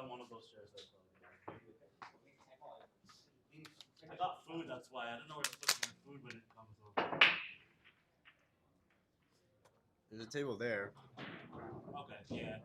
on one of those chairs. That's I got food. That's why I don't know where to put my food when it comes over. There's a table there. Okay. Yeah.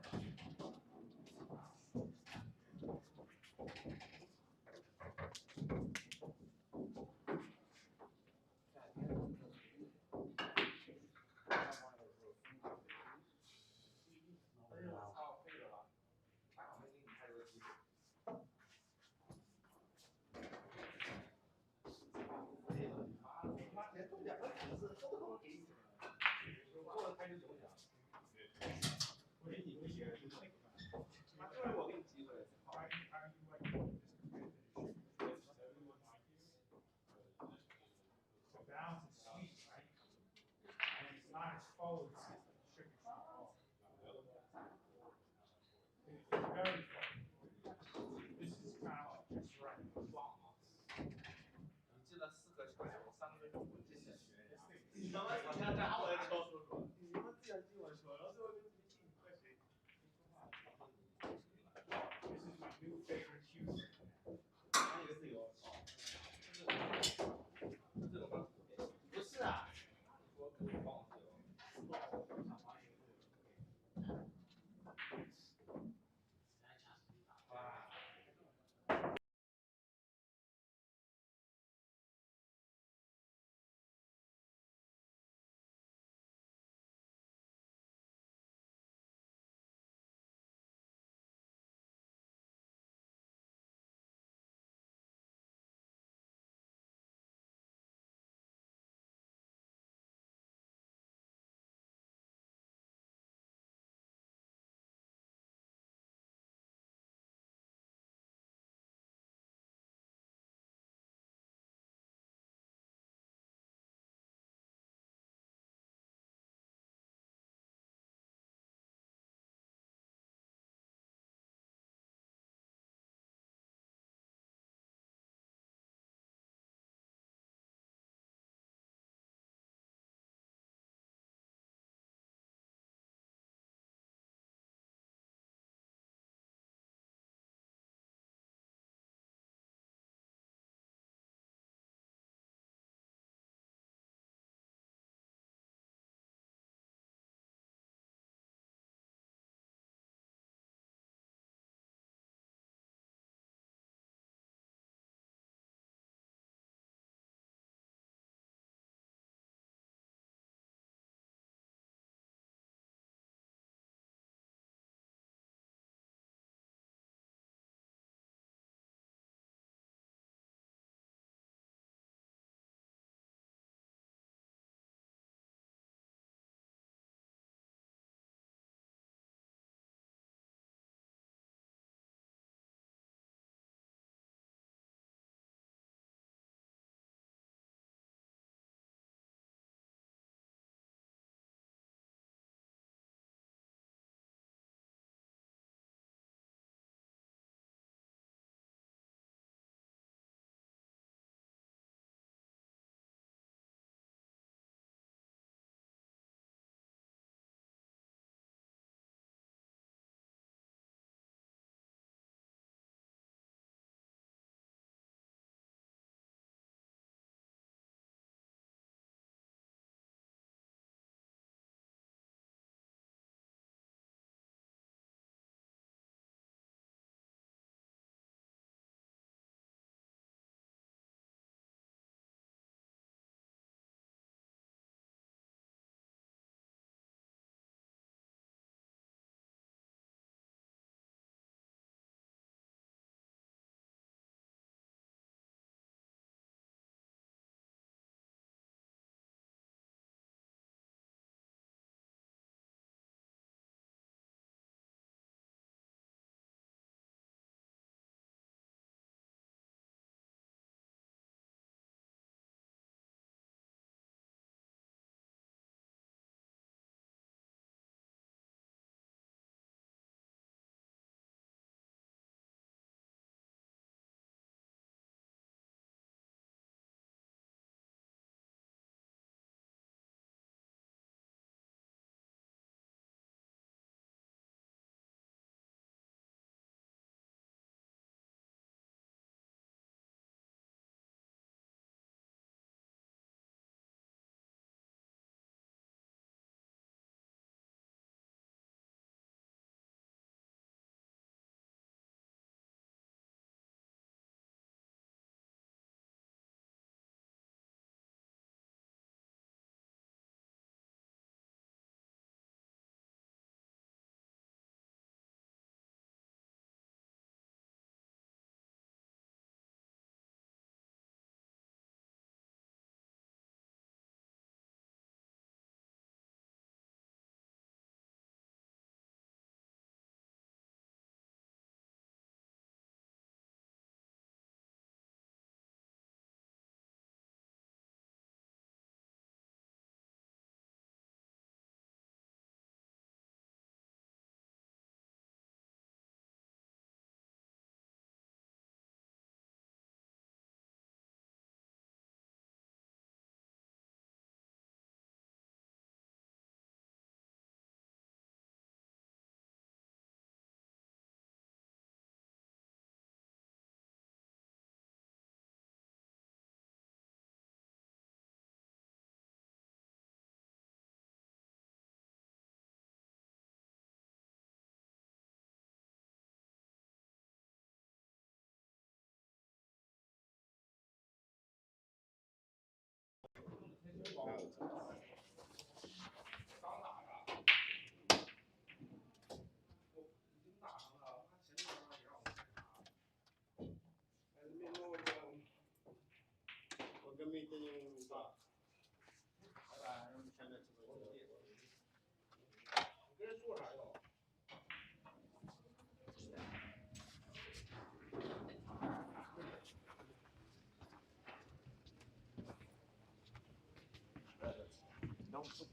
Don't put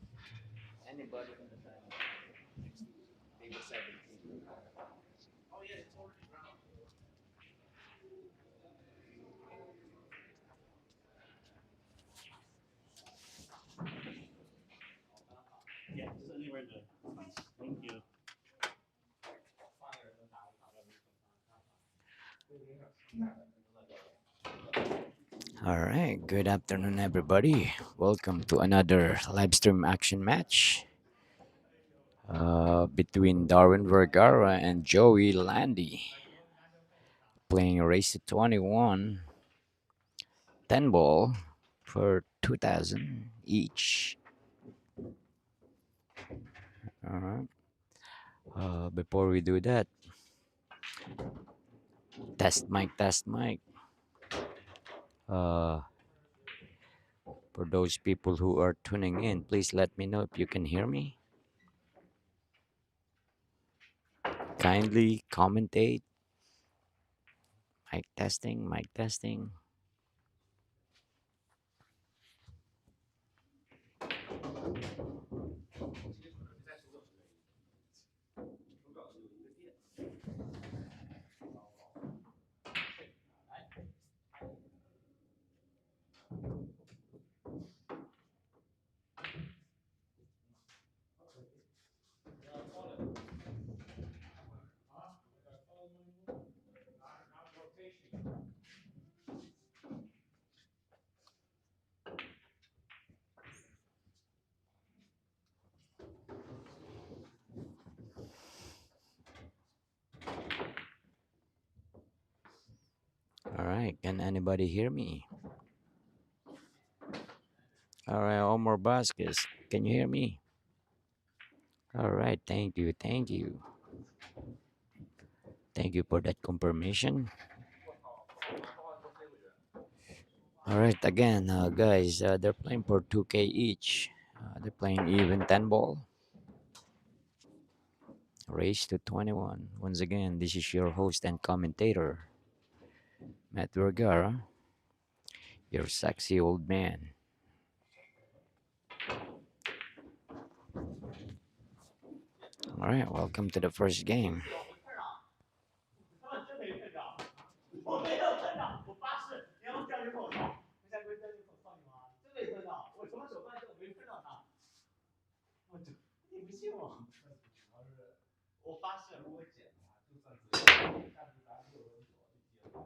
anybody in the time. Table 17. Oh yeah, it's already brown. Yeah, just anywhere in the. Thank you. All right, good afternoon, everybody. Welcome to another live stream action match between Darwin Vergara and Joey Landi, playing a race to 21, 10 ball for 2,000 each. All right. Before we do that, test mic, test mic. Uh, for those people who are tuning in, please let me know if you can hear me. Kindly commentate. Mic testing, mic testing. All right, can anybody hear me? All right, Omar Vasquez, can you hear me? All right, thank you, thank you. Thank you for that confirmation. All right, again, guys, they're playing for 2K each. They're playing even 10 ball. Race to 21. Once again, this is your host and commentator, Matt Vergara, your sexy old man. All right, welcome to the first game. 我没有喷的，我发誓，你要掉进口罩，我下回掉进口罩里吗？真没喷到，我什么手办都没喷到他。我这，你不信我？我发誓，如果剪的话，就算自己，下次咱6人组就接了。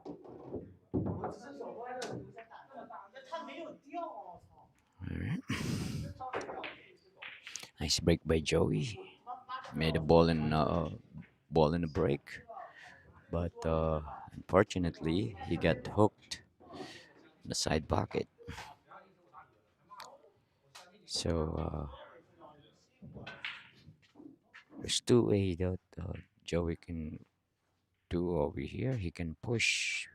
我只是手关的，留下打那么大，那他没有掉啊！我操！ Nice break by Joey. Made a ball in the break, but unfortunately he got hooked in the side pocket. So there's two ways that Joey can do over here. He can push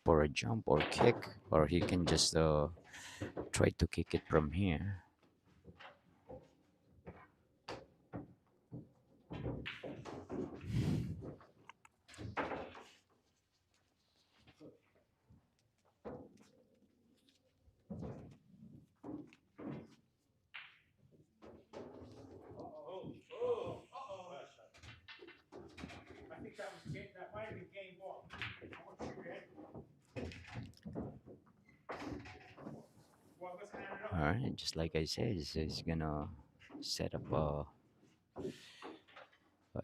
for a jump or kick, or he can just try to kick it from here. That might have been game one. All right, just like I said, he's gonna set up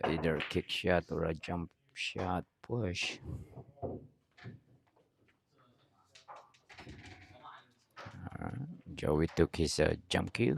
either a kick shot or a jump shot push. Joey took his jump cue.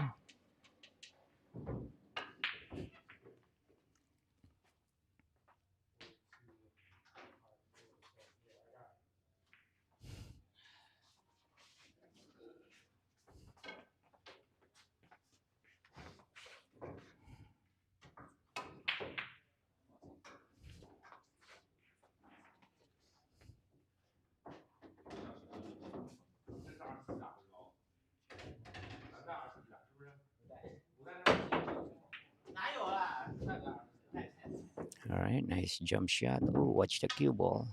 All right, nice jump shot. Oh, watch the cue ball.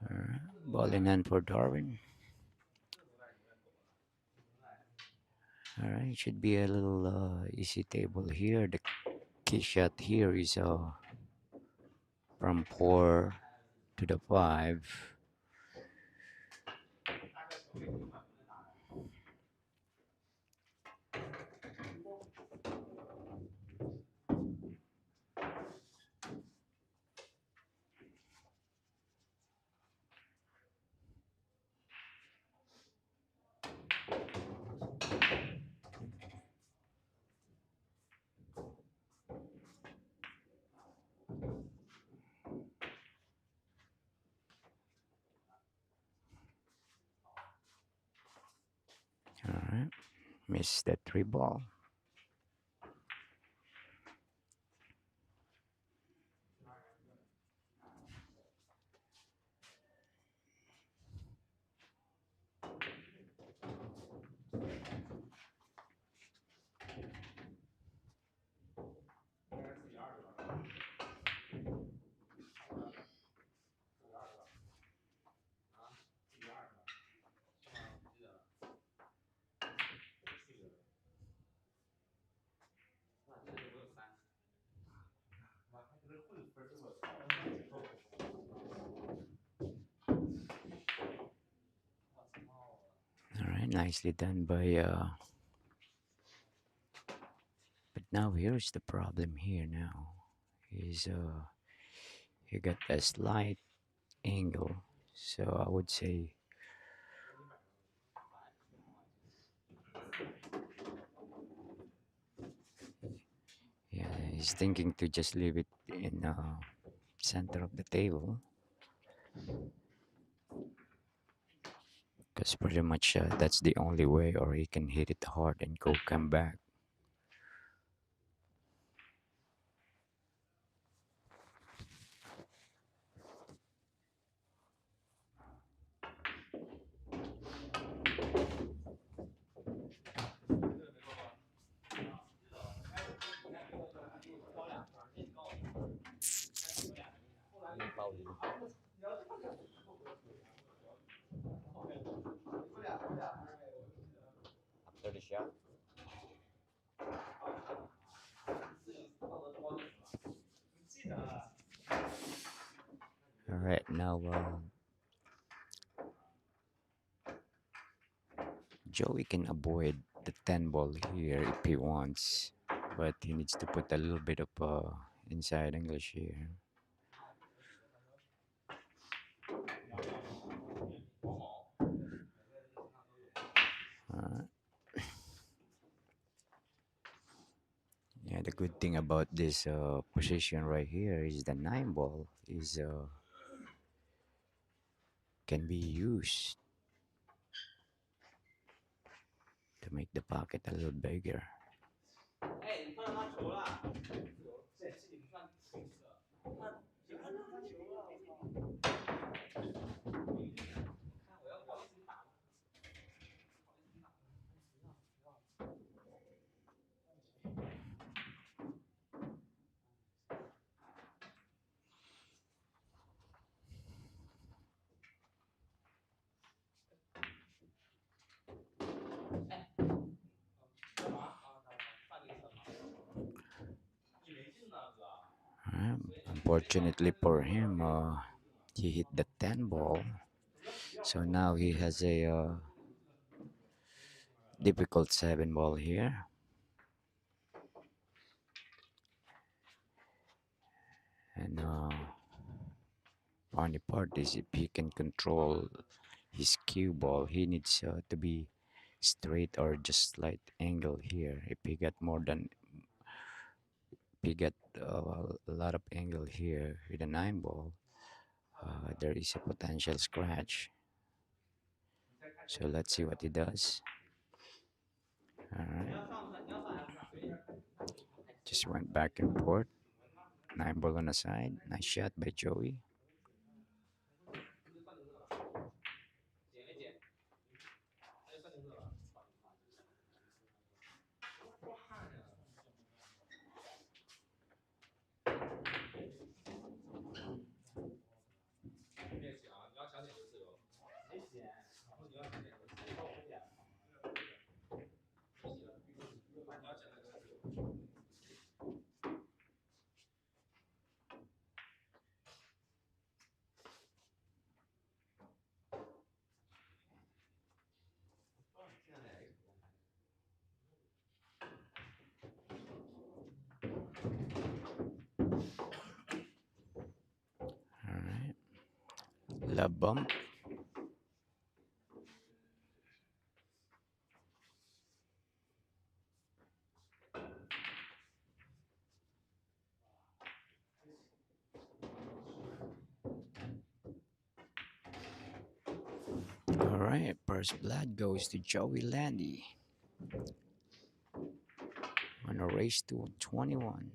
All right, ball in hand for Darwin. All right, should be a little easy table here. The key shot here is from 4 to the 5. All right, missed that 3 ball. All right, nicely done by. But now here's the problem here. Now is you got a slight angle, so I would say. Yeah, he's thinking to just leave it in center of the table, because pretty much that's the only way, or he can hit it hard and come back. After the shot. All right, now Joey can avoid the 10 ball here if he wants, but he needs to put a little bit of inside English here. Yeah, the good thing about this position right here is the 9 ball is can be used to make the pocket a little bigger. Unfortunately for him, he hit the 10 ball, so now he has a difficult 7 ball here. And funny part is if he can control his cue ball, he needs to be straight or just slight angle here. If he got more than, if he got a lot of angle here with a 9 ball, there is a potential scratch. So let's see what he does. All right. Just went back and forth. 9 ball on the side. Nice shot by Joey. love bump. All right, first blood goes to Joey Landi on a race to 21.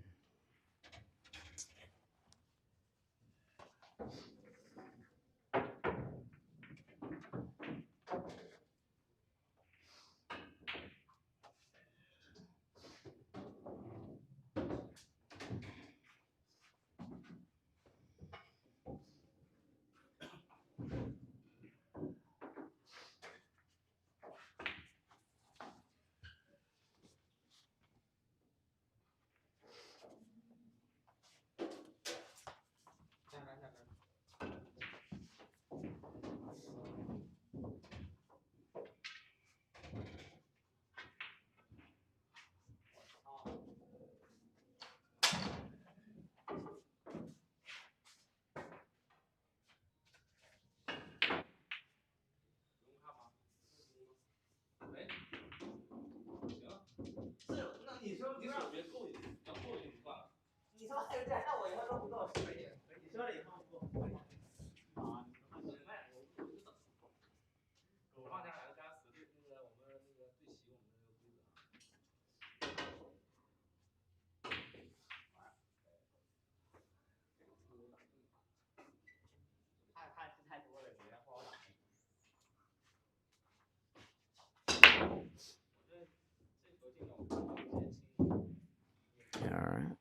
Alright.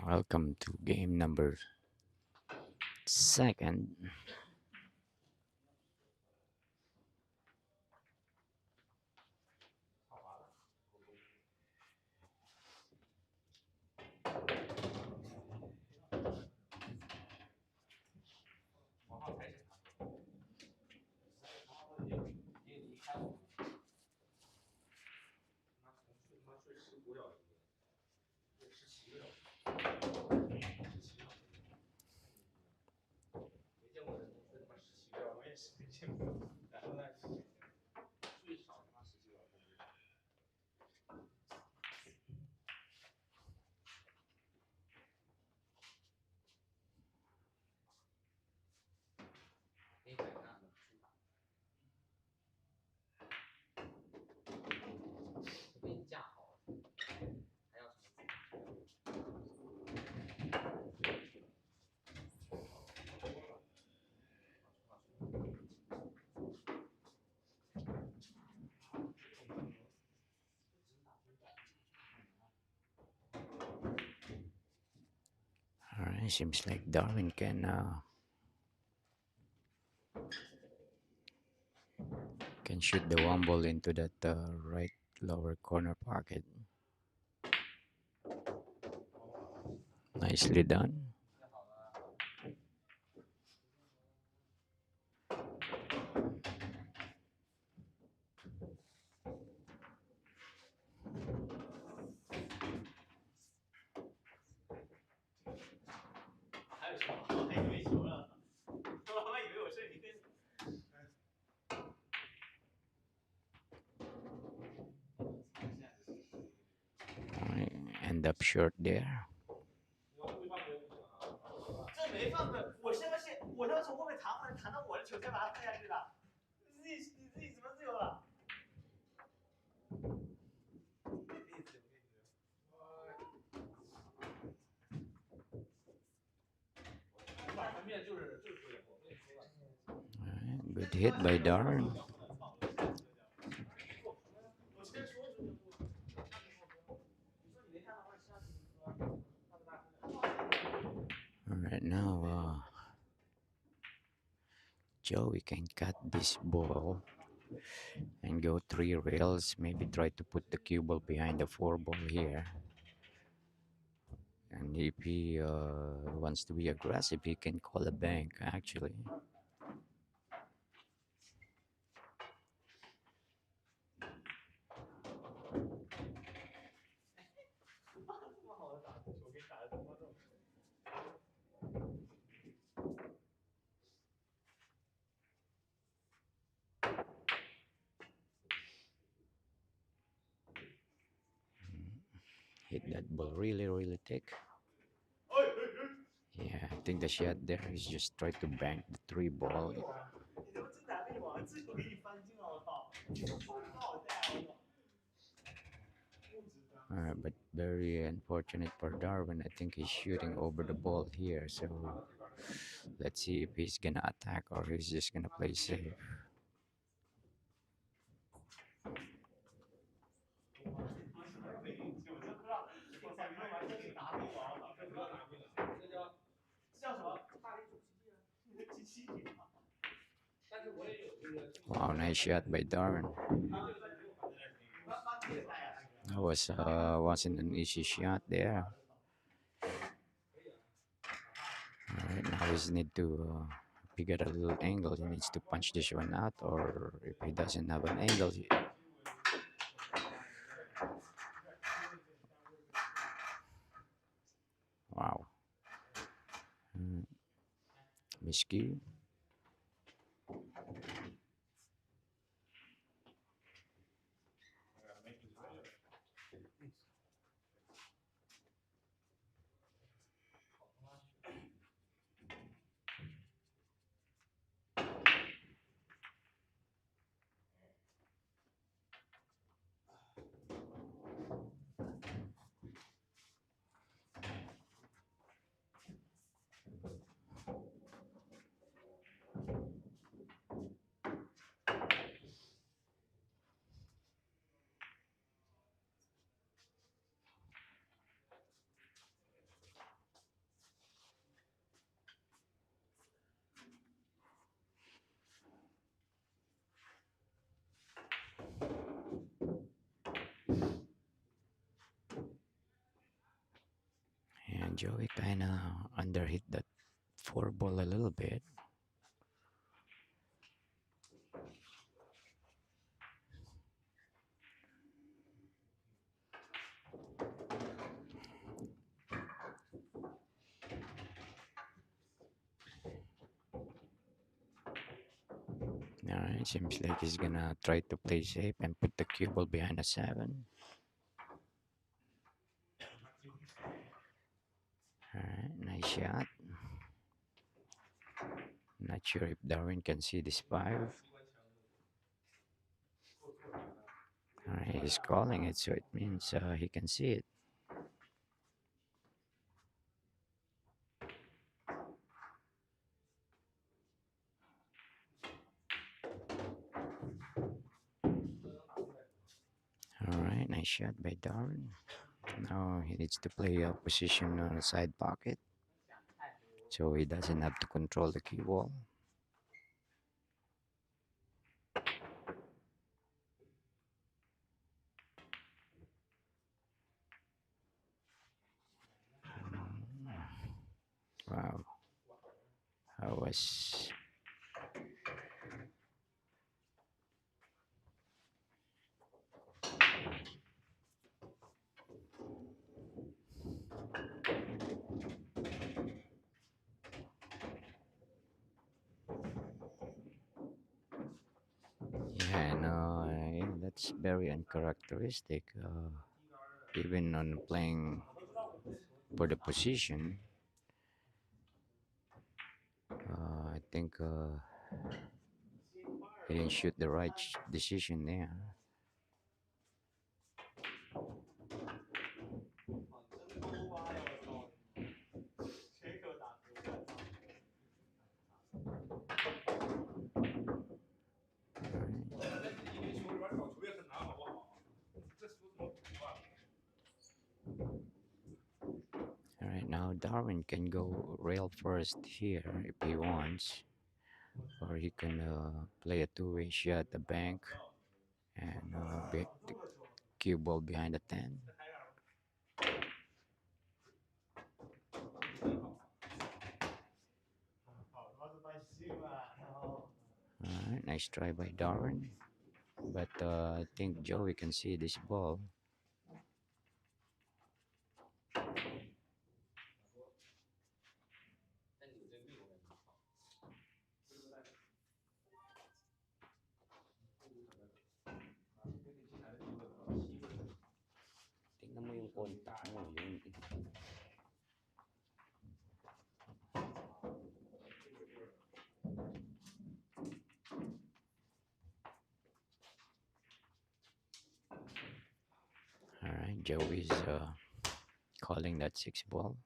Welcome to game number 2nd. Alright, seems like Darwin can shoot the one ball into that right lower corner pocket. Nicely done. Alright, end up short there. 这没放的，我相信我要从后面弹到我的球，再把它拍下去的。你自己怎么自由了？Alright, good hit by Darwin. Alright, now Joey can cut this ball and go 3 rails. Maybe try to put the cue ball behind the 4 ball here. And if he wants to be aggressive, he can call a bank actually. hit that ball really, really thick. Yeah, I think the shot there is just try to bank the three ball. But very unfortunate for Darwin. I think he's shooting over the ball here. So let's see if he's gonna attack or he's just gonna play safe. Wow, nice shot by Darwin. That wasn't an easy shot there. Alright, now he need to if he got a little angle, he needs to punch this one out, or if he doesn't have an angle, wow. Miscue. And Joey kind of underhit that four ball a little bit. It seems like he's gonna try to play safe and put the cue ball behind a 7. Alright, nice shot. Not sure if Darwin can see this 5. Alright, he's calling it, so it means he can see it. Alright, nice shot by Darwin. Now he needs to play a position on the side pocket, so he doesn't have to control the cue ball. Wow. I was yeah, no, that's very uncharacteristic. Even on playing for the position, I think he didn't shoot the right decision there. Alright, now Darwin can go rail first here if he wants, or he can play a two-way shot the bank and the cue ball behind the 10. Alright, nice try by Darwin, but I think Joey can see this ball. Tingnan mo yung Kontak mo yun. All right, Joey's calling that 6 ball.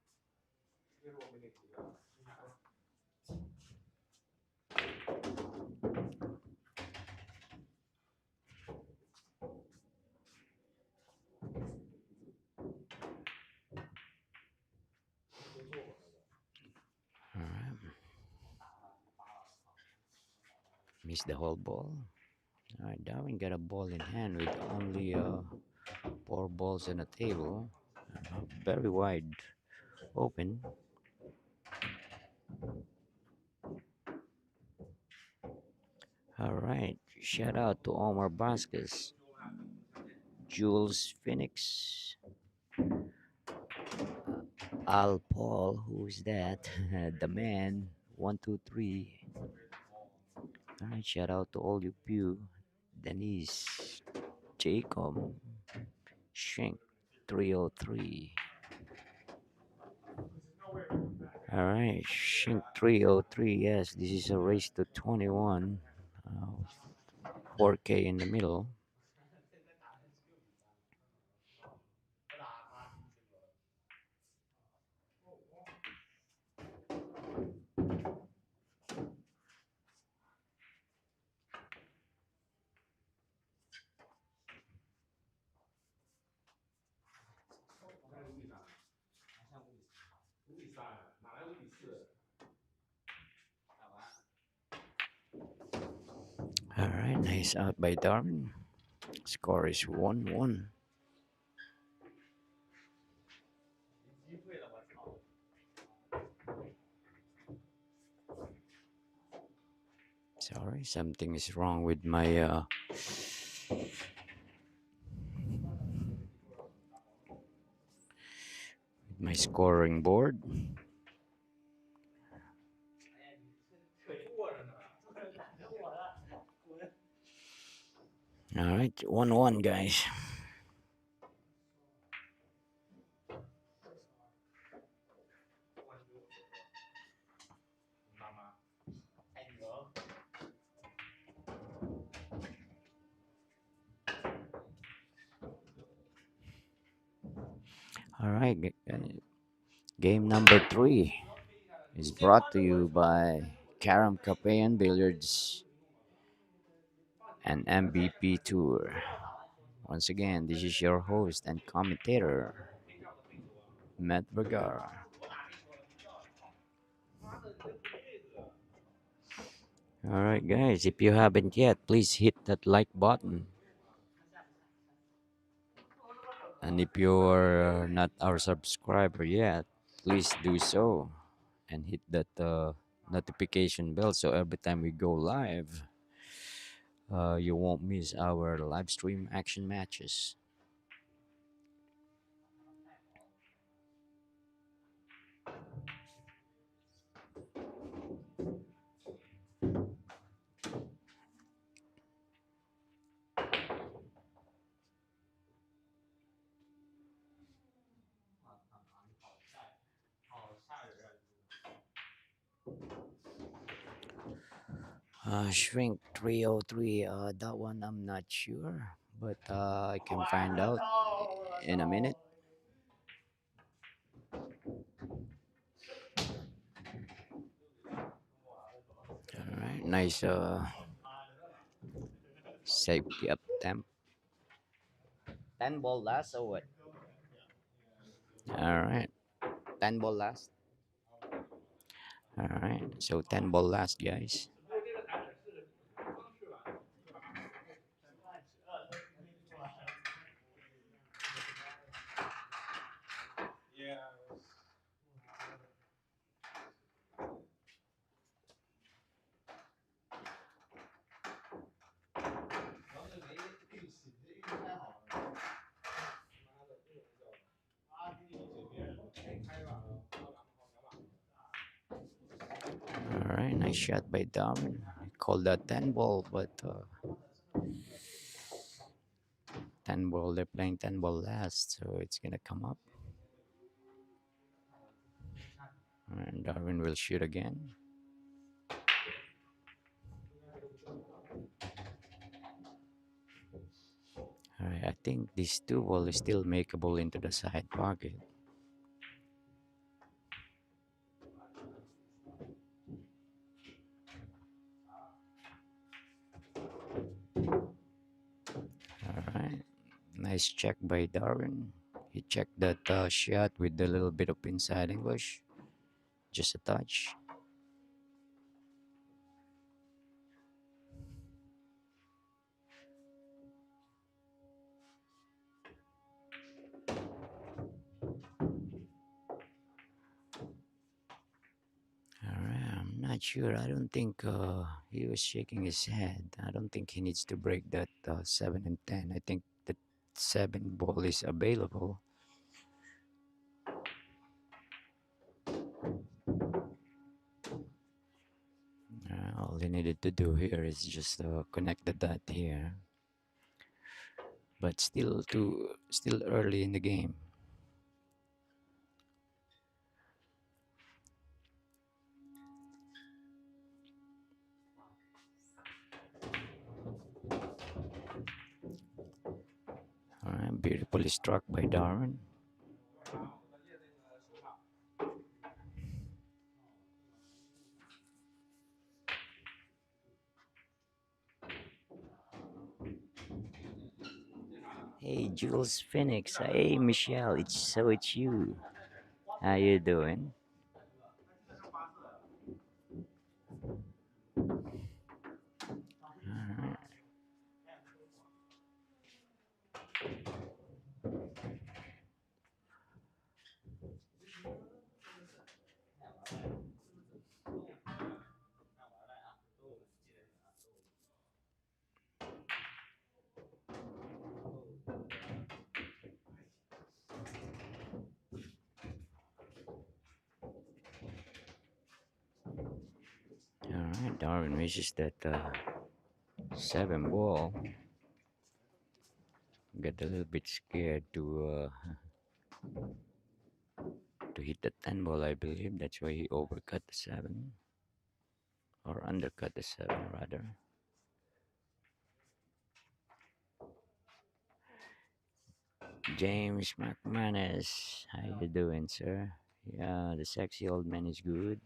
All right. Missed the whole ball. All right, Darwin got a ball in hand with only 4 balls on the table. Very wide open. All right, shout out to Omar Vasquez, Jules Phoenix, Al Paul, who's that? The man, 123. All right, shout out to all you, Denise, Jacob, Shank, 303. All right, Shank 303. Yes, this is a race to 21. 4K in the middle. All right, nice out by Darwin. Score is 1-1. Sorry, something is wrong with my scoring board. All right, 1-1, guys. All right, game number 3 is brought to you by Karam Cafe and Billiards and MVP Tour. Once again, this is your host and commentator, Matt Vergara. All right, guys, if you haven't yet, please hit that like button. And if you are not our subscriber yet, please do so and hit that notification bell so every time we go live, you won't miss our live stream action matches. Shrink 303, that one I'm not sure, but I can find out in a minute. All right, nice safety attempt. 10 ball last or what? All right, 10 ball last. All right, so 10 ball last, guys. All right, nice shot by Darwin. Called that 10 ball, but 10 ball. They're playing 10 ball last, so it's gonna come up. And Darwin will shoot again. Alright, I think this 2 ball is still makeable into the side pocket. Alright, nice check by Darwin. He checked that shot with a little bit of inside English. Just a touch. Alright, I'm not sure. I don't think he was shaking his head. I don't think he needs to break that 7 and 10. I think the 7 ball is available. All he needed to do here is just connect the dot here. But still early in the game. Alright, beautifully struck by Darwin. Hey, Jules Phoenix. Hey, Michelle. It's you. How you doing? Alright. Alright, Darwin misses that 7 ball. Got a little bit scared to hit the 10 ball, I believe. That's why he overcut the 7. Or undercut the 7, rather. James McManus. How you doing, sir? Yeah, the sexy old man is good.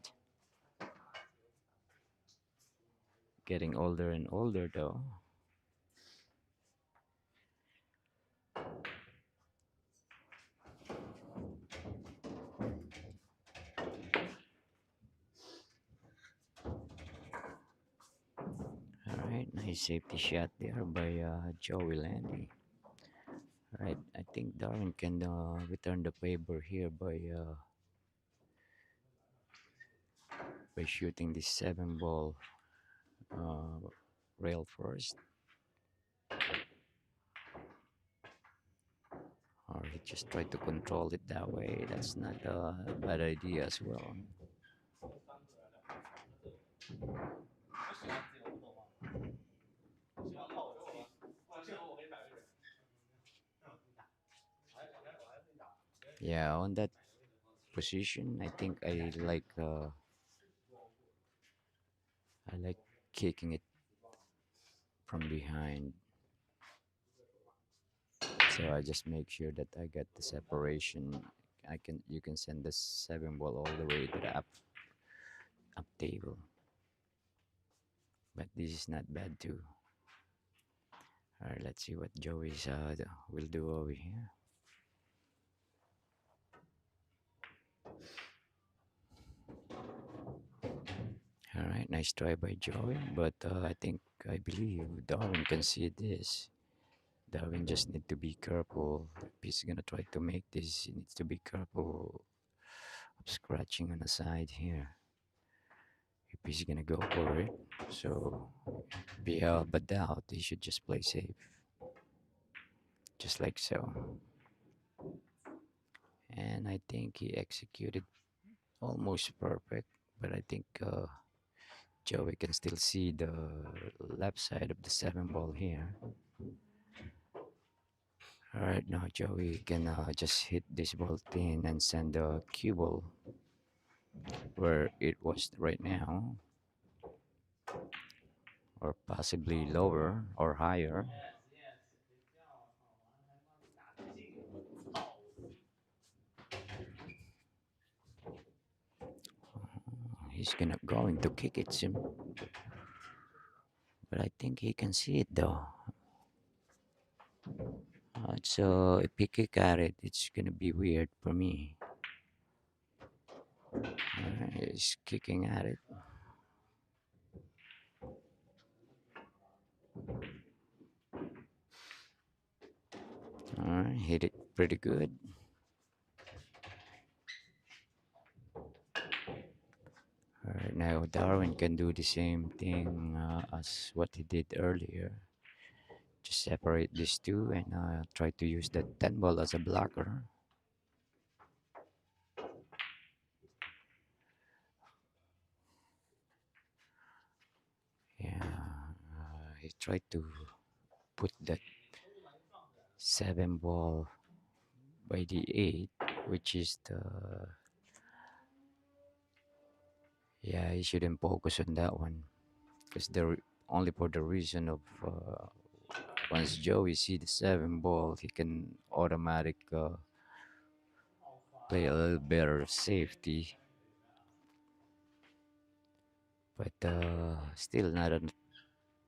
Getting older and older, though. Alright, nice safety shot there by Joey Landi. Alright, I think Darwin can return the favor here by shooting this 7 ball rail first. Or he just tried to control it that way. That's not a bad idea as well. Yeah, on that position, I think I like kicking it from behind. So I just make sure that I get the separation. You can send the 7 ball all the way to the up table. But this is not bad too. Alright, let's see what Joey's will do over here. Alright, nice try by Joey, but I believe Darwin can see this. Darwin just need to be careful. If he's gonna try to make this, he needs to be careful of scratching on the side here. If he's gonna go for it, so beyond a doubt, he should just play safe. Just like so. And I think he executed almost perfect, but I think Joey can still see the left side of the 7 ball here. Alright, now Joey can just hit this ball thin and send the cue ball where it was right now, or possibly lower or higher. He's going to kick it soon, but I think he can see it though. So if he kick at it, it's gonna be weird for me. He's kicking at it. Alright, hit it pretty good. Alright, now Darwin can do the same thing as what he did earlier. Just separate these two and try to use that 10 ball as a blocker. Yeah, he tried to put that 7 ball by the 8, which is the... Yeah, he shouldn't focus on that one. Because they're only for the reason of once Joey see the 7 ball, he can automatic play a little better safety. But still not an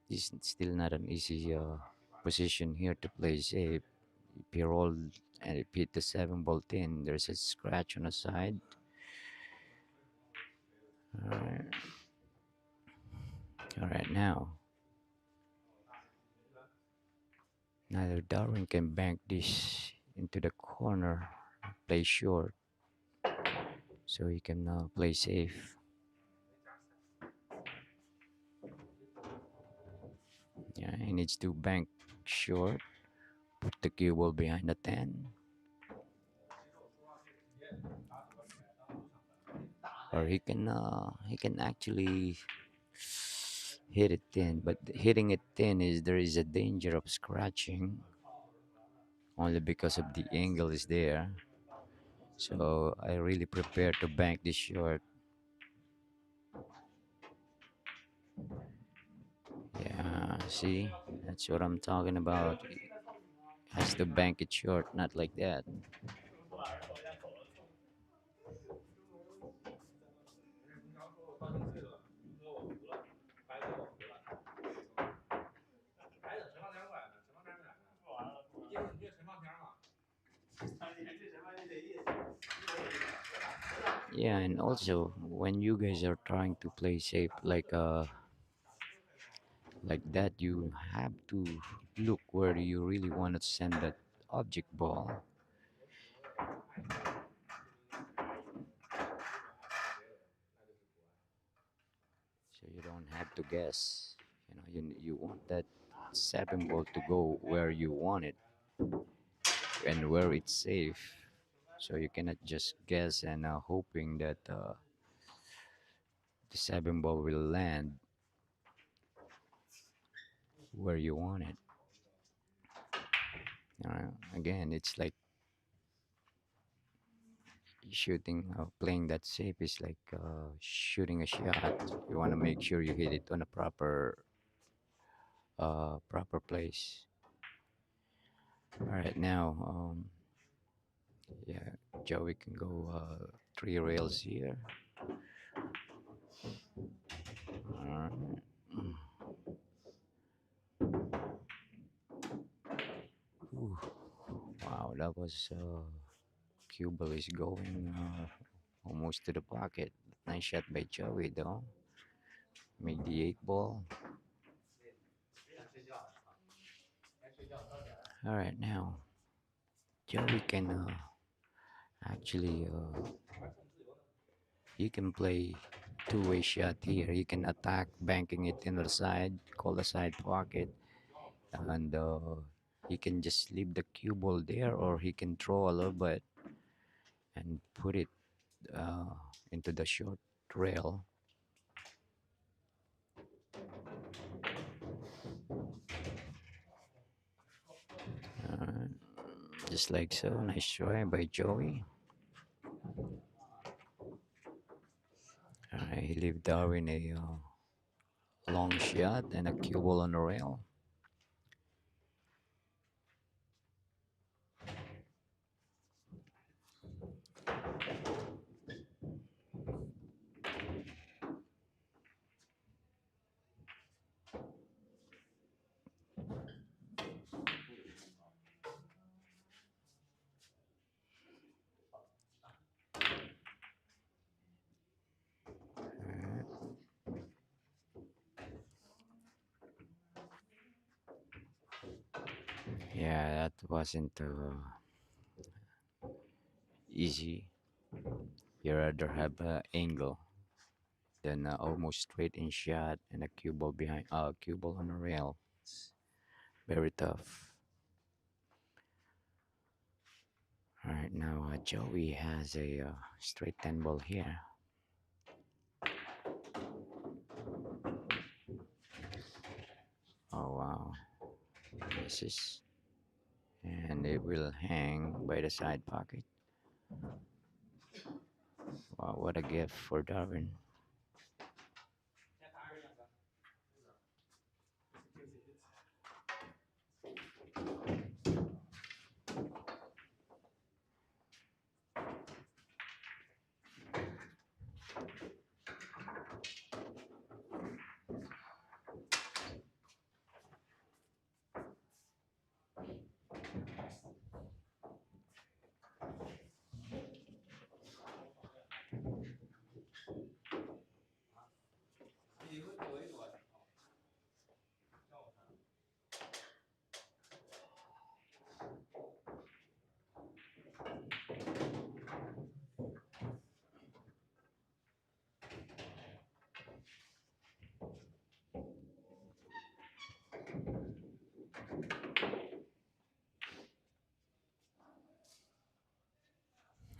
easy position here to play safe. If he rolled and if hit the 7 ball in, there's a scratch on the side. Alright, now neither Darwin can bank this into the corner, play short, so he can play safe. Yeah, he needs to bank short, put the cue ball behind the 10. Or he can actually hit it thin, but hitting it thin is there is a danger of scratching only because of the angle is there. So I really prepare to bank this short. Yeah, see, that's what I'm talking about. Has to bank it short, not like that. Yeah, and also when you guys are trying to play safe like that, you have to look where you really want to send that object ball. So you don't have to guess. You want that 7 ball to go where you want it and where it's safe. So you cannot just guess and hoping that the 7 ball will land where you want it. Again, it's like playing that safe is like shooting a shot. You want to make sure you hit it on a proper place. All right, now, yeah, Joey can go 3 rails here. Ooh, wow, that was cue ball is going almost to the pocket. Nice shot by Joey though. Make the 8 ball. All right, now Joey can actually he can play two-way shot here. He can attack, banking it in the side, call the side pocket, and he can just leave the cue ball there, or he can throw a little bit and put it uh, into the short rail. just like so. Nice try by Joey. Alright, he leave Darwin a long shot and a cue ball on the rail. Yeah, that wasn't easy. You rather have an angle than almost straight in shot and a cue ball behind cue ball on the rail. It's very tough. All right, now Joey has a straight 10 ball here. Oh wow, misses, and it will hang by the side pocket. Wow, what a gift for Darwin.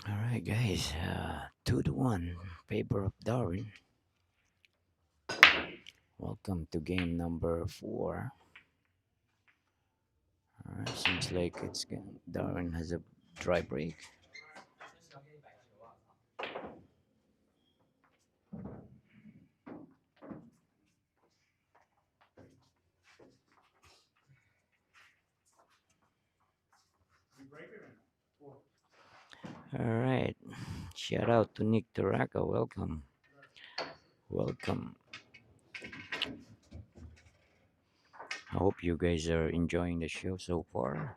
All right, guys, 2-1 favor of Darwin. Welcome to game number 4. All right, seems like Darwin has a dry break. All right, shout out to Nick Taraka. Welcome, welcome. I hope you guys are enjoying the show so far.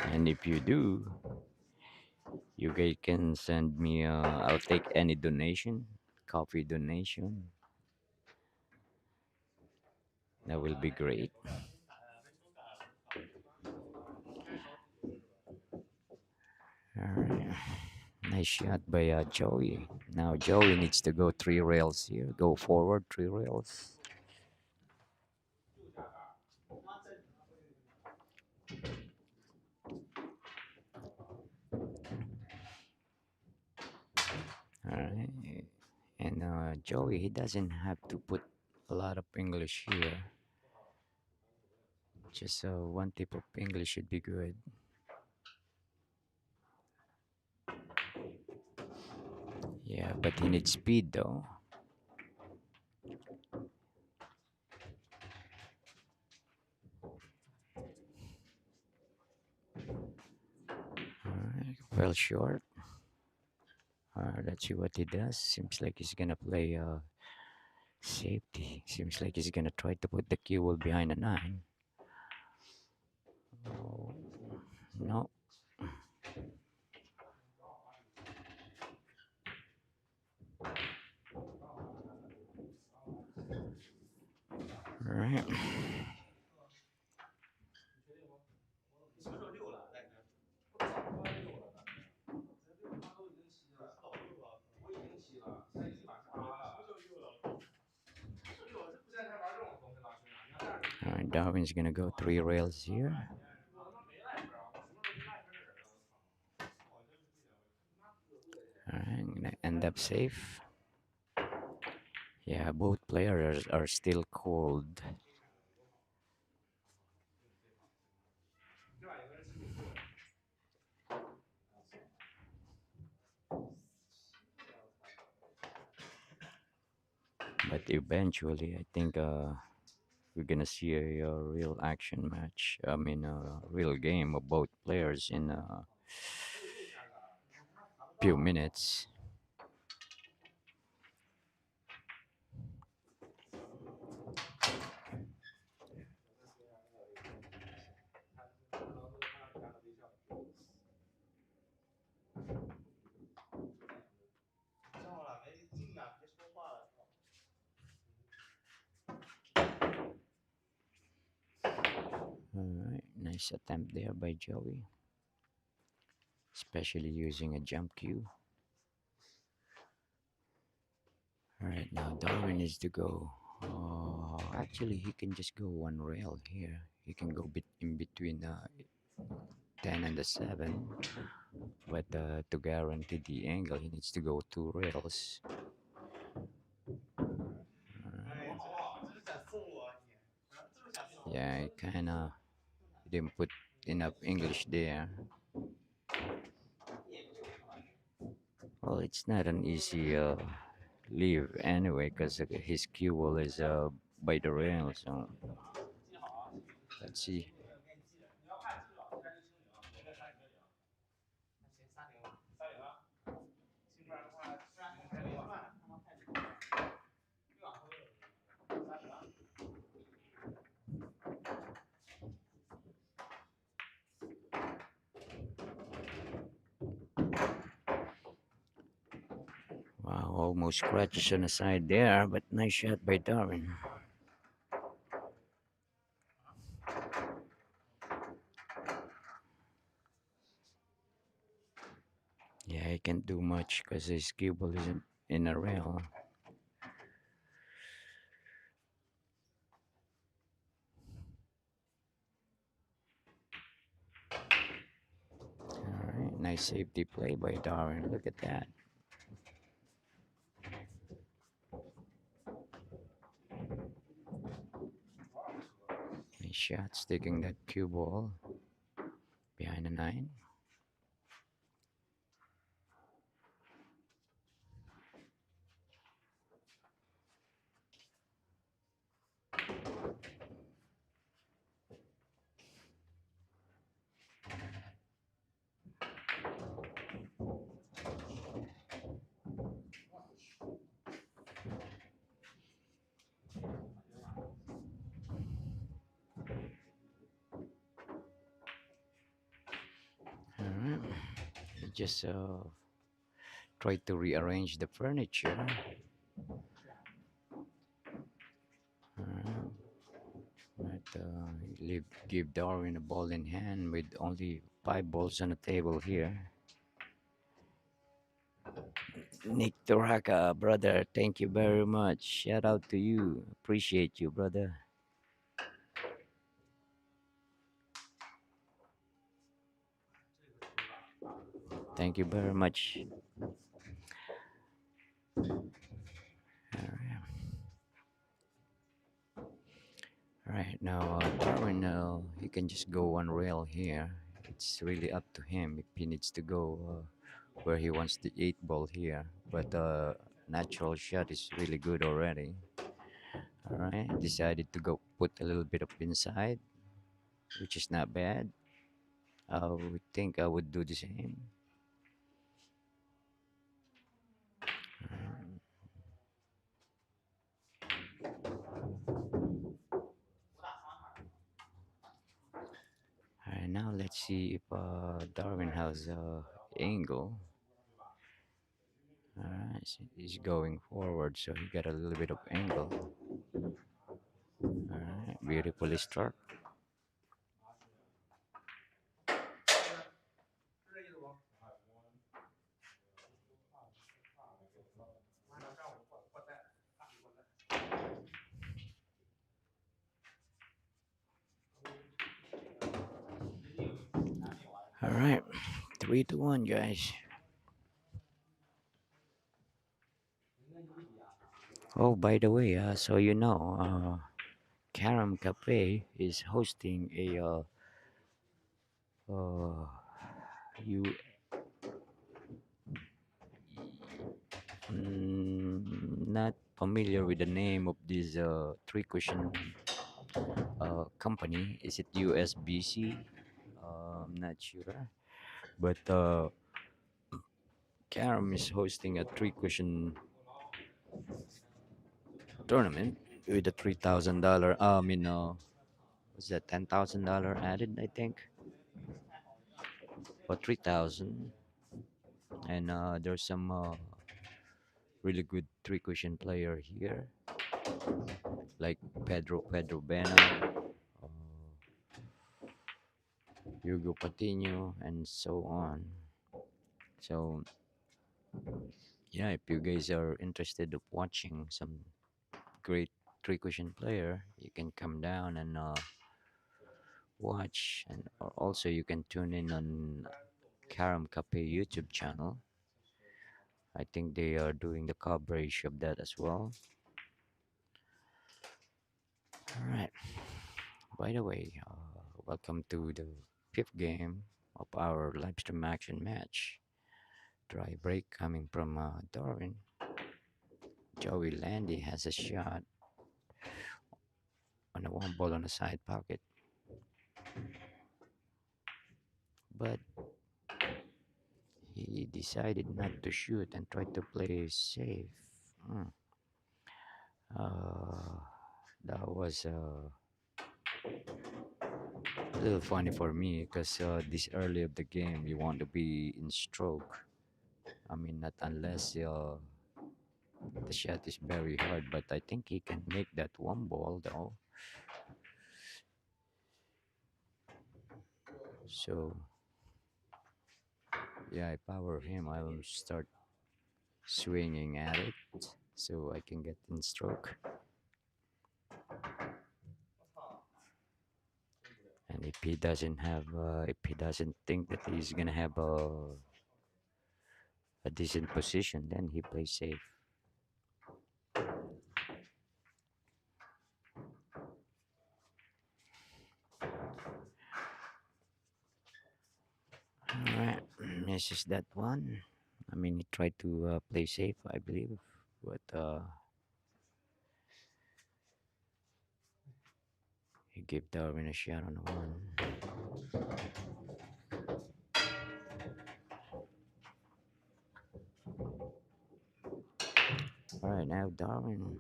And if you do, you guys can send me. I'll take any donation, coffee donation. That will be great. All right. Nice shot by Joey. Now Joey needs to go 3 rails here. Go forward 3 rails. All right. And Joey, he doesn't have to put a lot of English here. Just one tip of English should be good. Yeah, but he needs speed though. Alright, well short. Let's see what he does. Seems like he's gonna play safety. Seems like he's gonna try to put the cue ball behind the 9. Oh, no. Alright. Alright, Darwin's gonna go 3 rails here. end up safe. Yeah, both players are still cold. But eventually, I think we're gonna see a real action match. I mean, a real game of both players in a few minutes. All right, nice attempt there by Joey, especially using a jump cue. All right, now Darwin needs to go. Actually, he can just go one rail here. He can go in between 10 and the 7, but to guarantee the angle, he needs to go 2 rails. Yeah, he kind of didn't put enough English there. Well, it's not an easy leave anyway, because his cue ball is by the rail. So let's see. Wow, almost scratches on the side there, but nice shot by Darwin. Yeah, he can't do much because his cue ball isn't in a rail. All right, nice safety play by Darwin. Look at that. Nice shot, sticking that cue ball behind the 9. All right, he just tried to rearrange the furniture. But give Darwin a ball in hand with only 5 balls on the table here. Nick Toraka, brother, thank you very much. Shout out to you. Appreciate you, brother. Thank you very much. All right, now Darwin, he can just go one rail here. It's really up to him if he needs to go where he wants the 8 ball here. But natural shot is really good already. All right, decided to go put a little bit of inside, which is not bad. I would think I would do the same. Alright, now let's see if Darwin has angle. Alright, so he's going forward, so he got a little bit of angle. Alright, beautifully struck. Alright, 3-1, guys. Oh, by the way, so you know, Karam Cafe is hosting a uh, you not familiar with the name of this three cushion company. Is it USBC? I'm not sure, but Karam is hosting a three cushion tournament with a $3,000. Was that $10,000 added? I think, or 3,000. And there's some really good three cushion player here, like Pedro Bena, uh, Hugo Patino, and so on. So yeah, if you guys are interested of watching some great three cushion player, you can come down and watch, and or also you can tune in on Karam Cafe YouTube channel. I think they are doing the coverage of that as well. All right. By the way, welcome to the fifth game of our live stream action match. Dry break coming from Darwin. Joey Landi has a shot on a one ball on the side pocket, but he decided not to shoot and tried to play safe. Hmm. Uh, that was a little funny for me because this early of the game you want to be in stroke. I mean, not unless the shot is very hard, but I think he can make that one ball though. So yeah, I power him. I will start swinging at it so I can get in stroke. And if he doesn't think that he's gonna have a decent position, then he plays safe. Alright, misses that one. I mean, he tried to play safe, I believe, but he gave Darwin a shot on the one. Alright, now Darwin,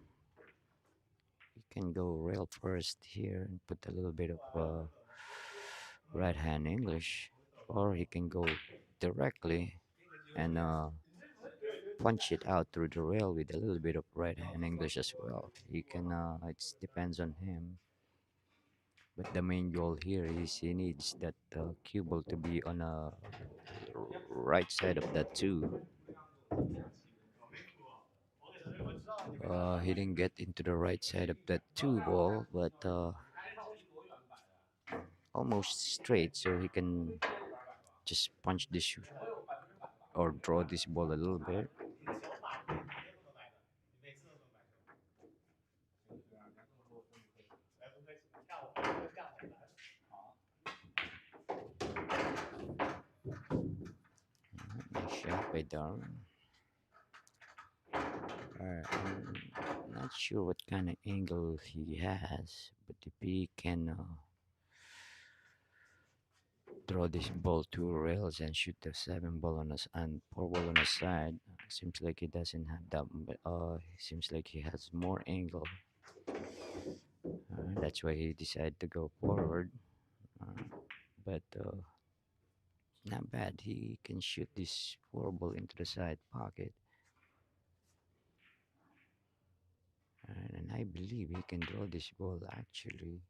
he can go rail first here and put a little bit of right hand English, or he can go directly and punch it out through the rail with a little bit of right hand English as well. He can, it depends on him. But the main goal here is he needs that cue ball to be on a right side of that two. He didn't get into the right side of that two ball, but almost straight, so he can just punch this or draw this ball a little bit. Nice shot by Darwin. I'm not sure what kind of angle he has, but if he can throw this ball two rails and shoot the seven ball on us and four ball on the side, seems like he doesn't have that. But seems like he has more angle. That's why he decided to go forward. But not bad. He can shoot this four ball into the side pocket. And I believe he can draw this ball actually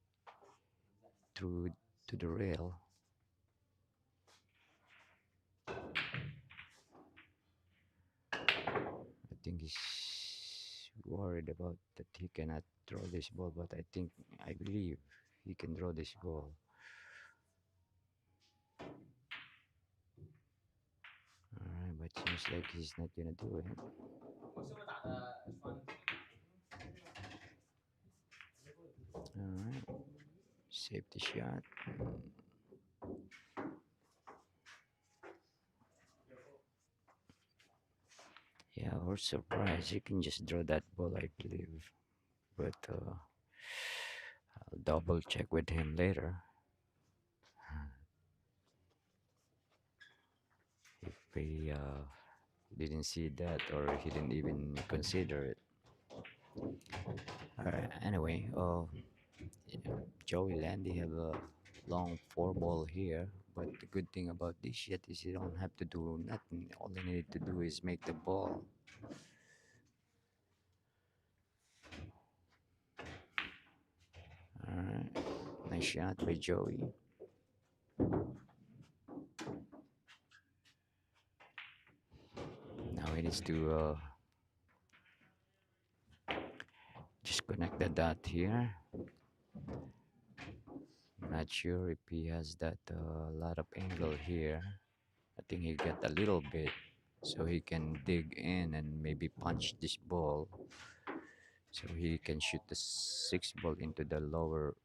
through to the rail. I think he's worried about that he cannot draw this ball, but I believe he can draw this ball. Alright, but seems like he's not gonna do it. Safety shot. Yeah, I was surprised. You can just draw that ball, I believe. But I'll double check with him later. If he didn't see that or he didn't even consider it. Alright, anyway, Joey Landi have a long 4 ball here. But the good thing about this shot is you don't have to do nothing. All you need to do is make the ball. Alright, nice shot by Joey. Now he needs to just connect the dot here. I'm not sure if he has that lot of angle here. I think he got a little bit so he can dig in and maybe punch this ball so he can shoot the 6 ball into the lower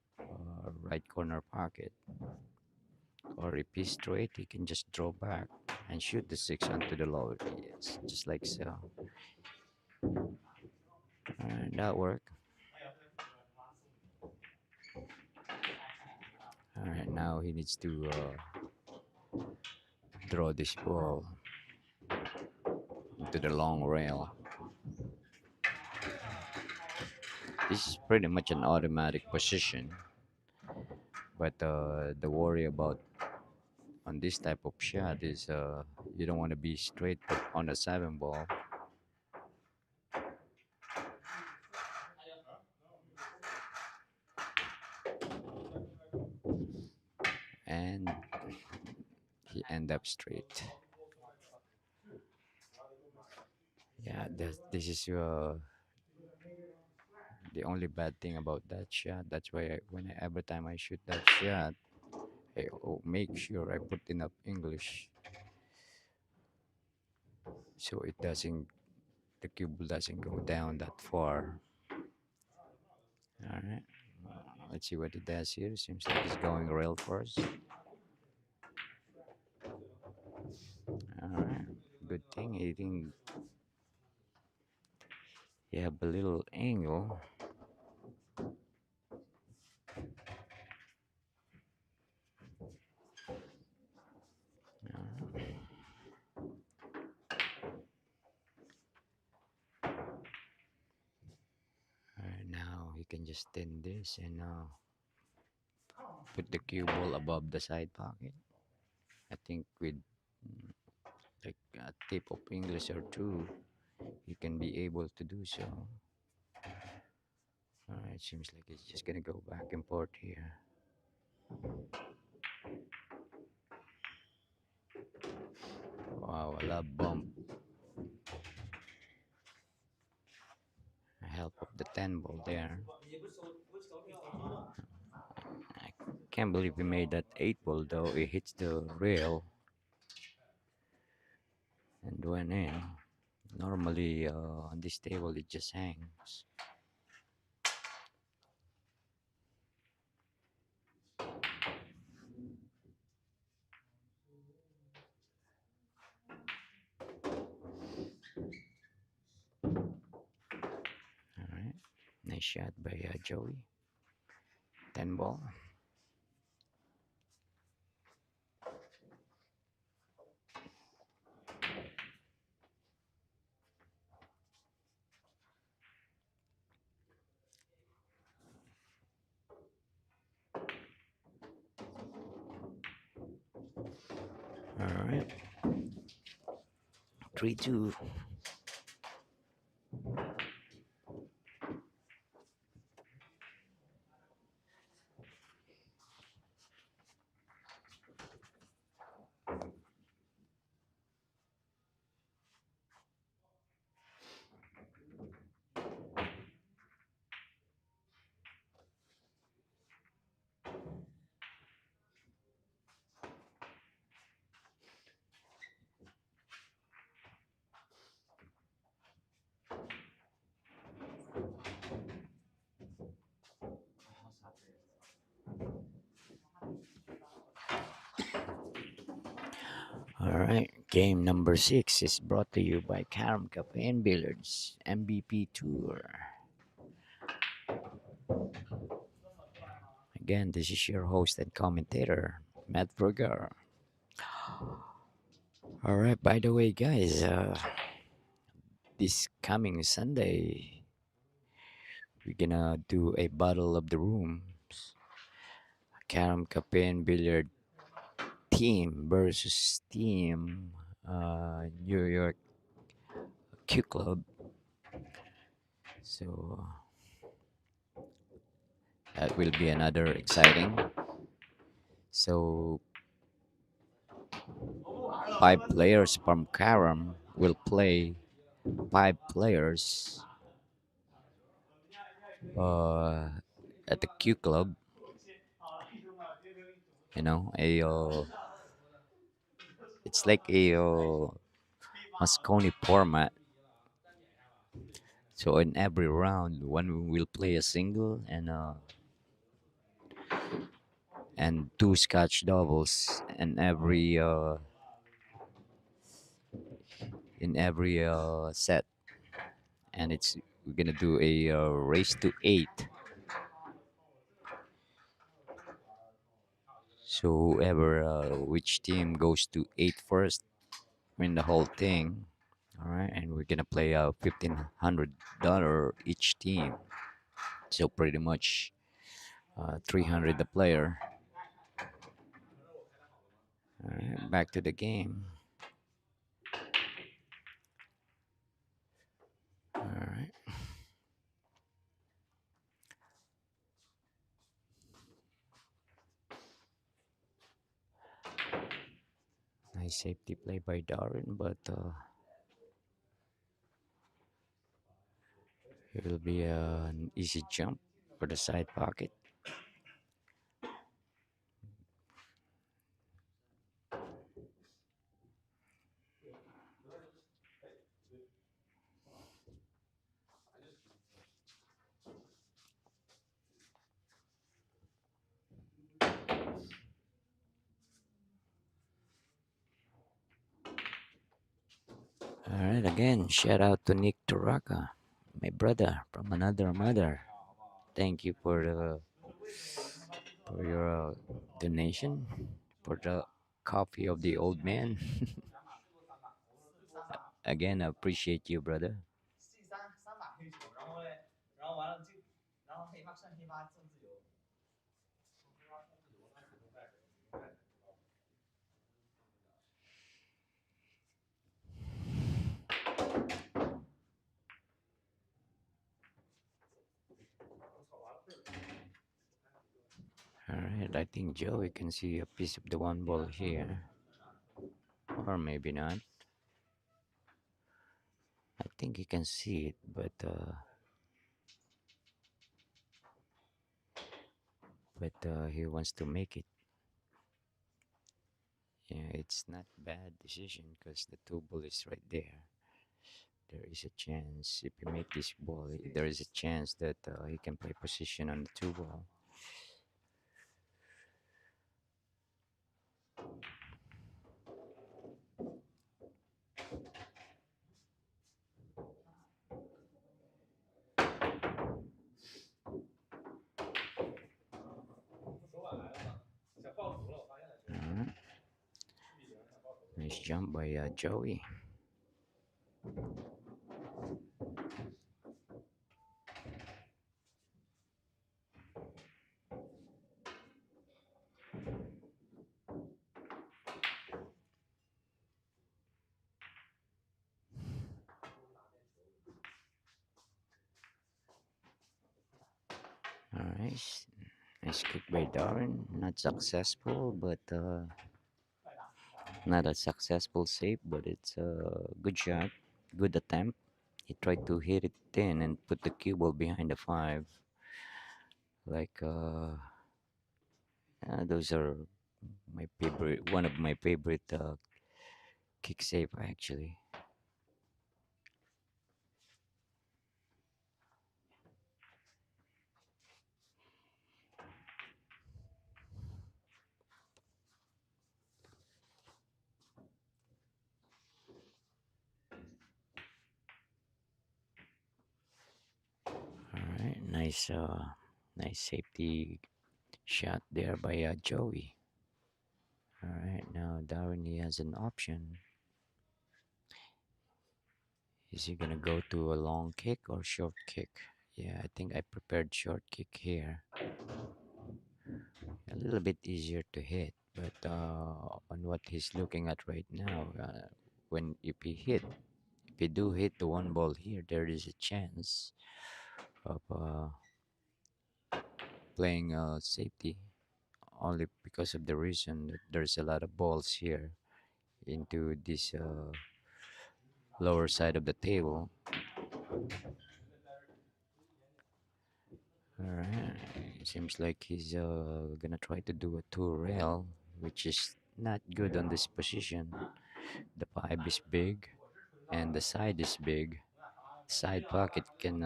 right corner pocket. Or if he's straight, he can just draw back and shoot the 6 onto the lower. Yes, just like so. Alright, that worked. Alright, now he needs to draw this ball into the long rail. This is pretty much an automatic position, but the worry about on this type of shot is you don't want to be straight on a 7 ball. And he end up straight. Yeah, this is the only bad thing about that shot. That's why every time I shoot that shot, I make sure I put enough English so the cube doesn't go down that far. All right, let's see what it does here. Seems like it's going rail first. All right, good thing he didn't. You have a little angle. Now he can just thin this and put the cue ball above the side pocket. I think with like a tip of English or two, you can be able to do so. Alright, seems like it's just gonna go back and forth here. Wow, a love bump. Help of the 10 ball there. I can't believe we made that 8 ball though. It hits the rail and went in. Normally on this table it just hangs. Alright, nice shot by Joey. 10 ball. Alright. 3-2. All right, game number 6 is brought to you by Carom Cafe and Billiards MVP Tour. Again, this is your host and commentator, Matt Vergara. All right, by the way, guys, this coming Sunday, we're gonna do a battle of the rooms. Carom Cafe and Billiard team versus team New York Q Club. So that will be another exciting. So 5 players from Carom will play 5 players uh, at the Q Club. You know, it's like a Moscone format. So in every round, one will play a single and 2 Scotch doubles, and every set, and it's we're gonna do a race to 8. So whoever which team goes to 8 first win the whole thing. All right, and we're gonna play $1,500 each team. So pretty much 300 the player. All right, back to the game. All right. Nice safety play by Darwin, but it will be an easy jump for the side pocket. All right, again, shout out to Nick Turaka, my brother from another mother. Thank you for your donation for the coffee of the old man. Again, I appreciate you, brother. 系3，3把黑手，然后完了就，然后黑怕算黑怕正自由。All right, I think Joey can see a piece of the one ball here, or maybe not. I think he can see it, but he wants to make it. Yeah, it's not bad decision because the 2 ball is right there. There is a chance if you make this ball, there is a chance that he can play position on the 2 ball. Alright. Nice jump by Joey. Alright. Nice kick by Darwin. Not successful, but not a successful save, but it's a good shot. Good attempt. He tried to hit it in and put the cue ball behind the 5. Like those are my favorite, one of my favorite kick save actually. nice safety shot there by Joey. All right, now Darwin, he has an option. Is he gonna go to a long kick or short kick? Yeah, I think I prepared short kick here. A little bit easier to hit, but on what he's looking at right now, when if he do hit the one ball here, there is a chance of playing safety, only because of the reason that there's a lot of balls here into this lower side of the table. Alright, seems like he's gonna try to do a two rail, which is not good on this position. The pipe is big and the side is big. Side pocket can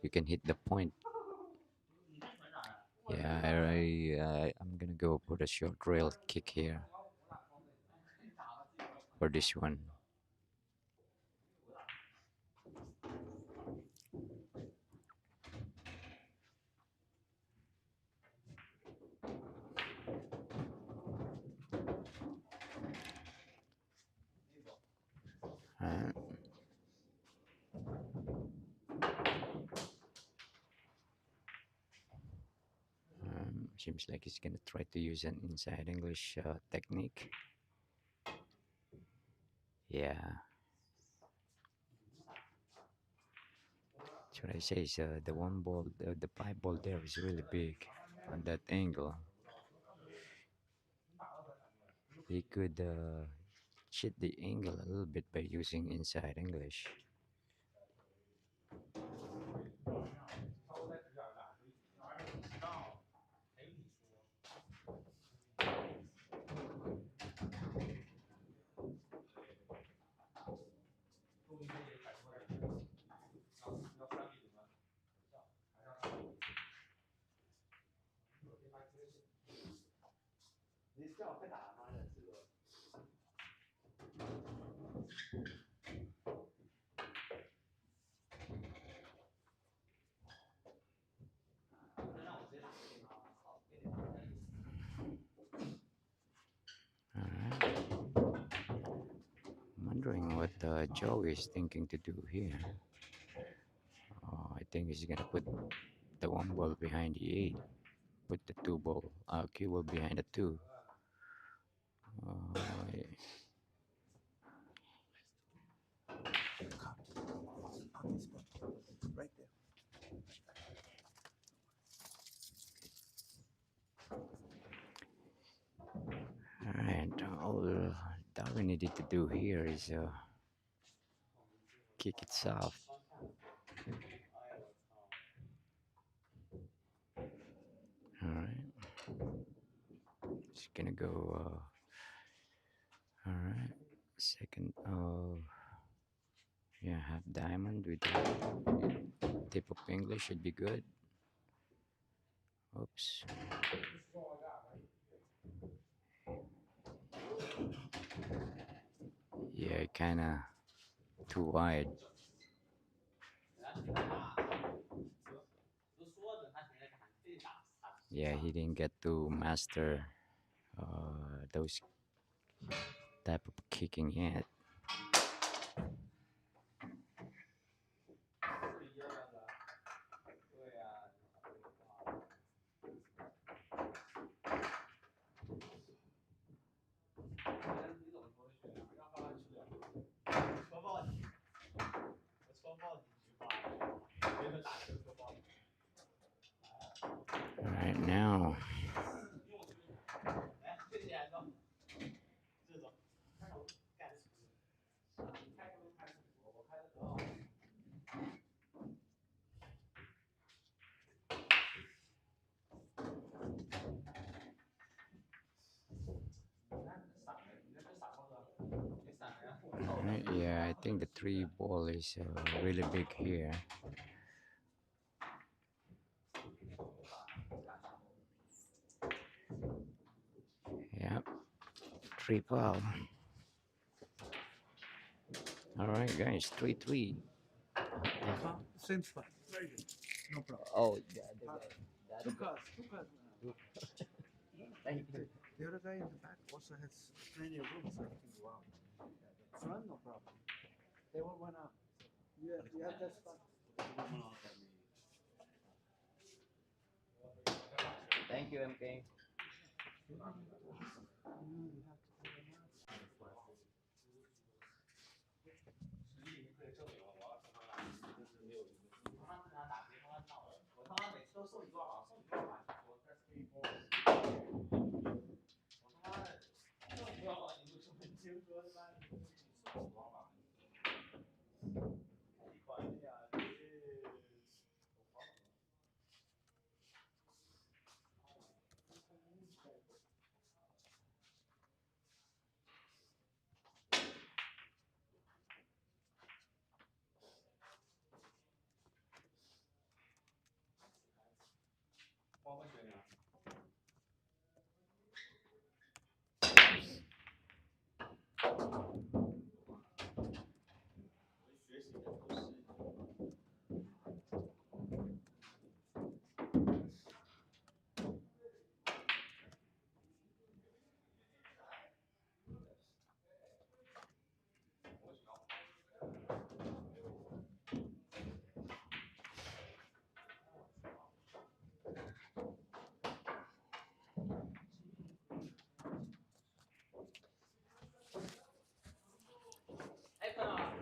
you can hit the point. Yeah, I'm gonna go for the short rail kick here for this one. Uh, Seems like he's gonna try to use an inside English technique. Yeah. That's what I say. Is the one ball, the pipe ball there is really big on that angle. He could cheat the angle a little bit by using inside English. Alright. I'm wondering what Joe is thinking to do here. I think he's gonna put the one ball behind the eight. Put the two ball, cue ball behind the two. Uh, Right there. Alright, all Darwin needed to do here is kick it soft. Alright. Just gonna go, alright. Second, yeah, half diamond with tip of English should be good. Oops. Yeah, kinda too wide. Yeah, he didn't get to master those type of kicking yet. All right, now. Alright, yeah, I think the three ball is really big here. Yep, three ball. Alright, guys, 3-3. Same spot. Very good. no problem. Oh, the other guy. The other Two guy. cards, two cards. Thank you. The other guy in the back also has plenty of room, so he can go out. Front, no problem. They all went out. You have that spot. Thank you, MK.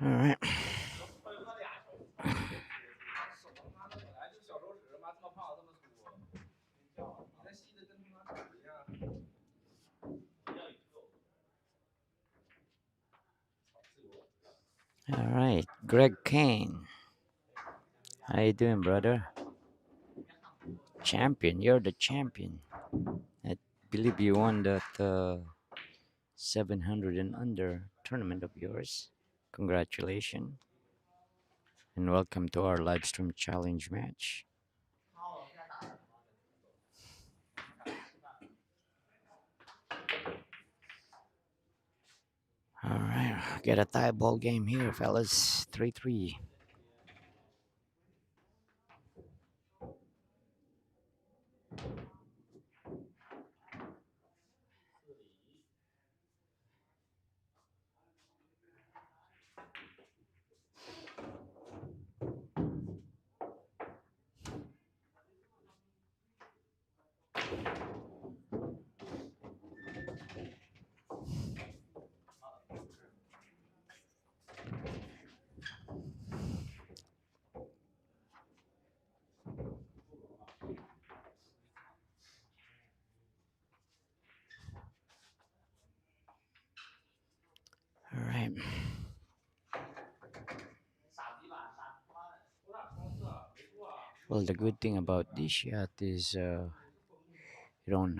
All right. 手他那本来就小手指，妈这么胖这么粗，你那细的跟他妈纸一样。All right, Greg Kane. How you doing, brother? Champion, you're the champion. I believe you won that 700 and under tournament of yours. Congratulations. And welcome to our live stream challenge match. All right, get a tie ball game here, fellas. 3-3. All right. Well, the good thing about this shot is you don't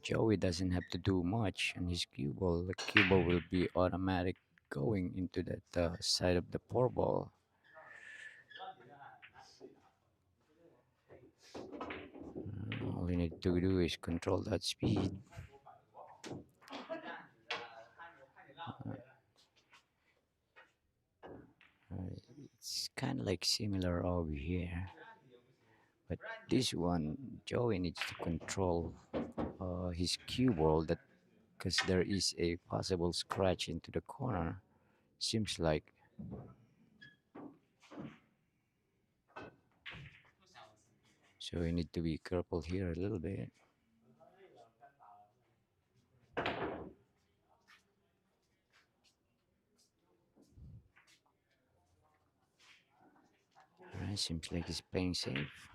Joey doesn't have to do much on his cue ball. The cue ball will be automatic going into that side of the pour ball. All you need to do is control that speed. It's kind of like similar over here, but this one Joey needs to control his cue ball that because there is a possible scratch into the corner. Seems like. So we need to be careful here a little bit. Alright, seems like he's playing safe.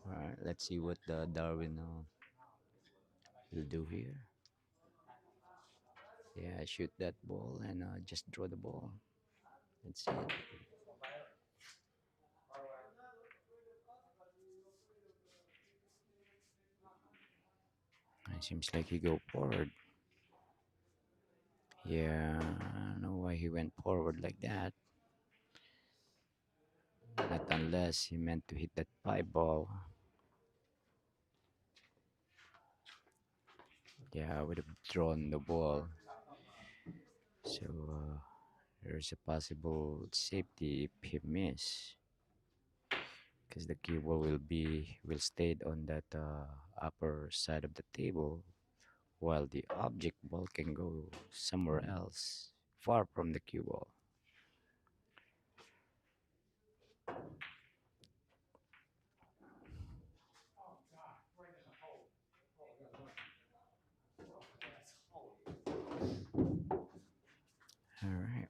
Alright, let's see what the Darwin will do here. Yeah, shoot that ball and just draw the ball. That's it. It seems like he go forward. Yeah, I don't know why he went forward like that. Not unless he meant to hit that pipe ball. Yeah, I would have drawn the ball. So there's a possible safety if he miss, because the cue ball will stay on that upper side of the table, while the object ball can go somewhere else, far from the cue ball. All right.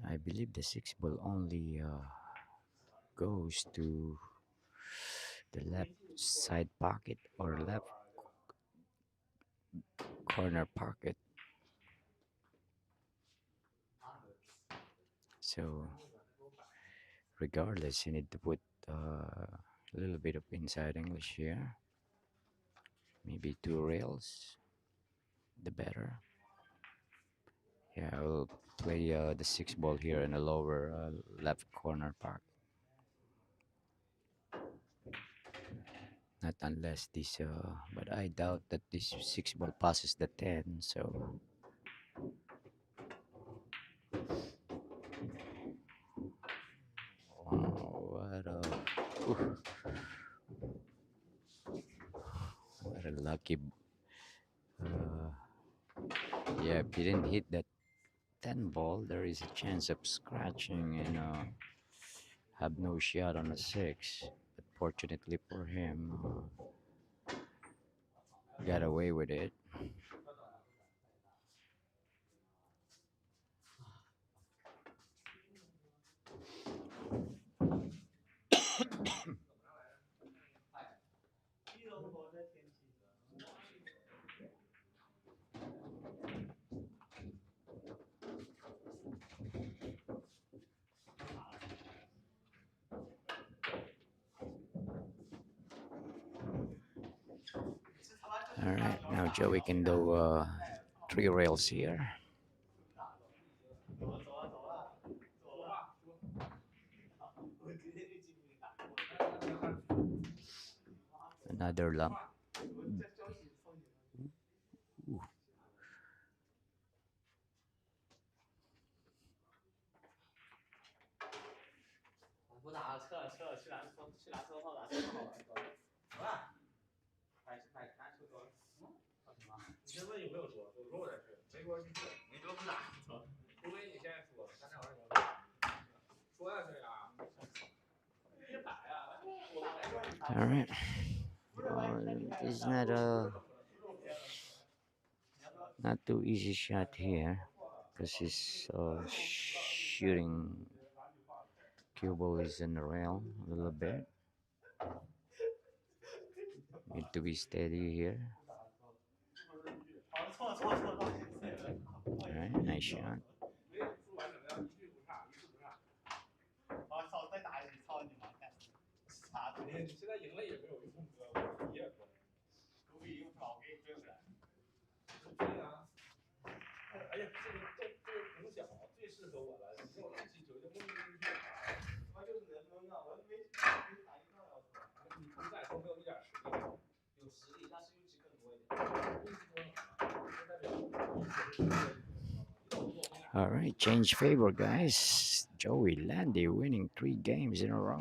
I believe the six ball only goes to the left side pocket or left corner pocket. So regardless, you need to put a little bit of inside English here. Maybe two rails, the better. Yeah, I will play the six ball here in the lower left corner pocket. Not unless this, but I doubt that this six ball passes the 10, so. Oh, oof, what a lucky. Uh, yeah, if you didn't hit that 10 ball, there is a chance of scratching and have no shot on a 6. But fortunately for him, got away with it. All right, now Joey can do 3 rails here. Another lump. Ooh. 不打了，撤了，去拿车号，拿车号，走吧。买车走。干什么？你先问有没有桌，有桌我再去，没桌就去，没桌不打。走。除非你现在说，咱俩玩儿说呀这呀。一百啊，All right. It's not a not too easy shot here, because his shooting cue ball is in the rail a little bit. Need to be steady here. All right, nice shot. 操！再打一局，操你妈！傻逼！你现在赢了也没有用，哥，我也哥。都不用是吧？我给你追回来。对呀。哎呀，这个孔小最适合我了。你说我一起球就蒙进去，他妈就是能蒙啊！我没打一个要素。你同在都没有一点实力，有实力，但是运气更多一点。运气多了，代表。All right, change favor, guys. Joey Landi winning 3 games in a row.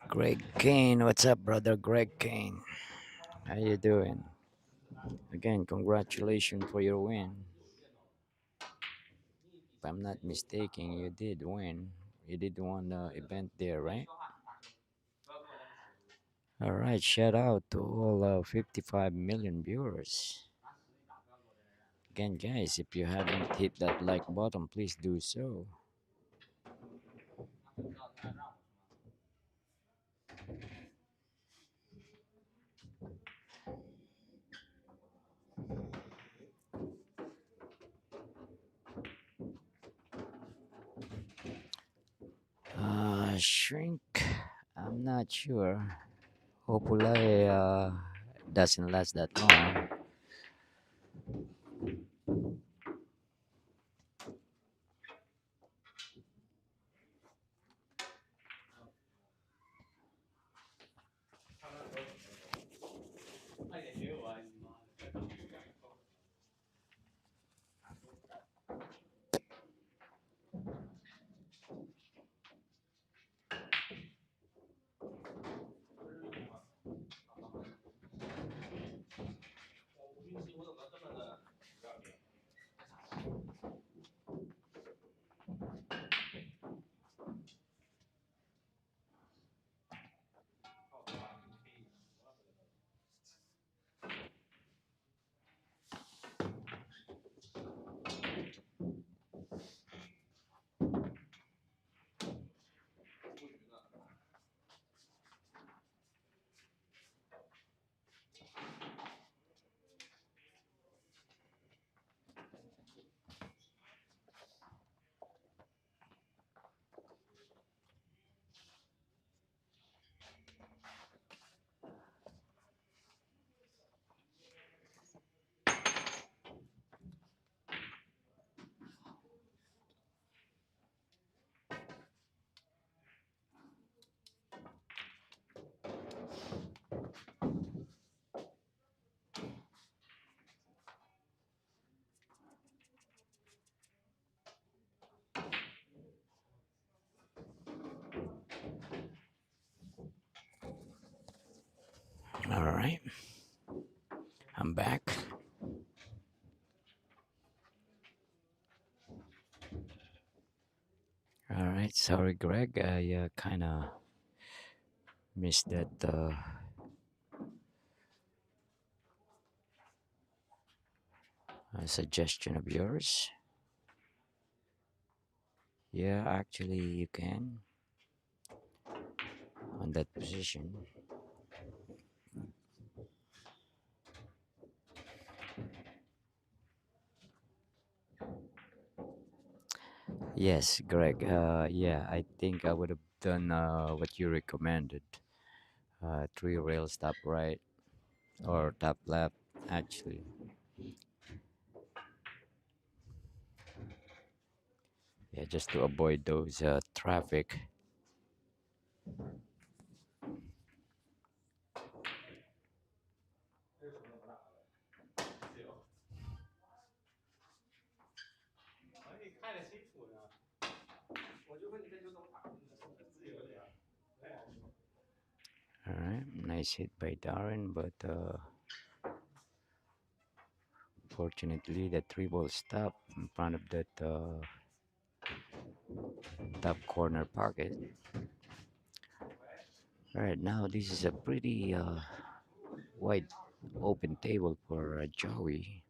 Greg Kane, what's up, brother? Greg Kane, how you doing? Again, congratulations for your win. If I'm not mistaken, you did win. You did win the event there, right? All right, shout out to all 55 million viewers. Again, guys, if you haven't hit that like button, please do so. Shrink. I'm not sure. Hopefully, doesn't last that long. All right, I'm back. All right, sorry, Greg. I kind of missed that suggestion of yours. Yeah, actually, you can on that position. Yes, Greg. Yeah, I think I would have done what you recommended. Three rails top right or top left, actually. Yeah, just to avoid those traffic. All right, nice hit by Darwin, but fortunately the three ball stopped in front of that top corner pocket. All right, now this is a pretty wide open table for Joey.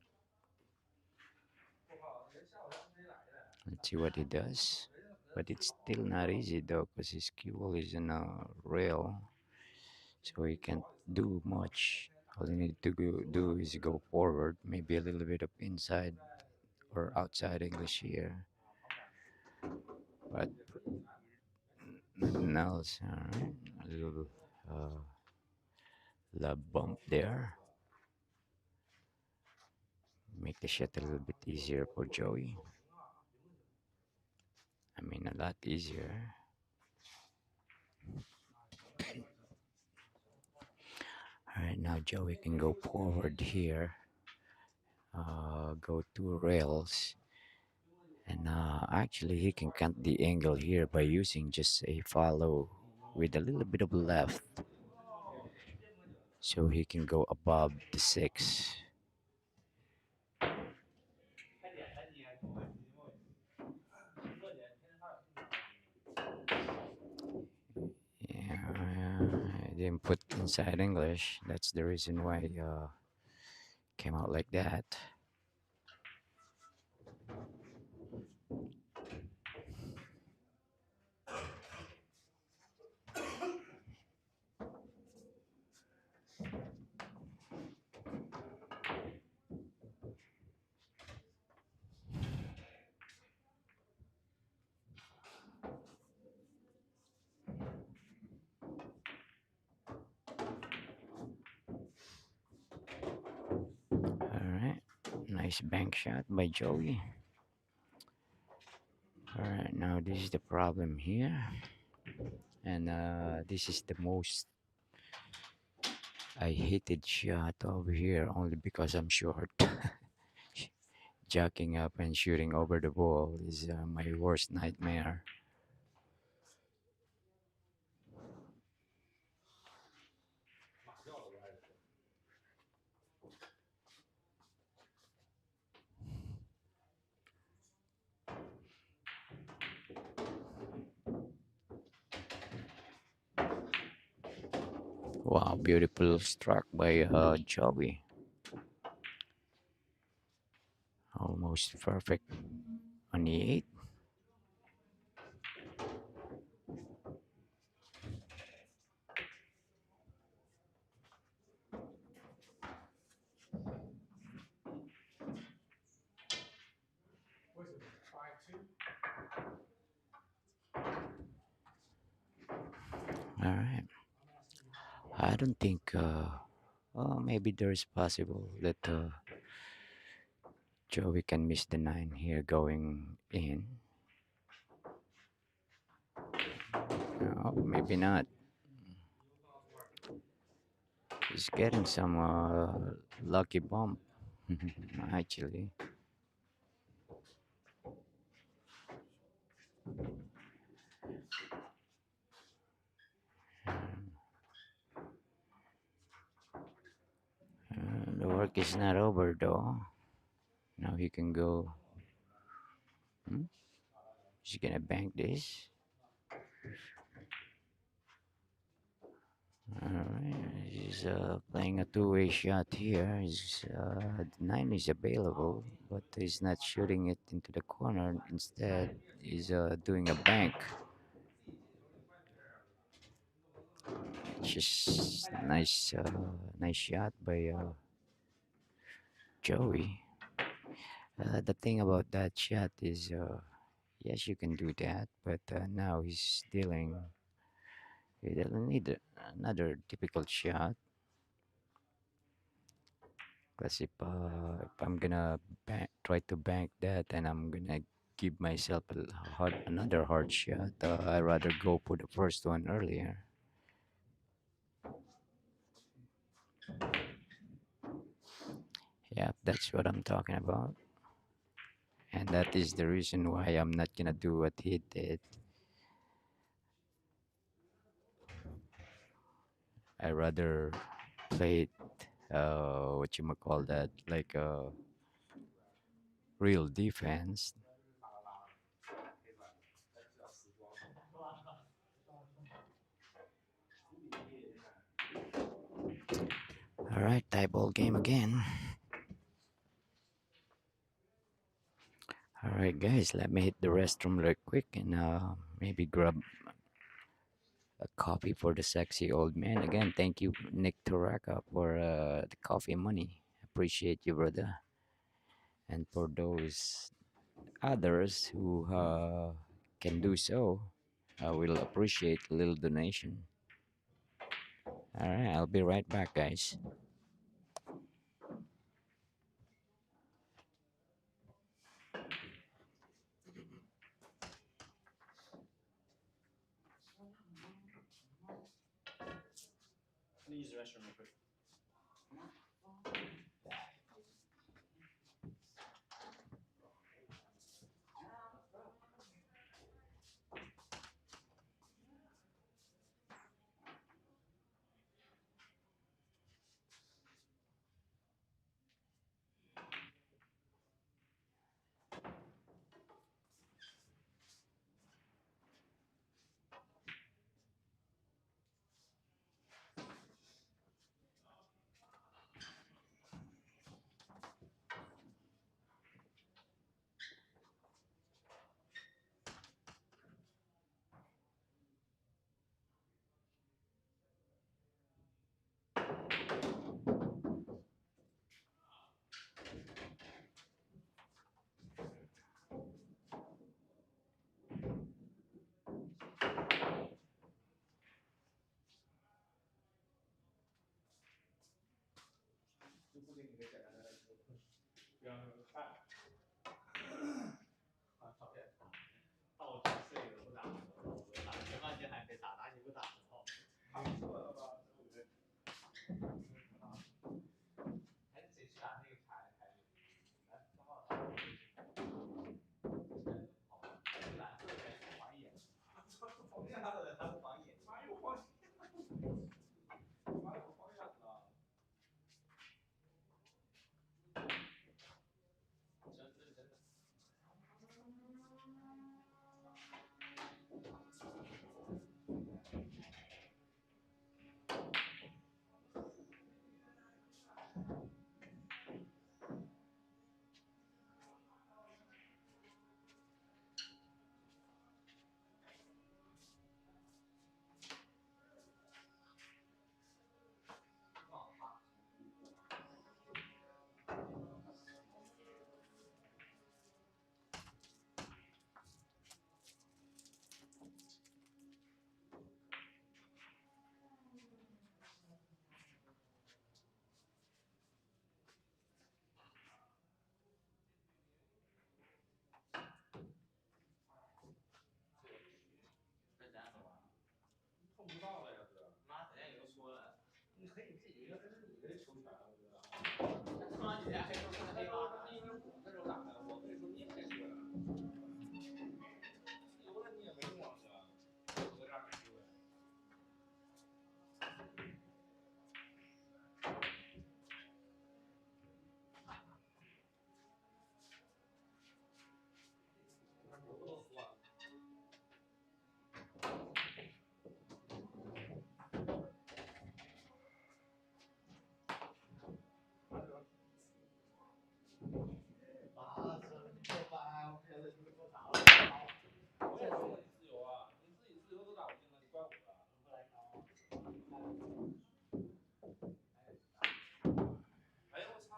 Let's see what he does. But it's still not easy though, because his cue ball is in a rail, so he can't do much. All you need to do is go forward, maybe a little bit of inside or outside English here, but nothing else. All right, a little uh, love bump there. Make the shot a little bit easier for Joey. I mean, a lot easier. All right, now Joey can go forward here. Go two rails, and actually he can count the angle here by using just a follow with a little bit of left, so he can go above the six. Yeah, didn't put inside English. That's the reason why came out like that. All right, nice bank shot by Joey. All right, now this is the problem here, and this is the most I hated shot over here only because I'm short. Jacking up and shooting over the ball is my worst nightmare. Wow, beautiful struck by Joey. Almost perfect on the 8. All right. I don't think. Maybe there is possible that Joey can miss the 9 here going in. Maybe not. He's getting some lucky bump. Actually. The work is not over though. Now he can go. He's gonna bank this. Alright, he's playing a two-way shot here. The 9 is available, but he's not shooting it into the corner. Instead, he's doing a bank. It's just nice shot by Joey. The thing about that shot is, yes, you can do that, but now he's dealing. He doesn't need another difficult shot. Because if I'm gonna try to bank that, and I'm gonna give myself another hard shot, I'd rather go for the first one earlier. Yeah, that's what I'm talking about. And that is the reason why I'm not gonna do what he did. I rather play it, what you might call that, like a real defense. All right, tie ball game again. All right, guys, let me hit the restroom real quick and maybe grab a coffee for the sexy old man. Again, thank you, Nick Taraka, for the coffee money. Appreciate you, brother. And for those others who can do so, I will appreciate a little donation. All right, I'll be right back, guys. I'm gonna use the restroom real quick. 照片到几岁了不打球，打前半节还没打，打起不打之后，还是谁去打那个牌？蓝色的人是黄眼，我见他的人他是黄眼，哪有黄眼？哪有黄眼的？真的。碰不到了呀，是。妈，等下也都说了，你可以自己一个，这是你的球权，我觉得。他妈，你家黑都是黑八，因为我那时候打的，我那时候你也开始了。有的你也没用啊，是吧？我这儿没机会。我不能输啊。我也说你自由啊，你自己自由都打不进了，你怪我的。哎呦我操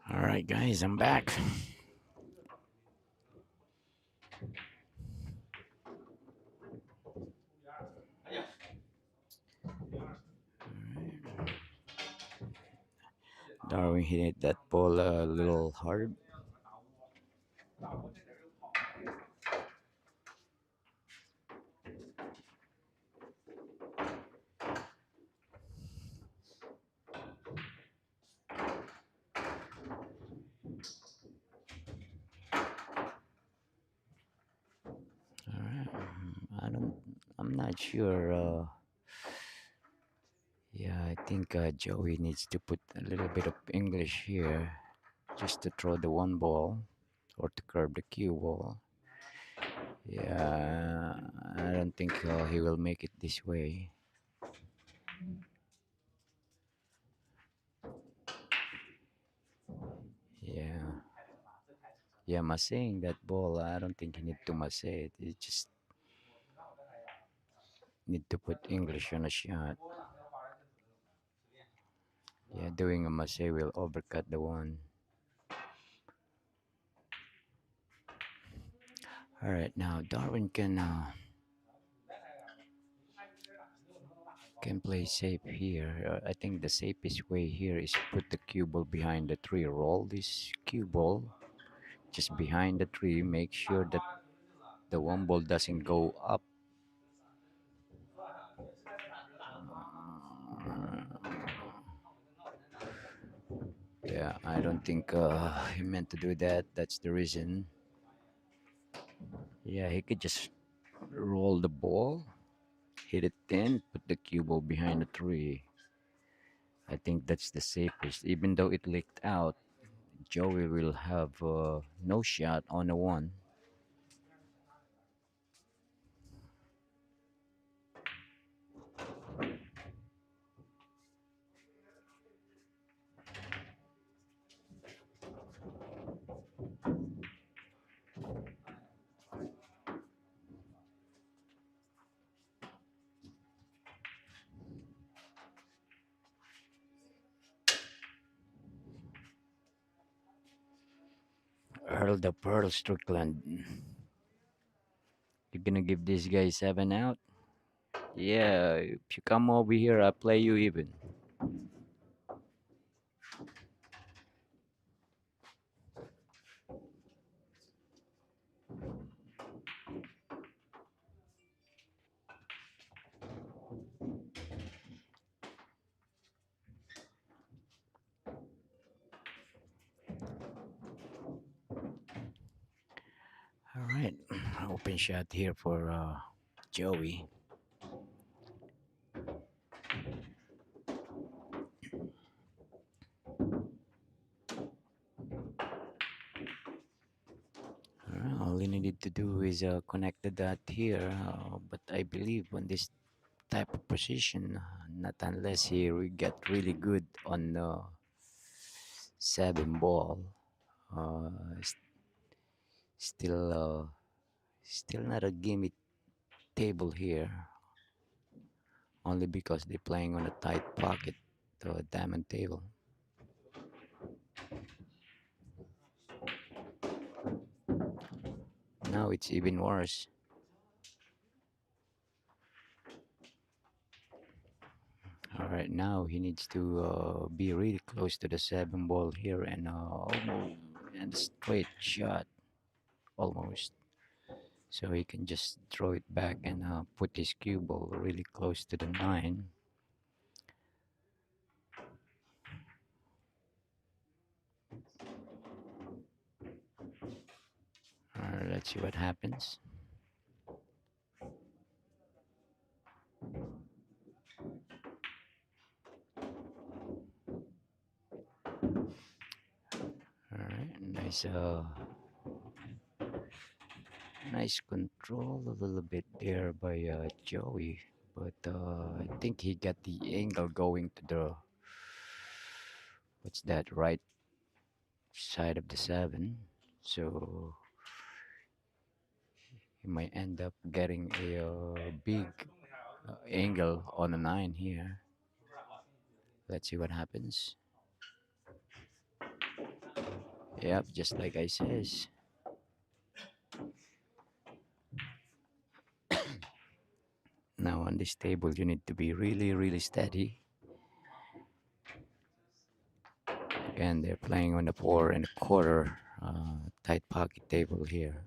！All right, guys, I'm back. Darwin hit that ball a little hard. I'm not sure. Yeah, I think Joey needs to put a little bit of English here just to throw the one ball or to curve the cue ball. Yeah, I don't think he will make it this way. Yeah, massing that ball. I don't think he need to masse it. He just need to put English on a shot. Yeah, doing a masse will overcut the one. All right, now Darwin can play safe here. I think the safest way here is put the cue ball behind the tree. Roll this cue ball just behind the tree. Make sure that the one ball doesn't go up. Yeah, I don't think he meant to do that. That's the reason. Yeah, he could just roll the ball, hit it in, put the cue ball behind the tree. I think that's the safest. Even though it leaked out, Joey will have no shot on the one. Earl the Pearl Strickland. You're gonna give this guy 7 out? Yeah, if you come over here, I'll play you even. All right, open shot here for Joey. All you needed to do is connect the dot here, but I believe on this type of position, not unless he get really good on 7 ball. Uh, s- still, still not a gimme table here, only because they're playing on a tight pocket, the diamond table. Now it's even worse. All right, now he needs to be really close to the 7 ball here and almost and straight shot almost. So he can just throw it back and put his cue ball really close to the 9. Let's see what happens. All right, nice control a little bit there by Joey, but I think he got the angle going to the what's that right side of the 7, so he might end up getting a big angle on the 9 here. Let's see what happens. Yep, just like I says. Now on this table you need to be really steady. Again, they're playing on the 4 1/4 tight pocket table here.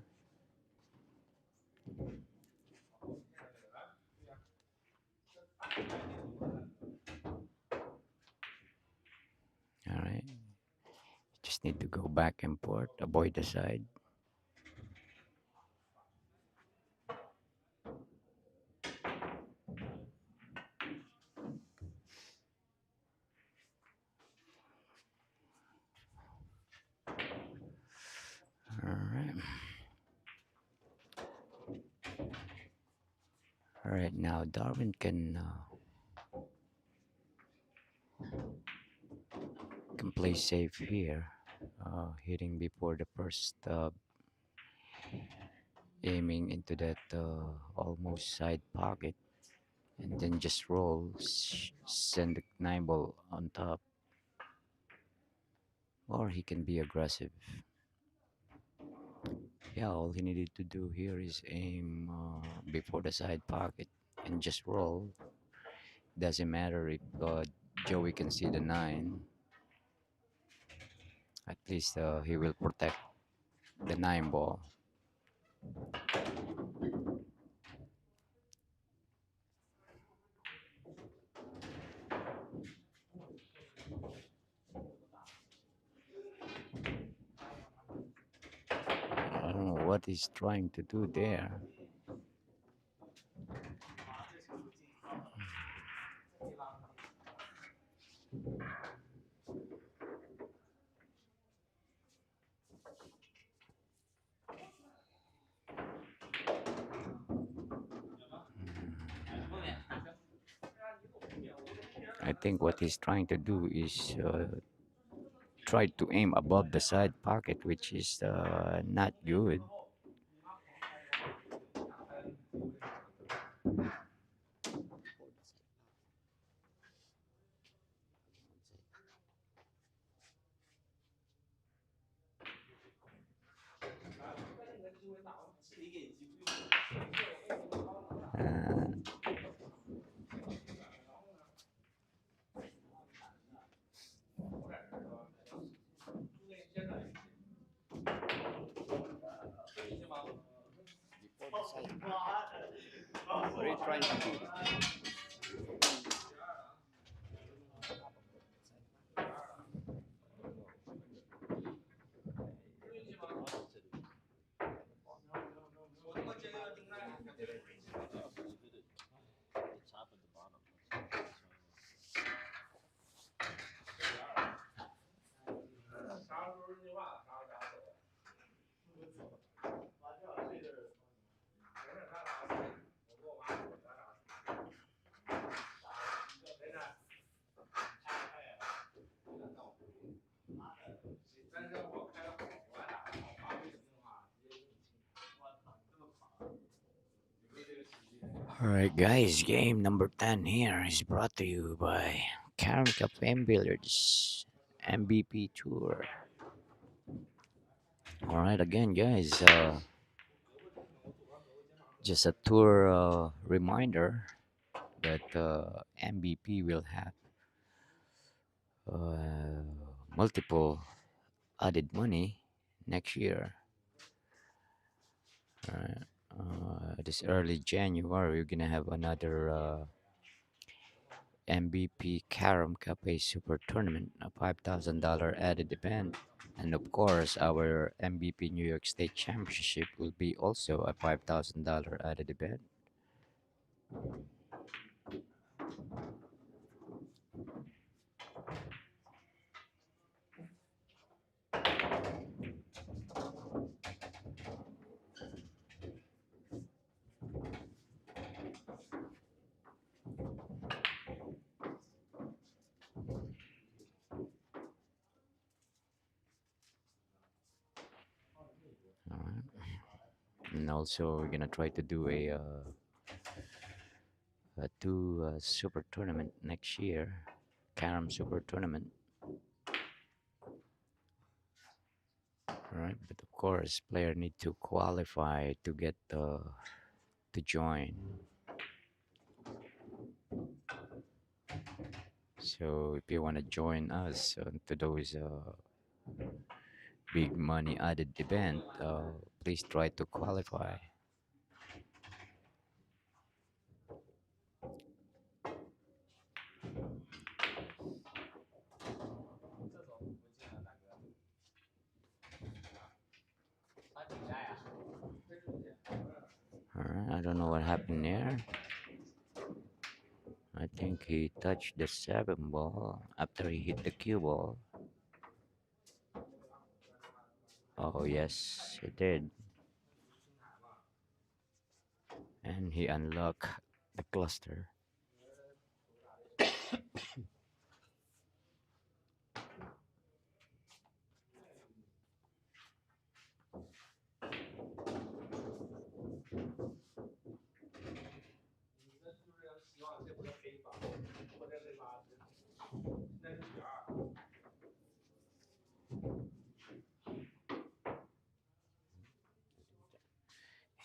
All right, just need to go back and forth, avoid the side. All right. All right, now Darwin can play safe here, hitting before the first aiming into that almost side pocket, and then just roll, send the 9 ball on top, or he can be aggressive. Yeah, all he needed to do here is aim before the side pocket and just roll. Doesn't matter if Joey can see the 9. At least he will protect the 9 ball. I don't know what he's trying to do there. I think what he's trying to do is try to aim above the side pocket, which is not good. What are you trying to do? The top and the bottom. 但是我开了好，我还打了好，发微信的话直接用清。我操，这么狂！有没有这个实力？ Alright, guys, game number 10 here is brought to you by Carom Cup and Billiards MVP Tour. Alright, again, guys, just a tour reminder that MVP will have multiple added money next year. This early January, we're gonna have another MVP Carom Cup a Super Tournament, a $5,000 added event, and of course, our MVP New York State Championship will be also a $5,000 added event. Alright. And also, we're gonna try to do a two super tournament next year, Carom Super Tournament. Alright, but of course, player need to qualify to get to join. So if you want to join us to those big money added event, please try to qualify. Alright, I don't know what happened there. I think he touched the 7 ball after he hit the cue ball. Oh yes, he did. And he unlocked the cluster.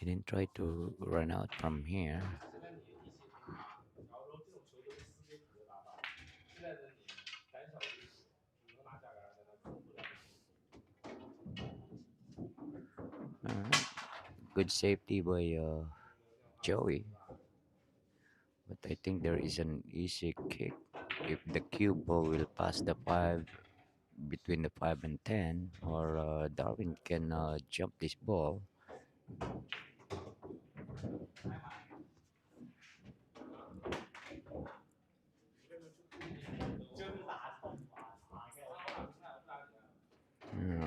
He didn't try to run out from here. Alright. Good safety by Joey. But I think there is an easy kick. If the cue ball will pass the 5 between the 5 and 10, or Darwin can jump this ball.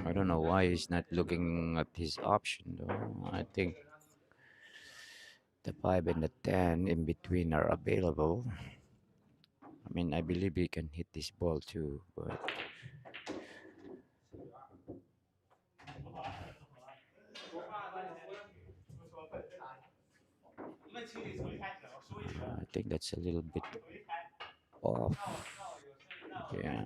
I don't know why he's not looking at his option though. I think the 5 and the 10 in between are available. I mean, I believe he can hit this ball too, but I think that's a little bit off. Yeah.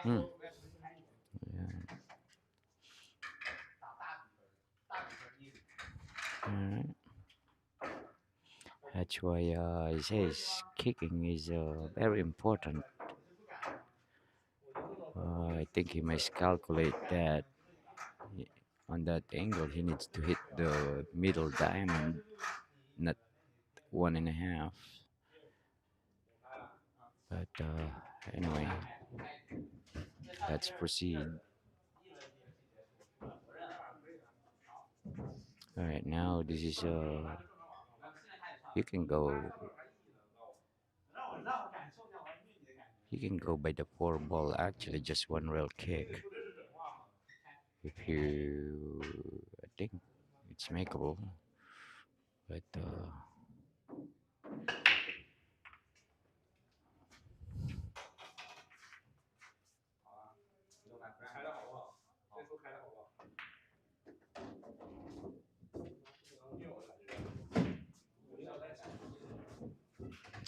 Hmm. Yeah. Alright. That's why he says kicking is very important. I think he miscalculate that. On that angle, he needs to hit the middle diamond, not 1.5. But anyway, let's proceed. All right, now this is you can go. You can go by the 4 ball. Actually, just one rail kick. If you, I think it's makeable. But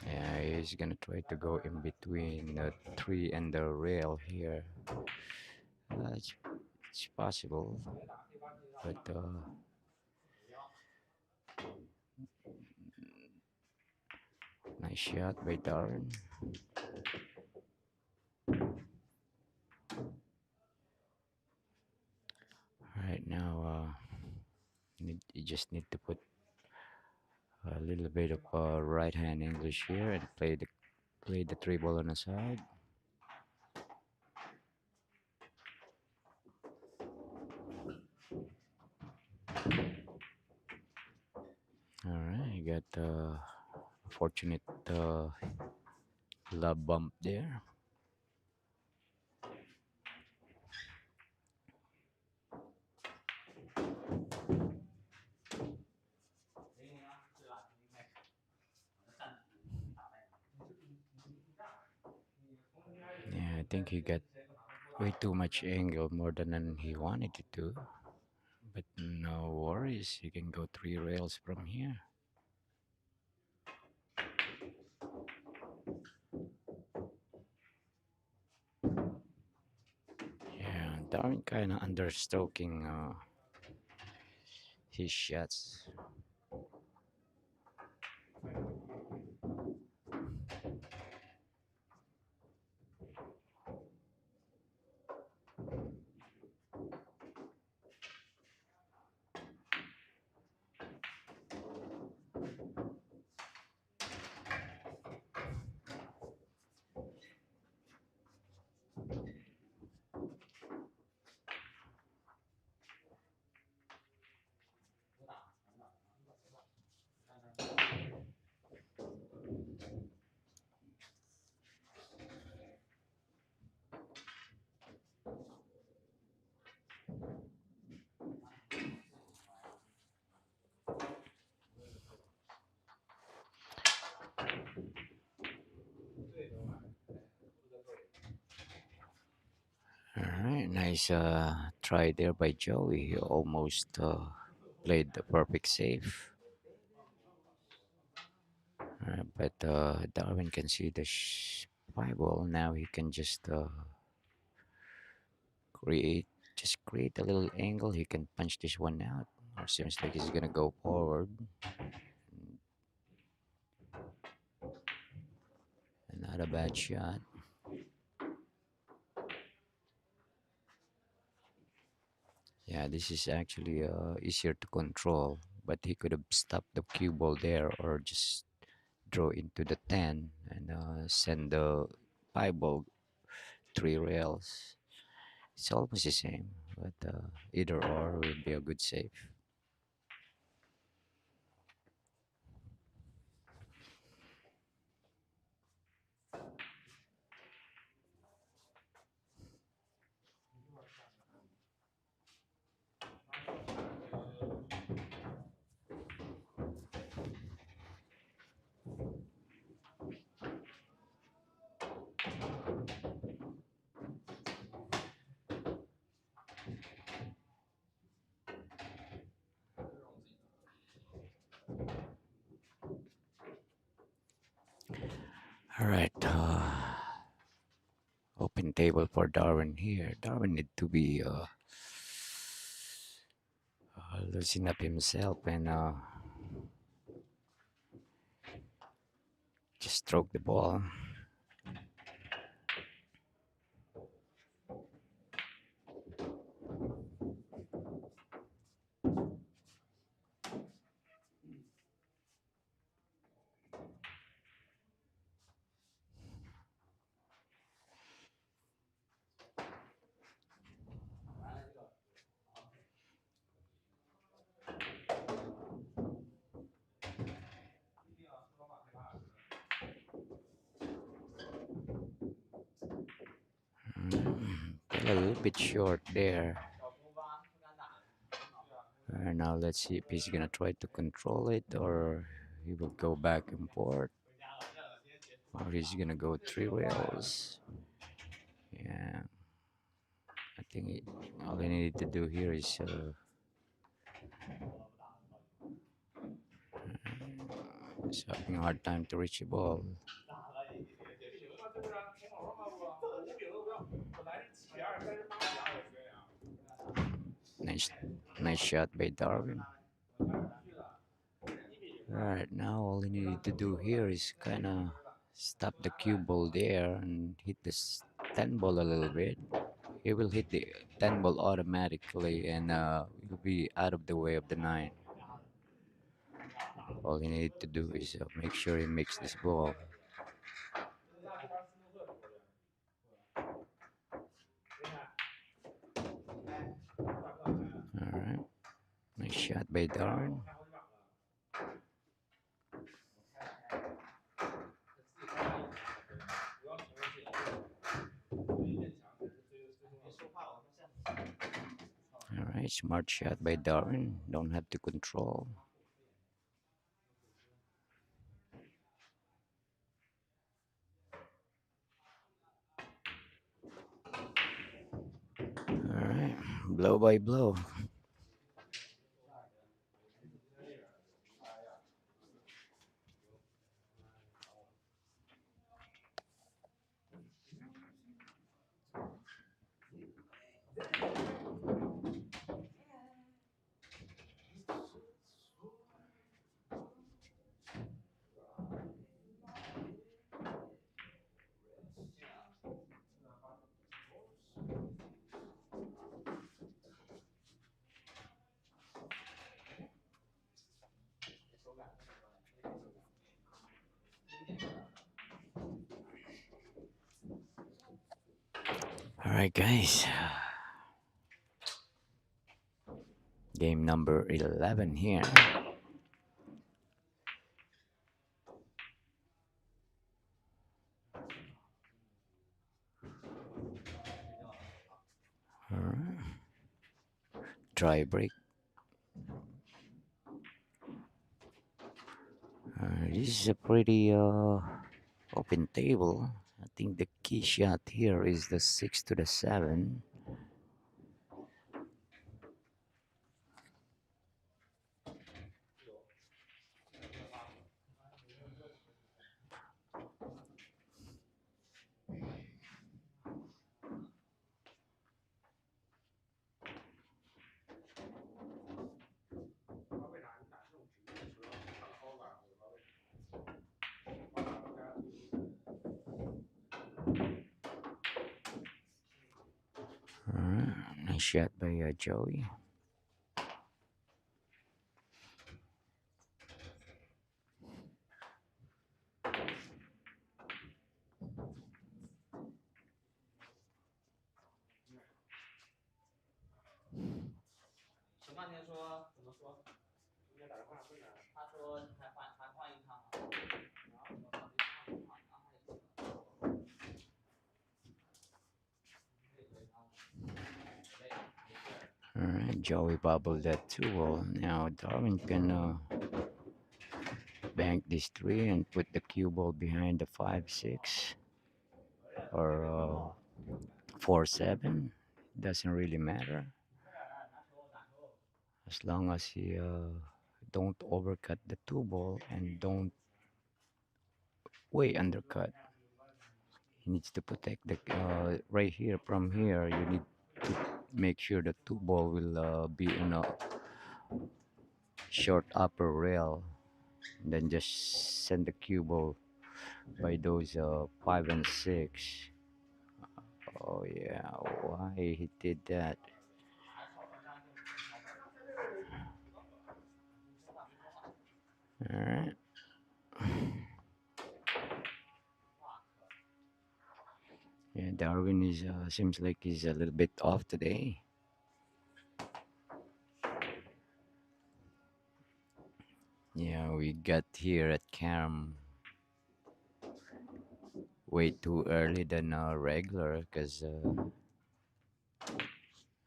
yeah, he's gonna try to go in between the tree and the rail here. It's possible, but nice shot by Darwin. Right now, you just need to put a little bit of right hand English here and play the 3 ball on the side. All right, you got fortunate love bump there. Yeah, I think he got way too much angle, more than he wanted to do. But no worries, he can go 3 rails from here. Yeah, Darwin kind of understroking his shots. Alright, nice try there by Joey. He almost played the perfect save. But Darwin can see the 5 ball. Now he can just create create a little angle. He can punch this one out. Or seems like he's gonna go forward. Not a bad shot. Yeah, this is actually easier to control, but he could have stopped the cue ball there or just draw into the 10 and send the 5 ball 3 rails. It's almost the same, but either or will be a good save. All right, open table for Darwin here. Darwin need to be loosen up himself and Just stroke the ball. Fell a little bit short there. Now let's see if he's gonna try to control it, or he will go back and forth, or he's gonna go 3 rails. Yeah, I think all he needed to do here is he's having a hard time to reach the ball. Nice shot by Darwin. Alright, now all he needed to do here is kind of stop the cue ball there and hit this 10 ball a little bit. He will hit the 10 ball automatically, and will be out of the way of the 9. All he needed to do is make sure he makes this ball. Alright, nice shot by Darwin. Alright, smart shot by Darwin. Don't have to control. Alright, blow by blow. Alright, guys. Game number 11 here. Alright. Try break. This is a pretty open table. I think the key shot here is the 6 to the 7. Nice shot by Joey. Alright, Joey bobbled that 2-ball. Now Darwin can bank this 3 and put the cue ball behind the 5-6 or 4-7. Doesn't really matter as long as he don't overcut the 2-ball and don't way undercut. He needs to protect the right here. From here, you need to make sure the 2-ball will be in a short upper rail, and then just send the cue ball by those 5 and 6. Oh yeah, why he did that? All right. Yeah, Darwin is seems like he's a little bit off today. Yeah, we got here at Cam way too early than regular because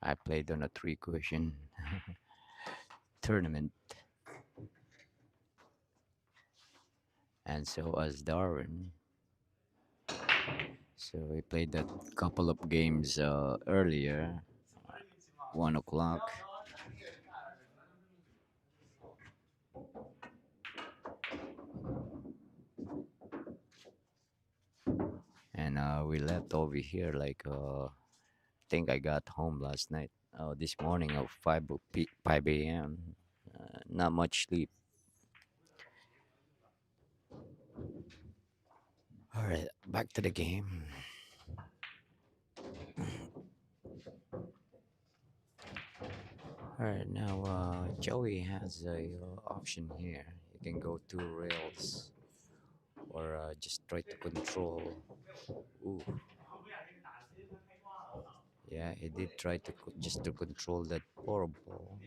I played on a 3 question tournament, and so as Darwin. So we played a couple of games earlier, 1 o'clock, and we left over here like think I got home last night. This morning of 5 a.m. Not much sleep. All right, back to the game. All right, now Joey has a option here. You can go 2 rails or just try to control. Ooh, yeah, he did try to just to control that poor ball.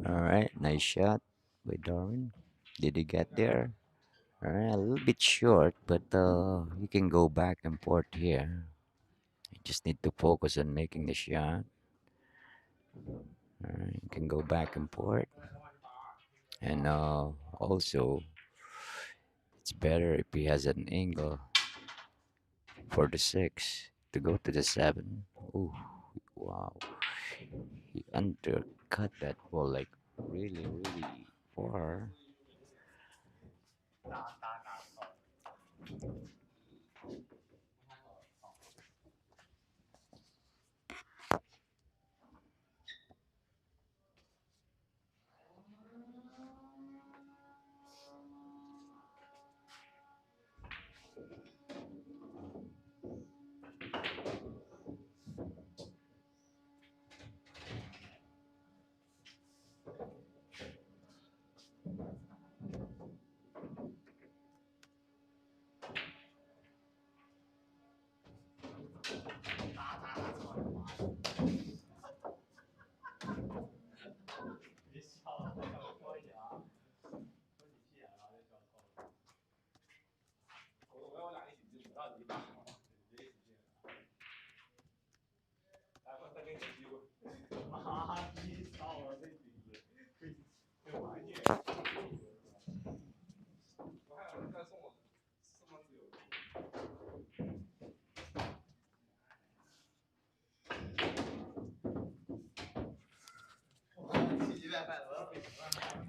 All right, nice shot by Darwin. Did he get there? All right, a little bit short, but you can go back and forth here. You just need to focus on making the shot. All right, you can go back and forth, and also it's better if he has an angle for the 6 to go to the 7. Ooh, wow, he undercut that ball like really, really far.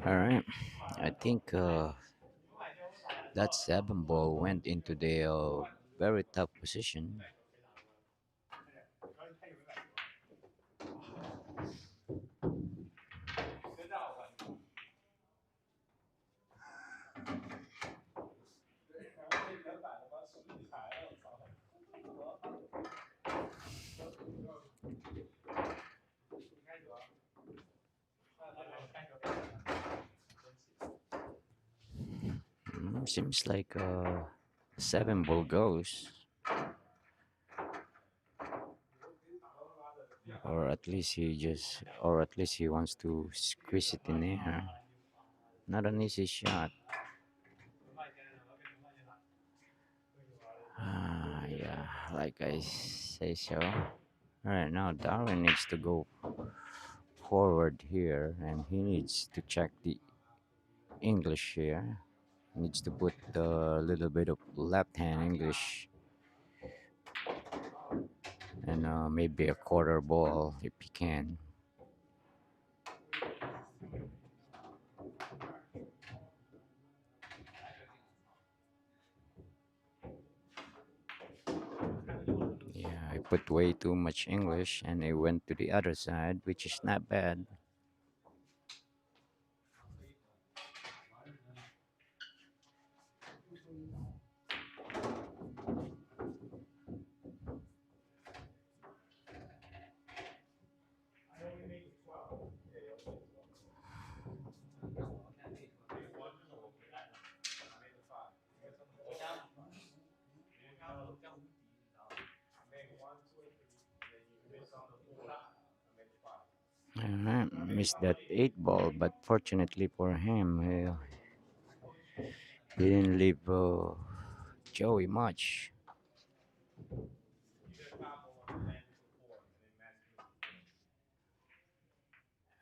All right, I think that 7 ball went into the very tough position. Seems like 7 ball goes, or at least he wants to squeeze it in there. Not an easy shot. Yeah, like I say so. Alright, now Darwin needs to go forward here and he needs to check the English here. Needs to put a little bit of left hand English and maybe a quarter ball if he can. Yeah, I put way too much English and I went to the other side, which is not bad. Missed that 8 ball, but fortunately for him, he didn't leave Joey much.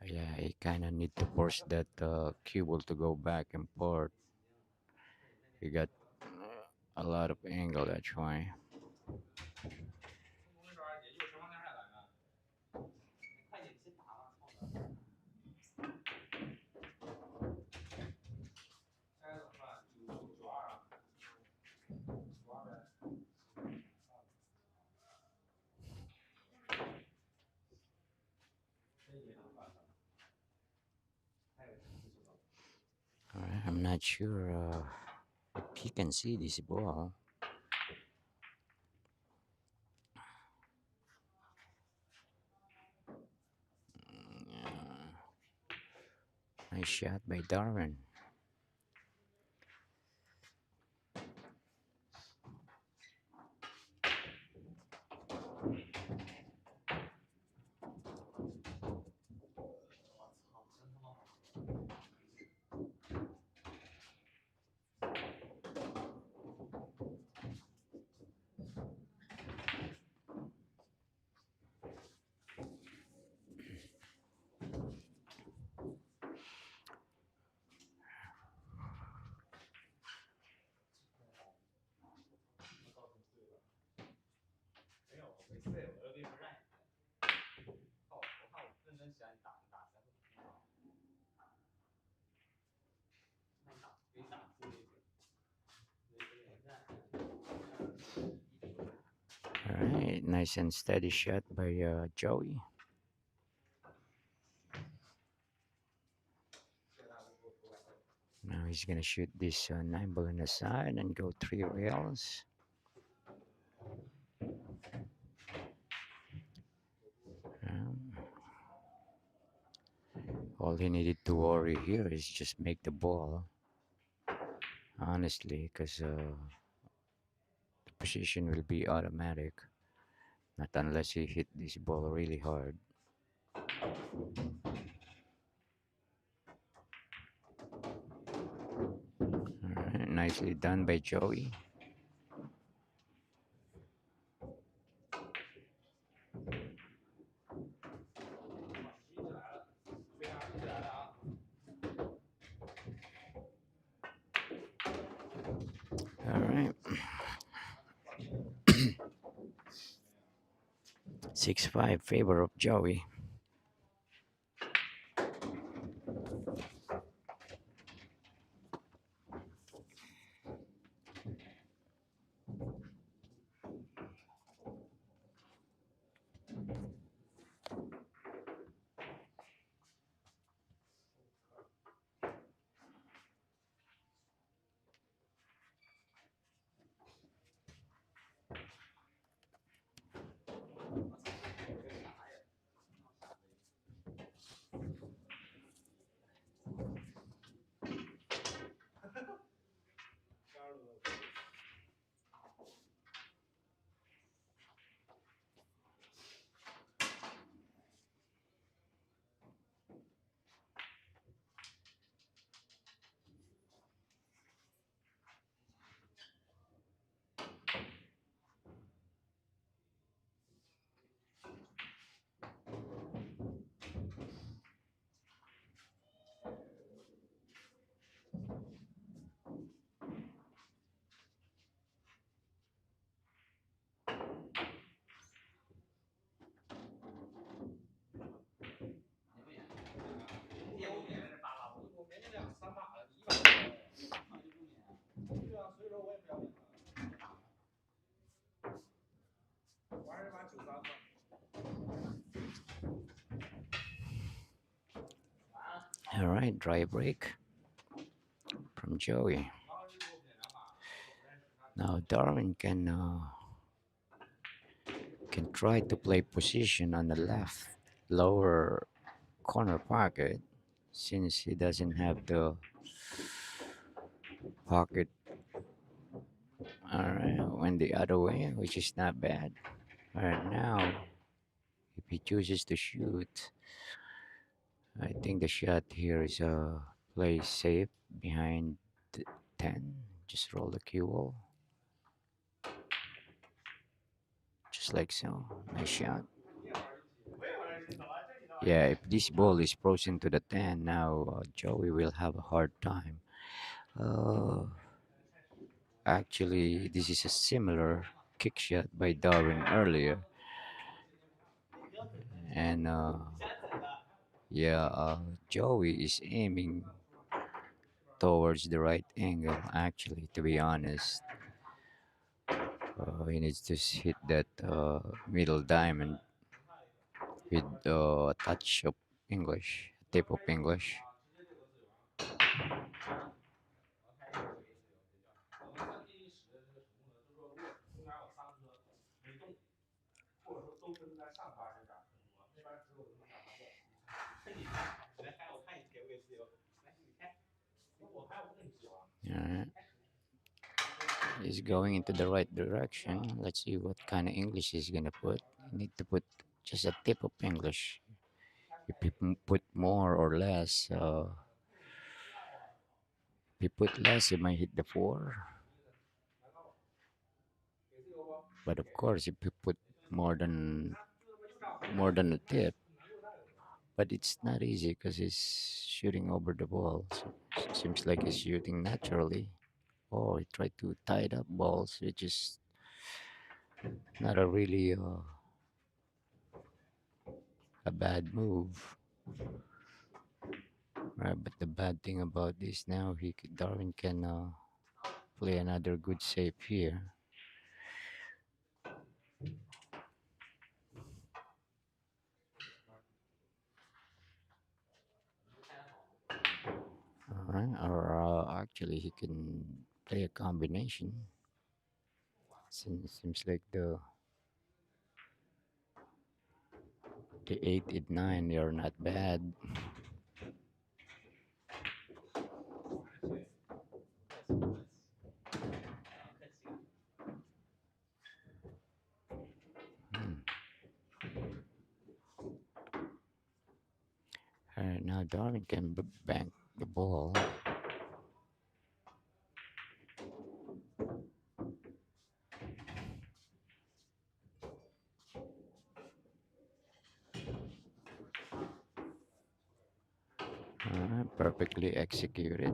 Yeah, he kind of need to force that cue ball to go back and forth. He got a lot of angle, that's why. Alright, I'm not sure if he can see this ball. Nice shot by Darwin. Alright, nice and steady shot by Joey. Now he's gonna shoot this 9 ball in the side and go 3 rails. All he needed to worry here is just make the ball. Honestly, because the position will be automatic. Not unless he hit this ball really hard. Alright, nicely done by Joey. Alright. 6-5 favor of Joey. All right, dry break from Joey. Now Darwin can try to play position on the left lower corner pocket since he doesn't have the pocket. All right, went the other way, which is not bad. All right, now if he chooses to shoot, I think the shot here is play safe behind the 10. Just roll the cue ball, just like so. Nice shot. Yeah, if this ball is frozen to the 10, now Joey will have a hard time. Uh, Actually, this is a similar kick shot by Darwin earlier, and yeah, Joey is aiming towards the right angle. Actually, to be honest, he needs to hit that middle diamond with a touch of English, tip of English. Alright. He's going into the right direction. Let's see what kind of English he's gonna put. You need to put just a tip of English. If you put more or less, if you put less, you might hit the 4. But of course, if you put more than more than a tip, but it's not easy because he's shooting over the ball. So it seems like he's shooting naturally. Oh, he tried to tie up balls, which is not a really a bad move. Right, but the bad thing about this now, Darwin can play another good save here. All right, or actually he can play a combination. Seems like the 8 and 9 they are not bad. Hmm. All right, now Darwin can bank the ball. Perfectly executed.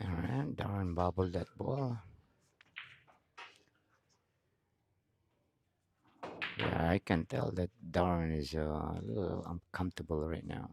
All right, Darwin bobbled that ball. Yeah, I can tell that Darwin is a little uncomfortable right now.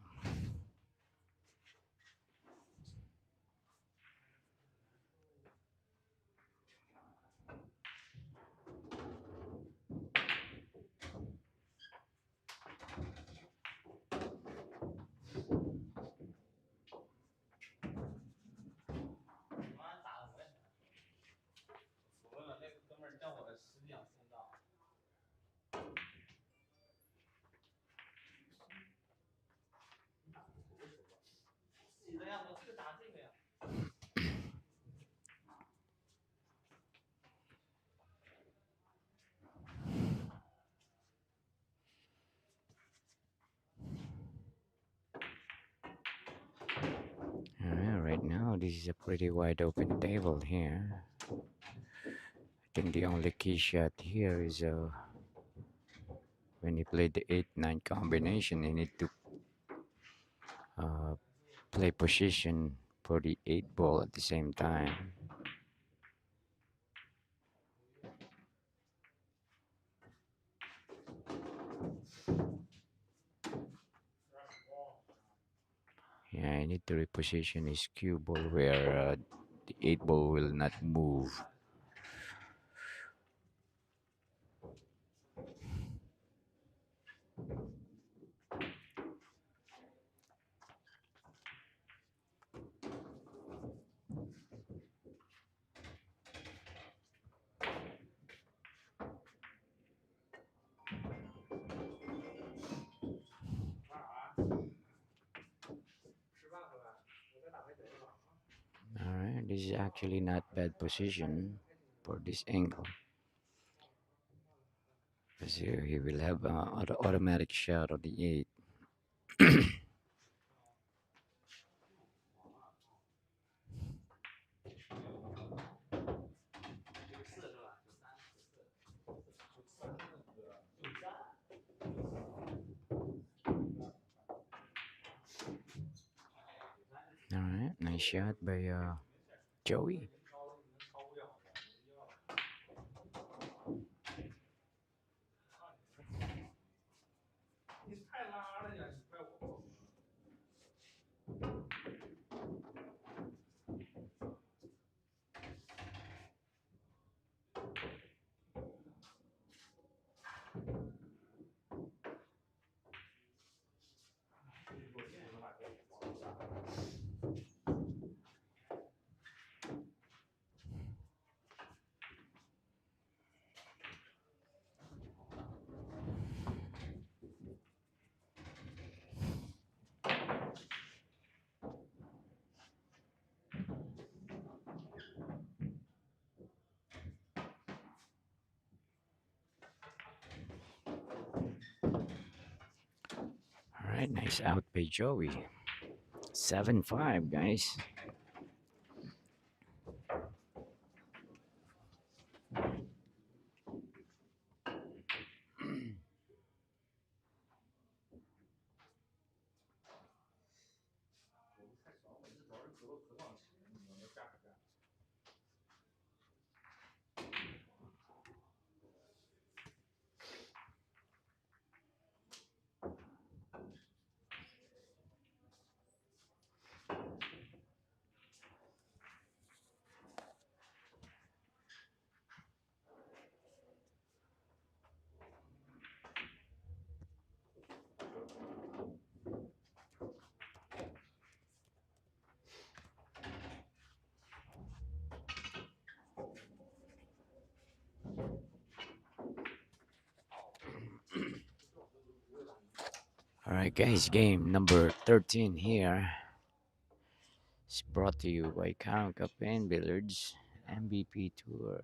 Right now, this is a pretty wide open table here. think the only key shot here is when you play the 8-9 combination, you need to uh, play position for the 8 ball at the same time. Yeah, I need to reposition his cue ball where the 8 ball will not move. Alright, this is actually not bad position for this angle. Because here he will have an automatic shot of the 8. Alright, nice shot by Joey. Alright, nice out by Joey. 7-5, guys. Alright, guys, game number 13 here. It's brought to you by Crown Cup and Billiards MVP Tour.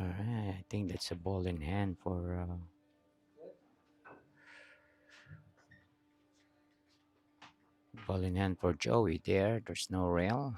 Alright, I think that's a ball in hand for Joey there. There's no rail.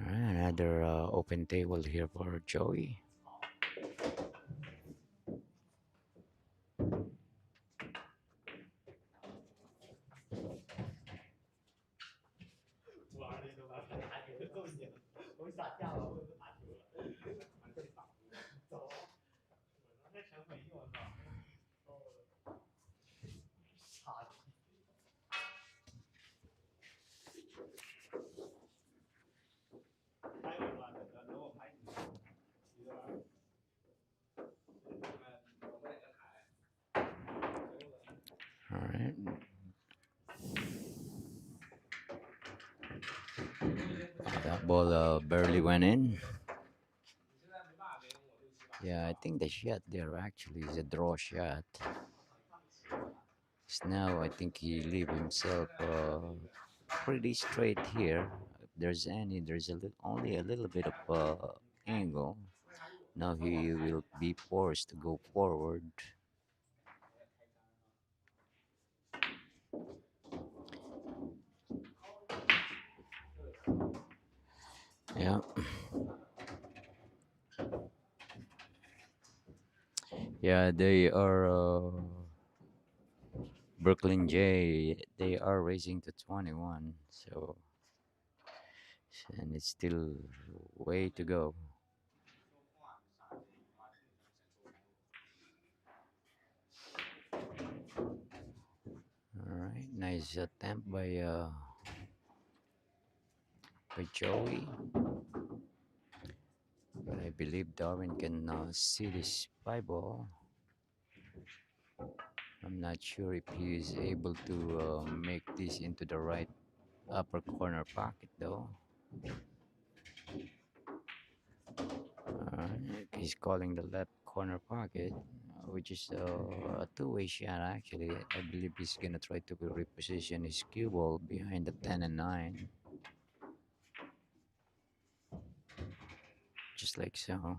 Alright, another open table here for Joey. Alright. That ball barely went in. Yeah, I think the shot there actually is a draw shot. So now I think he leave himself pretty straight here. If there's only a little bit of angle. Now he will be forced to go forward. Yeah. Yeah, they are Brooklyn J. They are racing to 21. So and it's still way to go. All right, nice attempt by Joey. But I believe Darwin can see this spy ball. I'm not sure if he is able to make this into the right upper corner pocket though. He's calling the left corner pocket, which is a two-way shot actually. I believe he's gonna try to reposition his cue ball behind the 10 and 9. Just like so.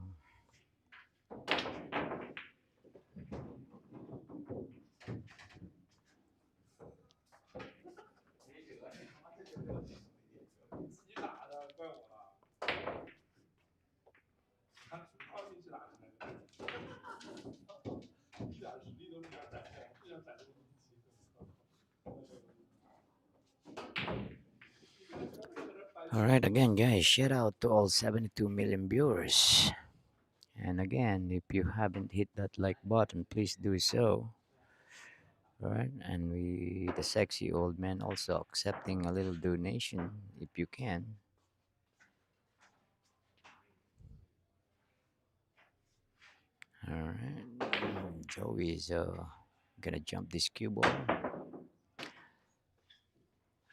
Alright, again, guys, shout out to all 72 million viewers. And again, if you haven't hit that like button, please do so. Alright, and the sexy old man, also accepting a little donation if you can. Alright, Joey is gonna jump this cue ball.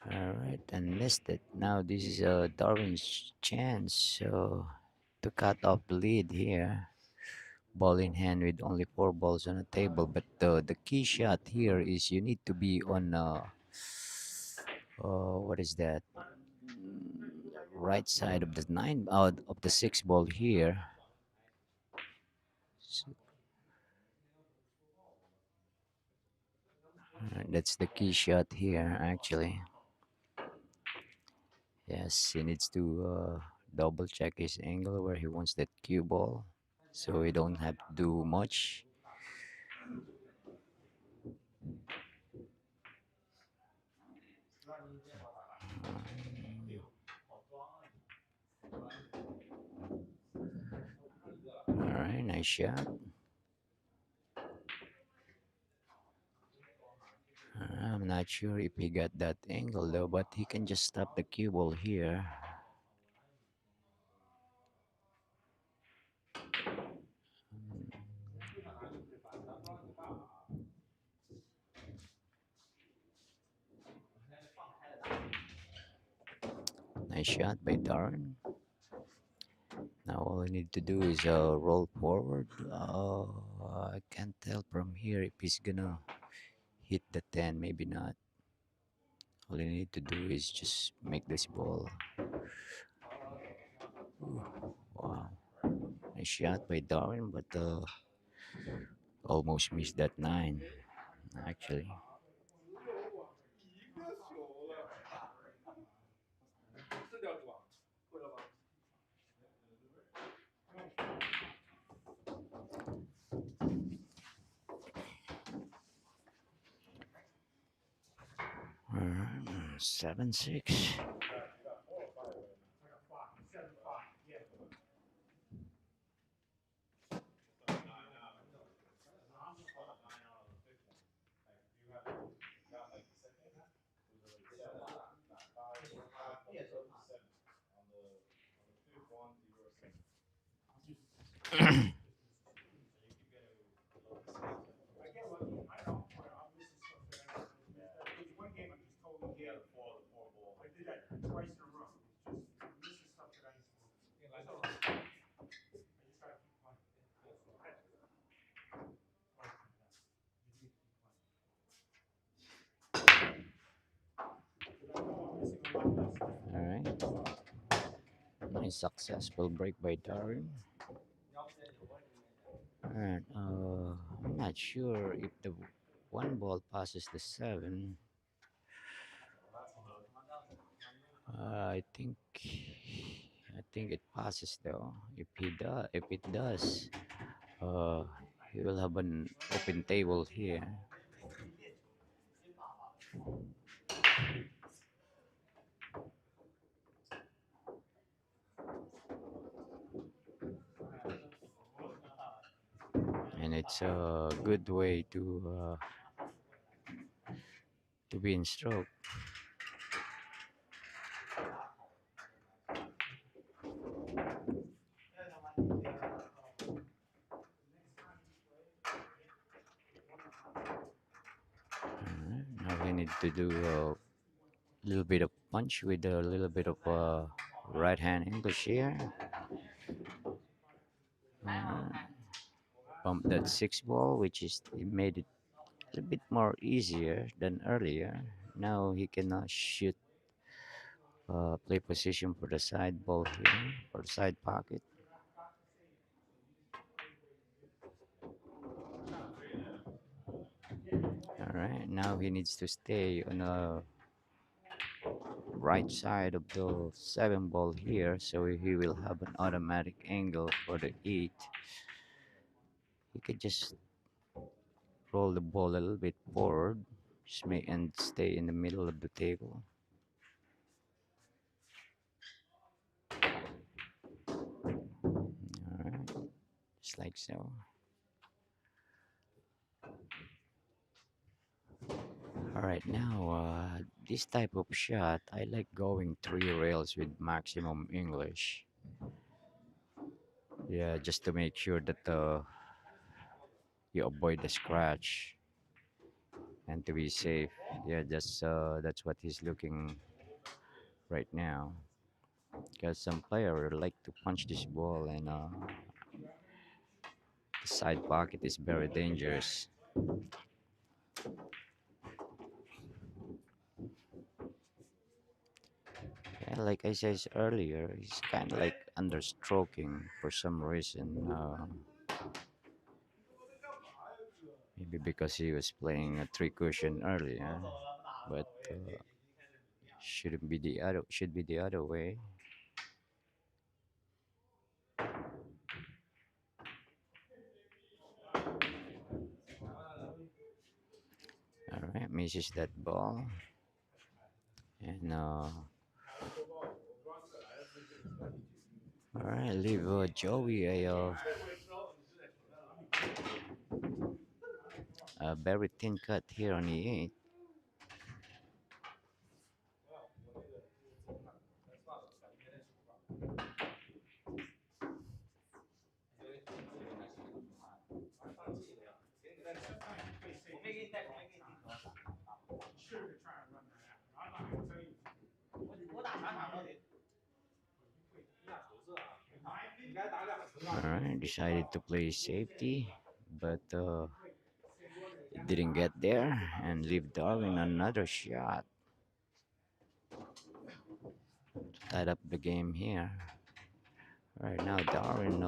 Alright, and missed it. Now this is Darwin's chance to cut off the lead here. Ball in hand with only 4 balls on the table, but the key shot here is you need to be on what is that? Right side of the 9 out of the 6 ball here. So, that's the key shot here actually. Yes, he needs to double check his angle where he wants that cue ball, so he don't have to do much. Alright, nice shot. I'm I'm not sure if he got that angle though, but he can just stop the cue ball here. Nice shot by Darwin. Now all I need to do is roll forward. I can't tell from here if he's gonna hit the 10, maybe not. All I need to do is just make this ball. Ooh, wow. Nice shot by Darwin, but almost missed that 9, actually. Alright, 7-6. Alright. Nice successful break by Darwin. Alright, I'm not sure if the one ball passes the 7. I think it passes though. If it does, uh, he will have an open table here. And it's a good way to be in stroke. Alright, now we need to do a little bit of punch with a little bit of right hand English here. Bump that 6 ball, which is it made it a bit more easier than earlier. Now he can shoot, play position for the side ball here, for the side pocket. All right, now he needs to stay on the right side of the 7 ball here, so he will have an automatic angle for the 8. He could just roll the ball a little bit forward, just make and stay in the middle of the table. All right, just like so. All right, now this type of shot, I like going 3 rails with maximum English. Yeah, just to make sure that you avoid the scratch and to be safe. Yeah, that's what he's looking right now. Because some player like to punch this ball, and the side pocket is very dangerous. Yeah, like I said earlier, he's kind of like understroking for some reason. Maybe because he was playing a 3 cushion earlier, but should be the other way. All right, misses that ball, and all right, leave Joey a very thin cut here on the 8. Alright, decided to play safety, but it didn't get there and leave Darwin another shot. Tied up the game here. Right now, Darwin,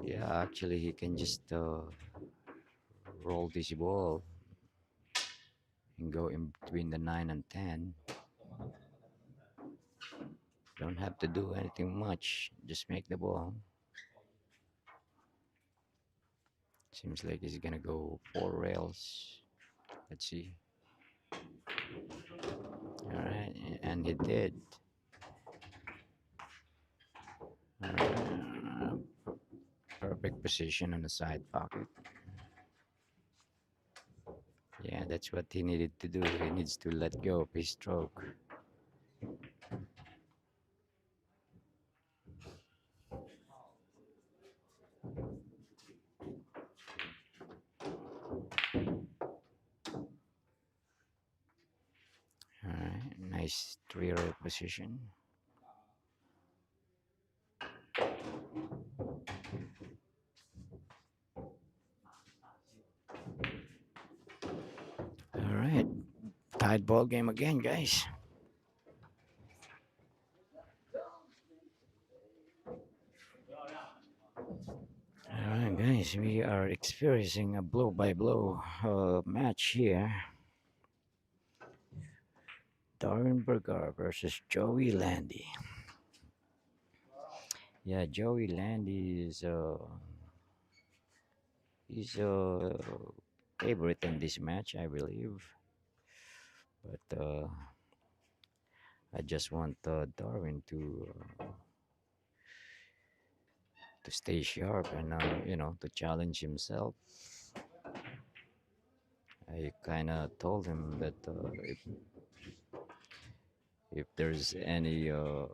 yeah, actually, he can just roll this ball and go in between the 9 and 10. Don't have to do anything much, just make the ball. Seems like he's gonna go 4 rails. Let's see. Alright, and he did. Perfect position on the side pocket. Yeah, that's what he needed to do. He needs to let go of his stroke. Alright, nice 3-rail position. Alright, tied ball game again, guys. Alright, guys, we are experiencing a blow-by-blow match here. Darwin Vergara versus Joey Landi. Yeah, Joey Landi is he's a favorite in this match, I believe. But I just want Darwin to stay sharp and to challenge himself. I kind of told him that if there's any a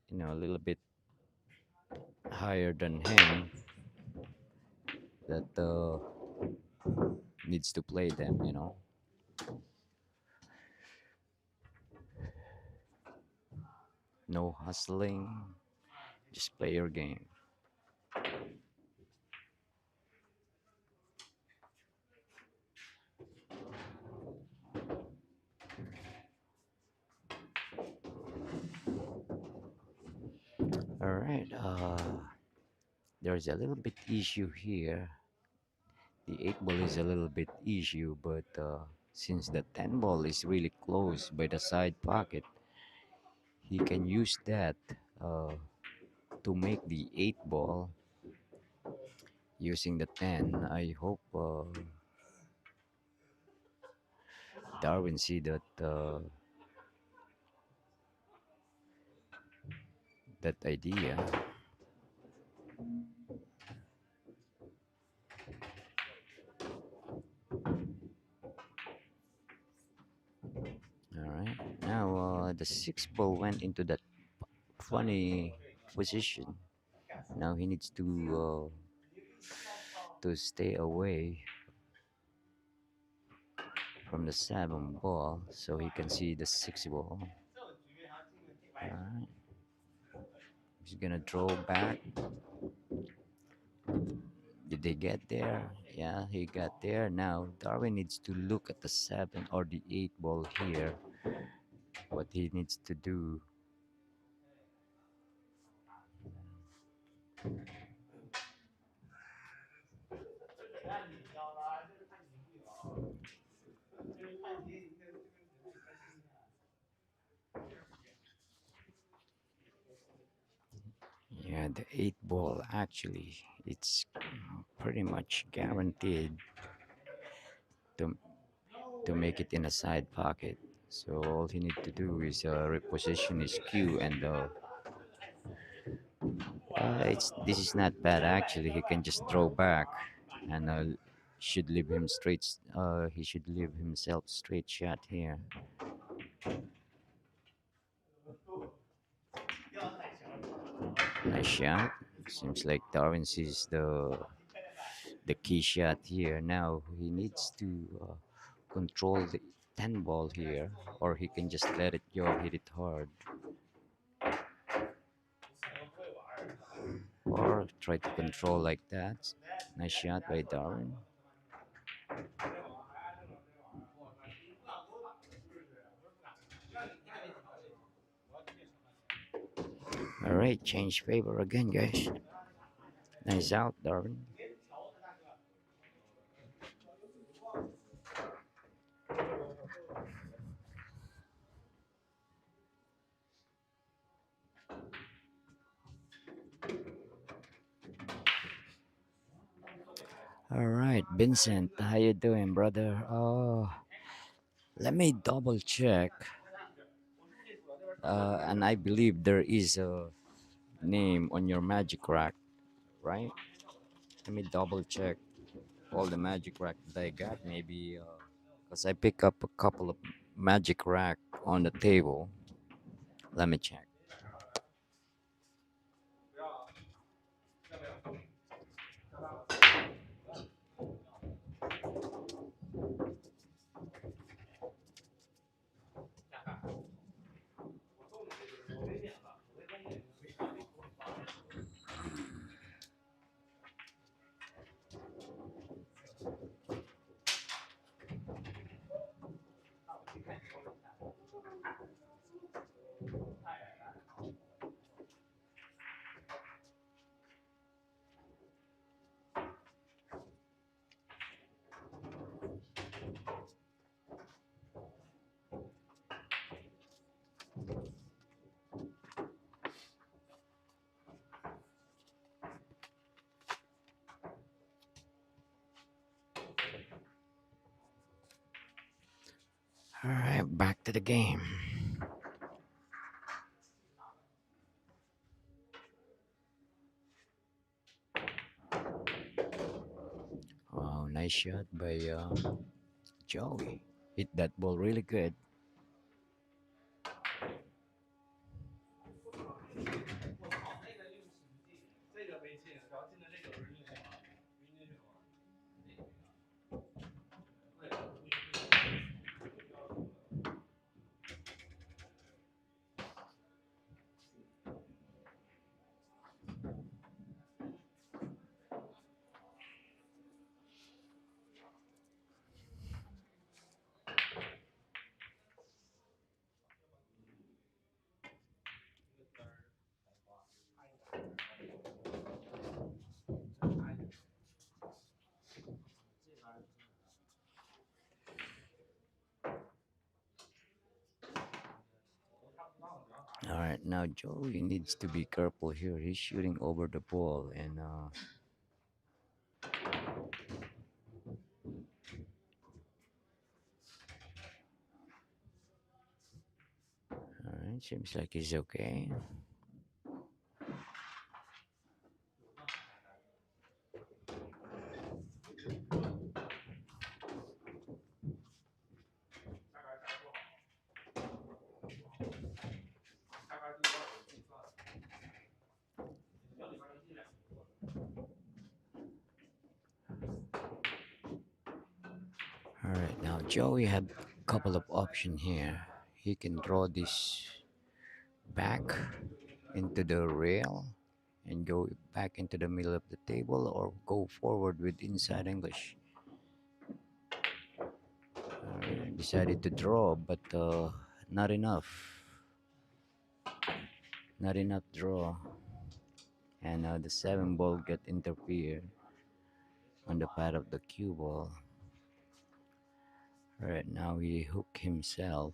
little bit higher than him that needs to play them. No hustling, just play your game. All right, there's a little bit issue here. The 8 ball is a little bit issue, but since the 10 ball is really close by the side pocket, he can use that to make the 8 ball using the 10. I hope Darwin see that idea. All right, now the 6 ball went into that funny position. Now he needs to stay away from the 7 ball so he can see the 6 ball. Alright. He's gonna draw back. Did they get there? Yeah, he got there. Now Darwin needs to look at the 7 or the 8 ball here. What he needs to do. Yeah, the 8 ball actually, it's pretty much guaranteed to make it in a side pocket. So all he needs to do is reposition his cue, and this is not bad actually. He can just throw back, and should leave him straight. He should leave himself straight shot here. Nice shot. Seems like Darwin sees the key shot here. Now he needs to control the 10 ball here, or he can just let it go, hit it hard, or try to control like that. Nice shot by Darwin. All right, change favor again, guys. Nice out, Darwin. All right, Vincent, how you doing, brother? Oh, let me double check. And I believe there is a name on your magic rack, right? Let me double check all the magic rack that I got. Maybe because I pick up a couple of magic rack on the table. Let me check. All right, back to the game. Wow, nice shot by Joey. Hit that ball really good. All right, now Joey needs to be careful here. He's shooting over the ball, and all right, seems like he's okay. All right, now Joey had a couple of options here. He can draw this back into the rail and go back into the middle of the table, or go forward with inside English. Decided to draw, but not enough. Not enough draw. And the 7 ball get interfered on the pad of the cue ball. Right now he hooked himself,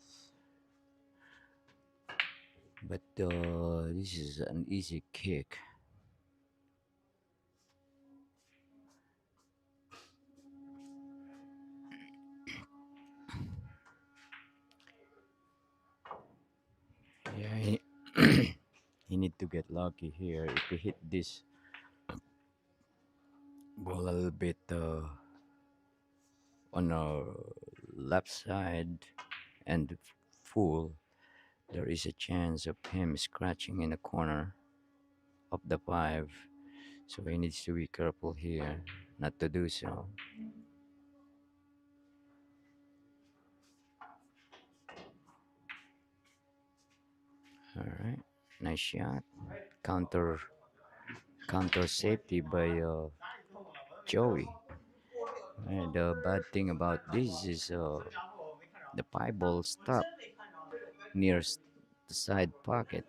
but this is an easy kick. Yeah, he need to get lucky here. If he hit this ball a little bit on the left side and full, there is a chance of him scratching in the corner of the 5. So he needs to be careful here not to do so. Nice shot. Counter safety by Joey. And the bad thing about this is the pie ball stopped near the side pocket,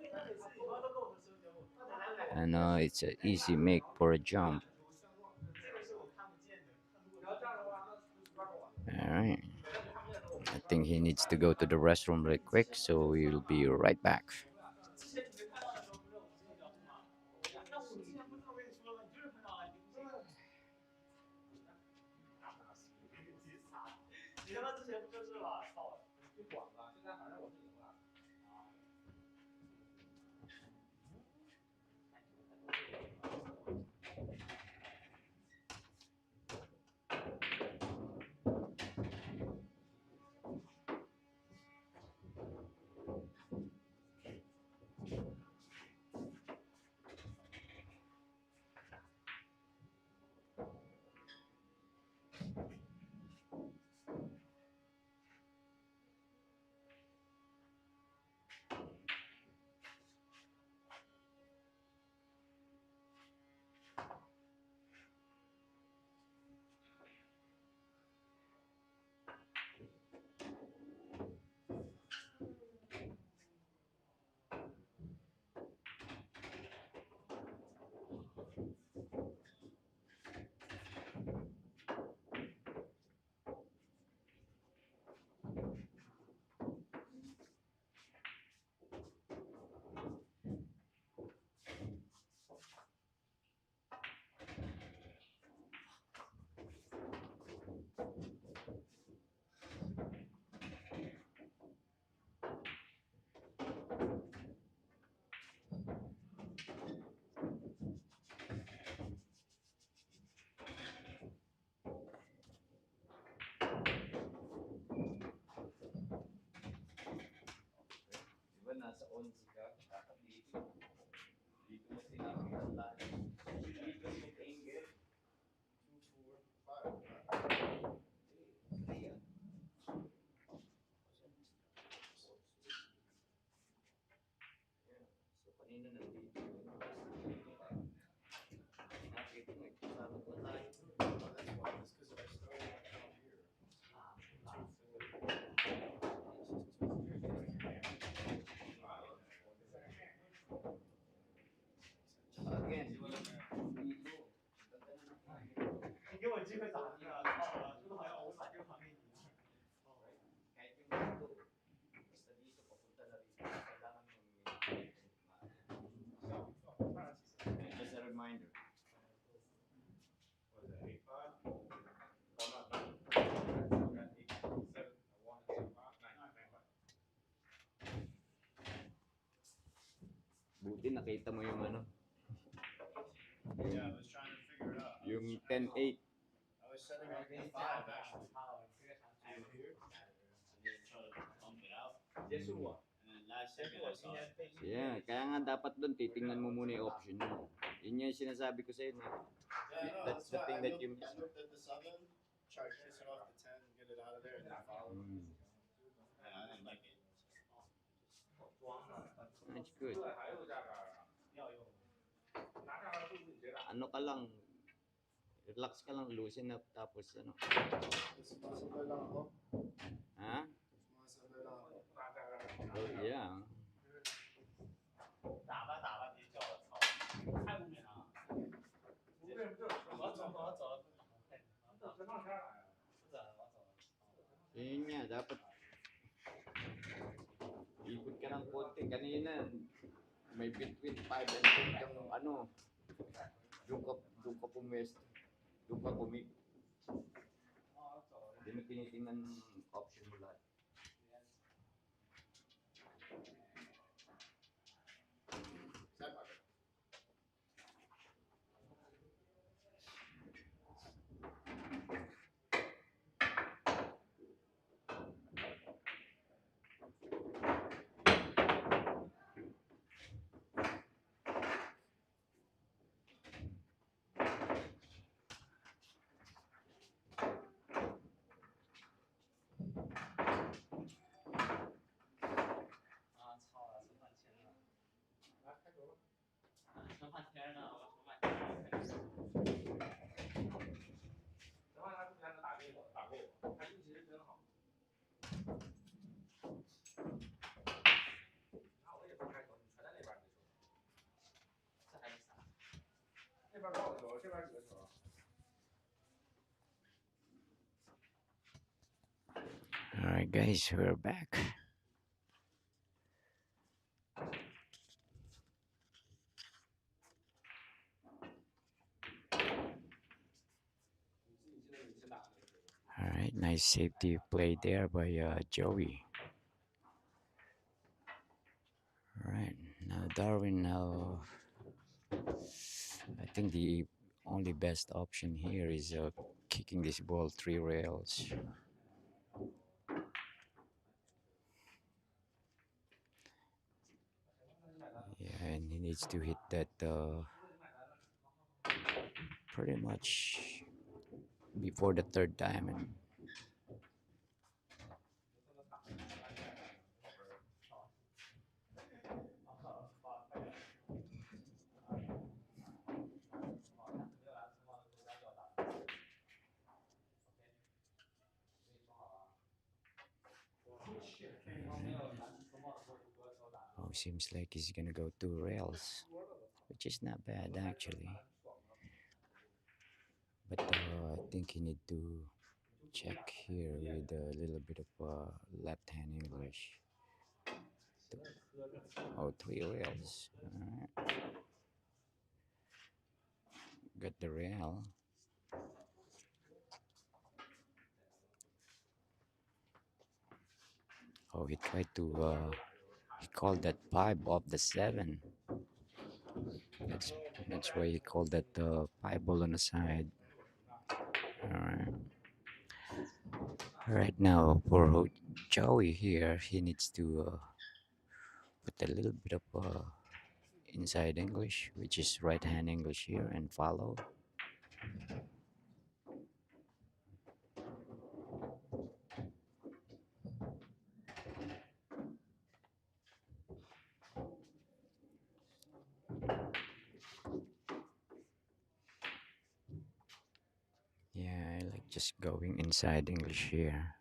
and it's an easy make for a jump. All right. I think he needs to go to the restroom really quick, so we'll be right back. Nasa 11 ka, dapat dito. Dito mo sinabi ang lahat. Dito mo angle. 2, 4, 5. Ayan. So, kanina nandito. Nakita mo, kasama ko tayo. That's why. That's because I started out here. Again. 你给我机会咋地了？操了，说的好像我把这个还给你一样。 Kahit yung dito, basta dito, papunta na rito, kailangan mong just a reminder. Was it 8-5? Oh, not 9. I got 8, 7. I want 8, 5, 9, 9, 5. Buti nakita mo yung ano, Yeah, I was trying to figure it out. yung 10-8. I was setting up the 5 actually. And here. And then try to bump it out. Yes or what? And then last second I saw it. Yeah, kaya nga dapat doon titingnan mo muna yung option mo. Yun yung sinasabi ko sa'yo na Yeah, no, that's that's the why thing I that you looked, miss. I looked at the 7, tried to kiss it off the 10 and get it out of there and then follow. And I didn't like it. That's good. Ano ka lang, relax ka lang, loosen up, tapos ano. Sumasabay lang ako. Ha? Sumasabay lang ako. Oh, yeah. 打吧打吧，别叫了，操！太无面了。我走，我走。不走，我走。 Yun nga, dapat ikot ka ng konti. Kanina, may between 5 and 10 kang ano, doon ka pumwesto, doon ka kumik. Hindi mo tinitingnan ng option mo lahat. 然后他之前还能打给我，打过我，他运气是真好。那我也不开口，你传在那边没球，这还没啥。那边多少球？这边几个球Alright, guys, we're back. Alright, nice safety play there by Joey. Alright, now Darwin, now I think the only best option here is kicking this ball 3 rails. Yeah, and he needs to hit that pretty much before the 3rd diamond. Oh, seems like he's gonna go 2 rails, which is not bad actually. But I think he need to check here with a little bit of left-hand English. Oh, 3 rails. Alright. Got the rail. Oh, he tried to he called that 5 off the 7. That's why he called that 5 ball on the side. Alright. Right now for Joey here, he needs to put a little bit of inside English, which is right hand English here, and follow. Yeah, I like just going inside English here.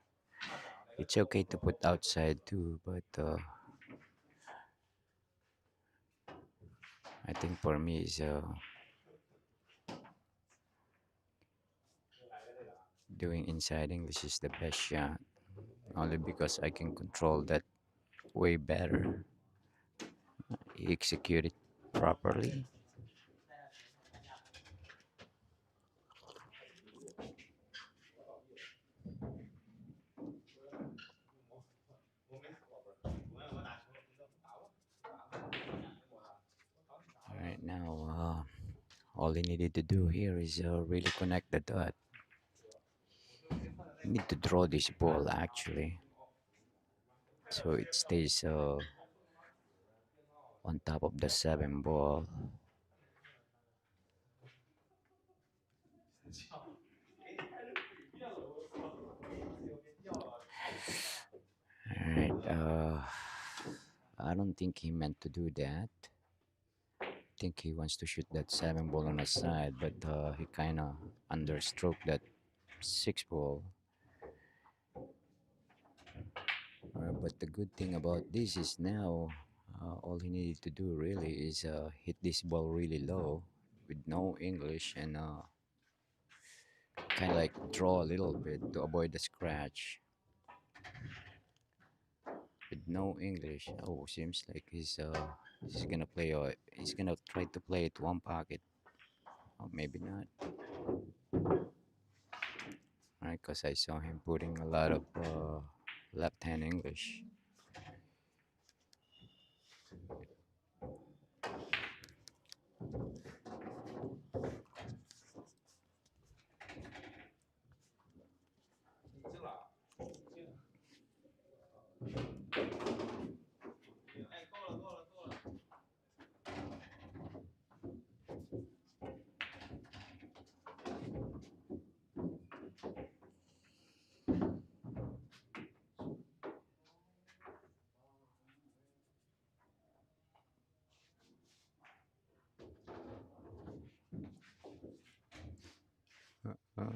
It's okay to put outside too, but I think for me is doing inside English is the best shot, only because I can control that way better. Execute it properly. Alright, now all he needed to do here is really connect the dot. You need to draw this ball actually, so it stays on top of the 7 ball. Alright, I don't think he meant to do that. I think he wants to shoot that 7 ball on the side, but he kind of understroked that 6 ball. But the good thing about this is now all he needed to do really is hit this ball really low with no English and kind of like draw a little bit to avoid the scratch. With no English. Oh, seems like he's gonna play he's gonna try to play it 1 pocket. Or maybe not. Right, because I saw him putting a lot of left-hand English.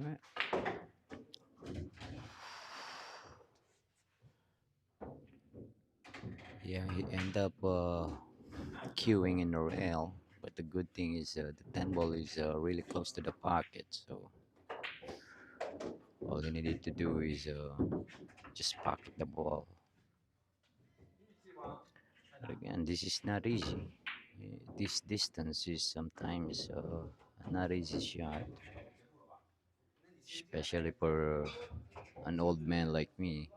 right. Yeah, he end up queuing in the rail, but the good thing is the 10 ball is really close to the pocket, so all you needed to do is just pocket the ball. But again, this is not easy. This distance is sometimes not easy shot, especially for an old man like me.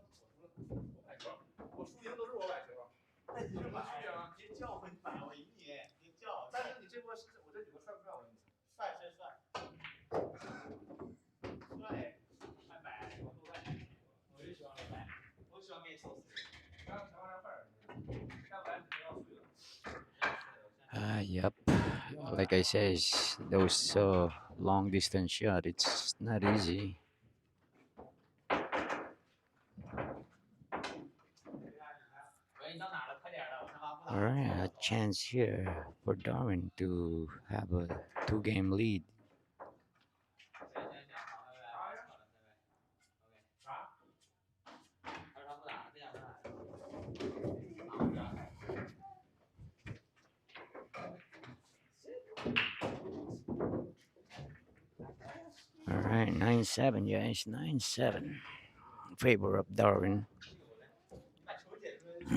我输赢都是我买球，那你就买，输赢啊。别叫我，你买我赢你，别叫。但是你这波是我这几个帅不帅？我问你。帅帅帅，帅100，我都干。我就喜欢100，我喜欢给你抽死。刚才玩快点，下来你要输赢。Yep. Like I says, those long distance shot, it's not easy. All right, a chance here for Darwin to have a 2-game lead. All right, 9-7, guys, 9-7 in favor of Darwin. 把球解出来就行。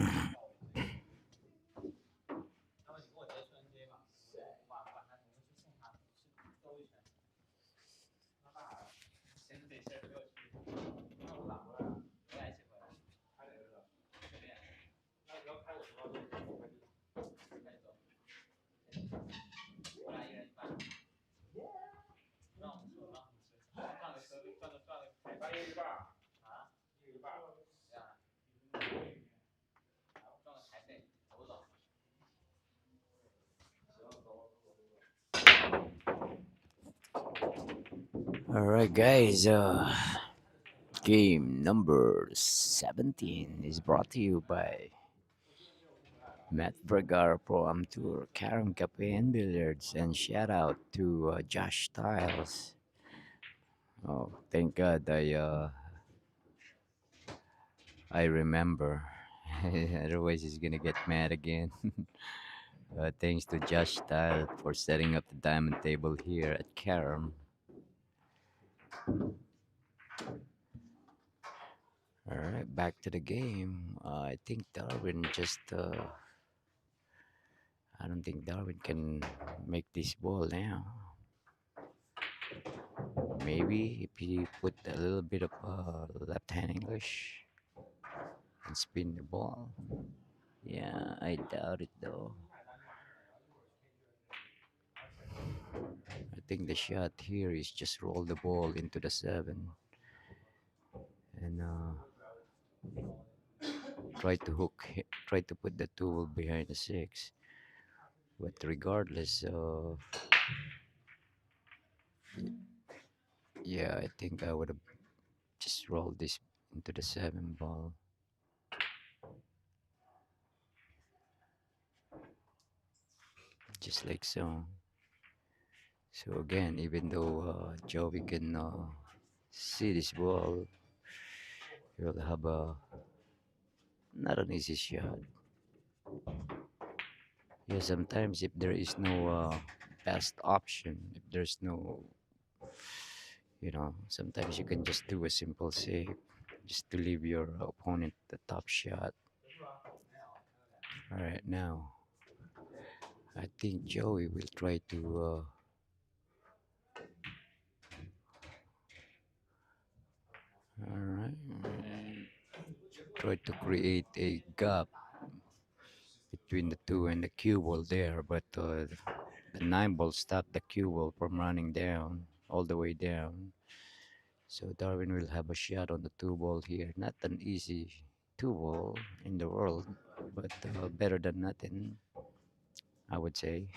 要不你给我截拳击吧，把他同学去送他兜一圈。那干啥呀？闲着没事儿没有去。那我咋过来啊？我俩一起回来。开哪个车？随便。那你要开我车，那你开你走。我俩一人一半。让我们车，让我们车，转个车，转个开。一人一半儿。啊？一人一半儿。这样。转个台费，走不走？ All right, guys. Game number 17 is brought to you by Matt Vergara Pro Am Tour, Carom Cafe and Billiards, and shout out to Josh Styles. Oh, thank God I remember. Otherwise, he's gonna get mad again. Thanks to Josh Styles for setting up the diamond table here at Carom. All right, back to the game. I think Darwin just. I don't think Darwin can make this ball now. Maybe if he put a little bit of left-hand English and spin the ball. Yeah, I doubt it though. I think the shot here is just roll the ball into the 7 and try to put the 2 behind the 6. But regardless, yeah, I think I would have just rolled this into the 7 ball. Just like so. So again, even though Joey can see this ball, he'll have not an easy shot. Yeah, sometimes if there is no best option, if there's no, sometimes you can just do a simple save, just to leave your opponent the top shot. All right, now I think Joey will try to try to create a gap between the 2 and the cue ball there, but the 9 ball stopped the cue ball from running down all the way down. So Darwin will have a shot on the 2 ball here. Not an easy 2 ball in the world, but better than nothing, I would say.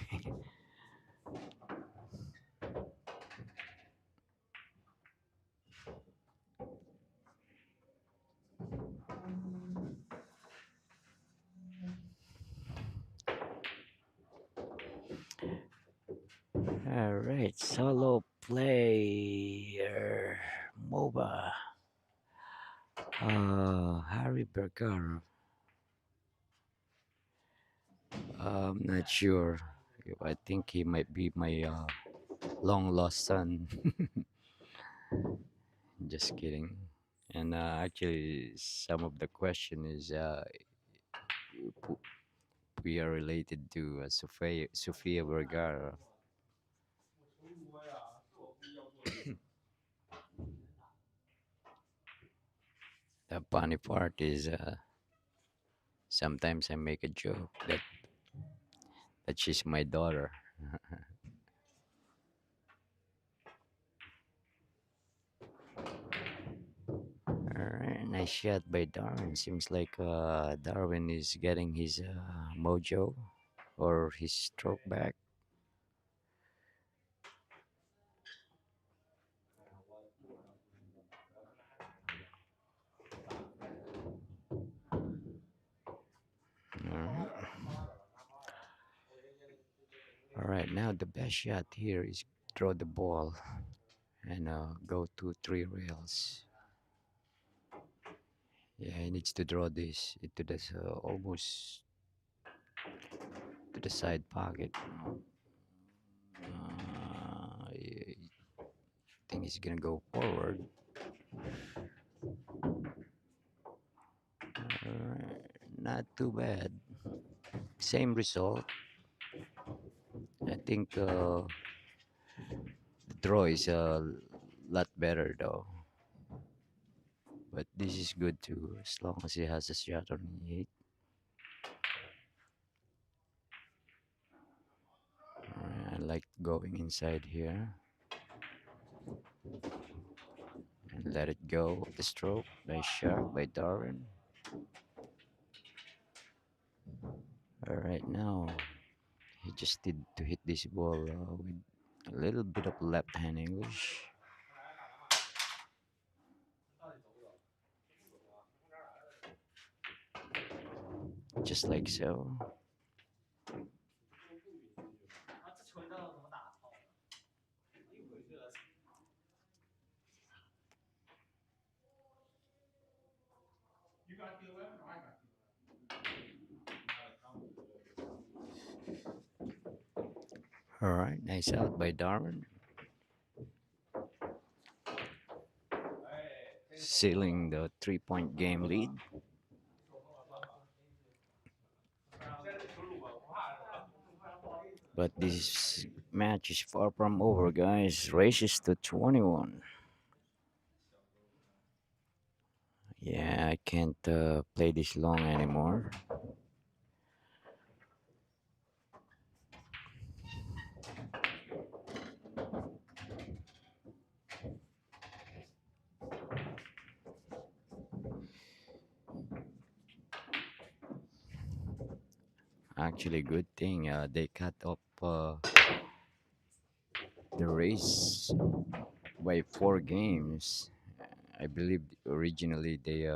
All right, solo player MOBA. Harry Vergara. I'm not sure. I think he might be my long lost son. Just kidding. And actually, some of the question is w- we are related to Sofia Vergara. The funny part is sometimes I make a joke that she's my daughter. Alright, nice shot by Darwin. Seems like Darwin is getting his mojo or his stroke back. Alright. Alright, now the best shot here is throw the ball and go to 3 rails. Yeah, he needs to draw this into this almost to the side pocket. I think he's gonna go forward. Not too bad. Same result. I think the draw is a lot better though. But this is good too, as long as he has a shot on the 8. I like going inside here and let it go. The stroke, nice shot by Darwin. All right, now he just need to hit this ball with a little bit of left hand English, just like so. All right, nice out by Darwin. Sealing the 3-point game lead. But this match is far from over, guys. Races to 21. Yeah, I can't play this long anymore. Actually, good thing they cut off the race by 4 games. I believe originally they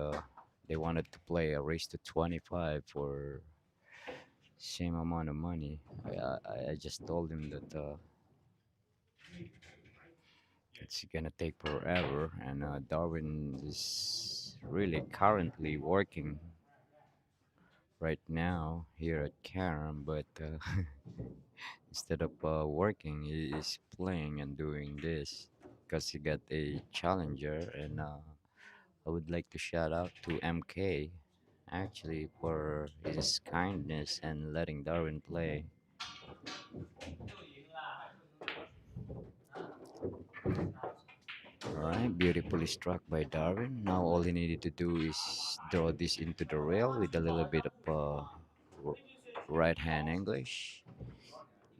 wanted to play a race to 25 for same amount of money. I just told him that it's gonna take forever, and Darwin is really currently working right now here at Caram, but instead of working, he is playing and doing this because he got a challenger, and I would like to shout out to MK actually for his kindness and letting Darwin play. Alright, beautifully struck by Darwin. Now all he needed to do is draw this into the rail with a little bit of right hand English.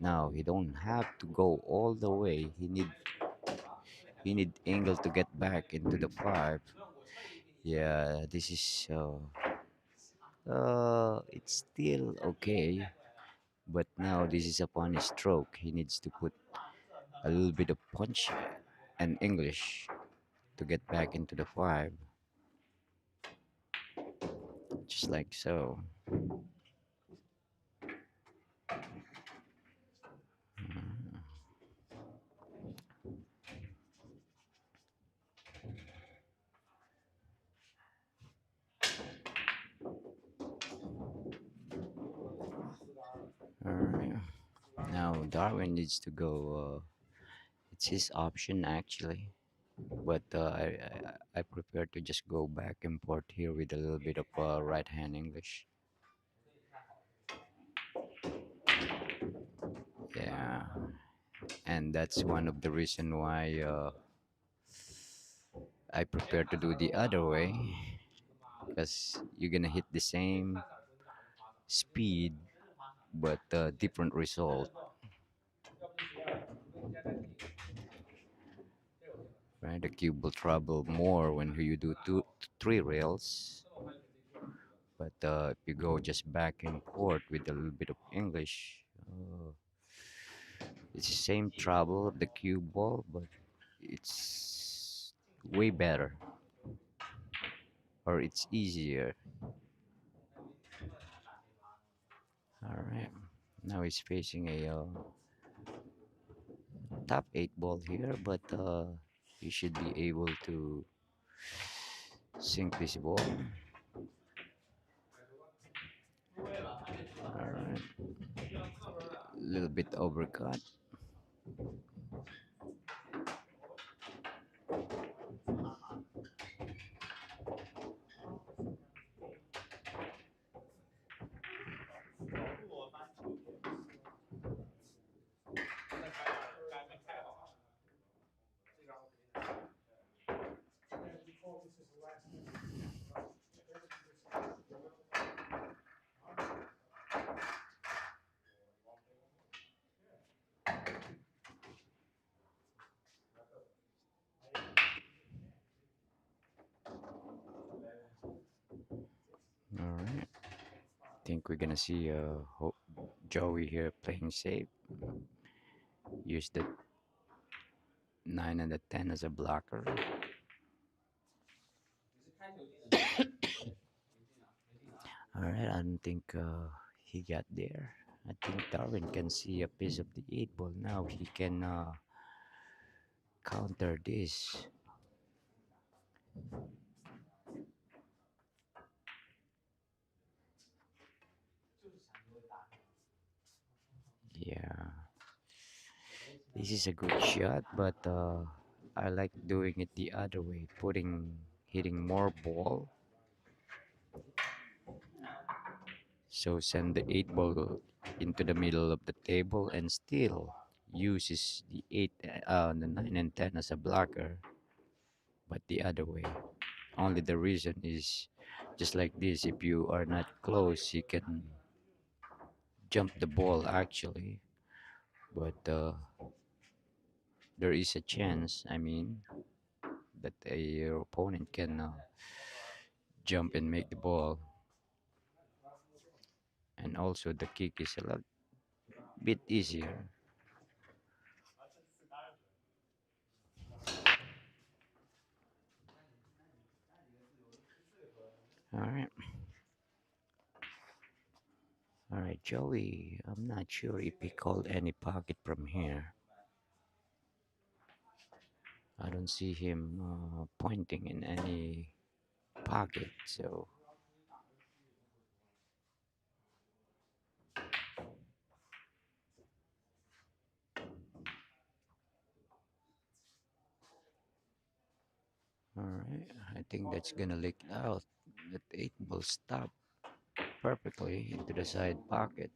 Now he don't have to go all the way. He need angle to get back into the 5. Yeah, this is it's still okay, but now this is upon his stroke. He needs to put a little bit of punch and English to get back into the 5, just like so. Darwin needs to go. It's his option actually, but I prefer to just go back and port here with a little bit of right hand English. Yeah, and that's one of the reason why I prefer to do the other way, because you're gonna hit the same speed but different result. Right, the cube will travel more when you do three rails, but if you go just back and forth with a little bit of English, it's the same trouble of the cue ball, but it's way better, or it's easier. All right, now he's facing a top 8 ball here, but he should be able to sink this ball. All right, a little bit overcut. All right, think we're gonna see Joey here playing safe. Use the 9 and the 10 as a blocker. All right, I don't think he got there. I think Darwin can see a piece of the 8 ball now. He can counter this. Yeah, this is a good shot, but I like doing it the other way, hitting more ball. So send the 8 ball into the middle of the table and still uses the 9 and 10 as a blocker, but the other way. Only the reason is just like this, if you are not close, you can jump the ball actually, but there is a chance, I mean, that your opponent can jump and make the ball. And also the kick is a lot bit easier. All right. All right, Joey. I'm not sure if he called any pocket from here. I don't see him pointing in any pocket, so. All right, I think that's gonna leak out. That 8 ball stop perfectly into the side pocket.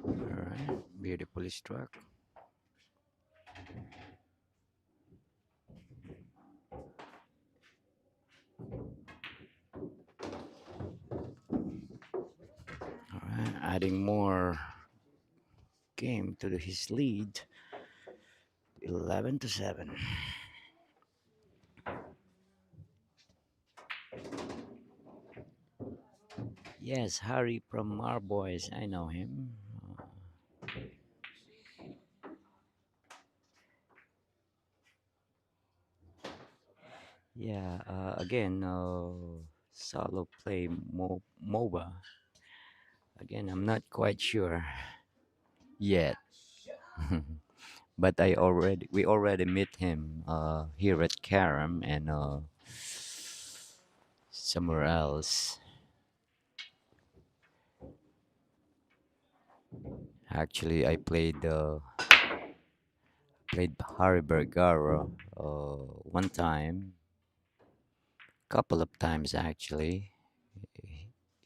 All right, beautifully struck. All right, adding more game to his lead. 11-7. Yes, Harry from Marboys. I know him. Yeah, again, solo play MOBA. Again, I'm not quite sure yet. But we already met him here at Karam and somewhere else. Actually, I played Harry Vergara one time, couple of times actually,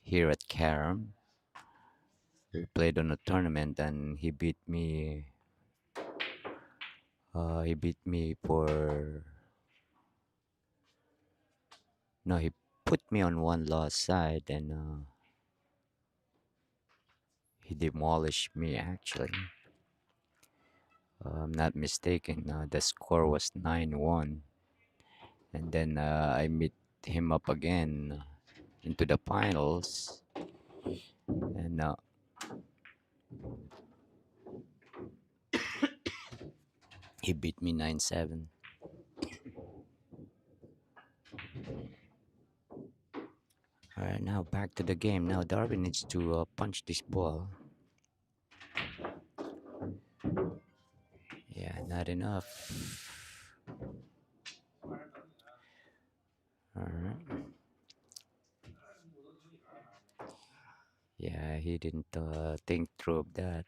here at Karam. We played on a tournament and he beat me for no he put me on one lost side and he demolished me actually. I'm not mistaken. The score was 9-1, and then I meet him up again into the finals, and he beat me 9-7. All right, now back to the game. Now Darwin needs to punch this ball. Yeah, not enough. All right. Yeah, he didn't think through of that.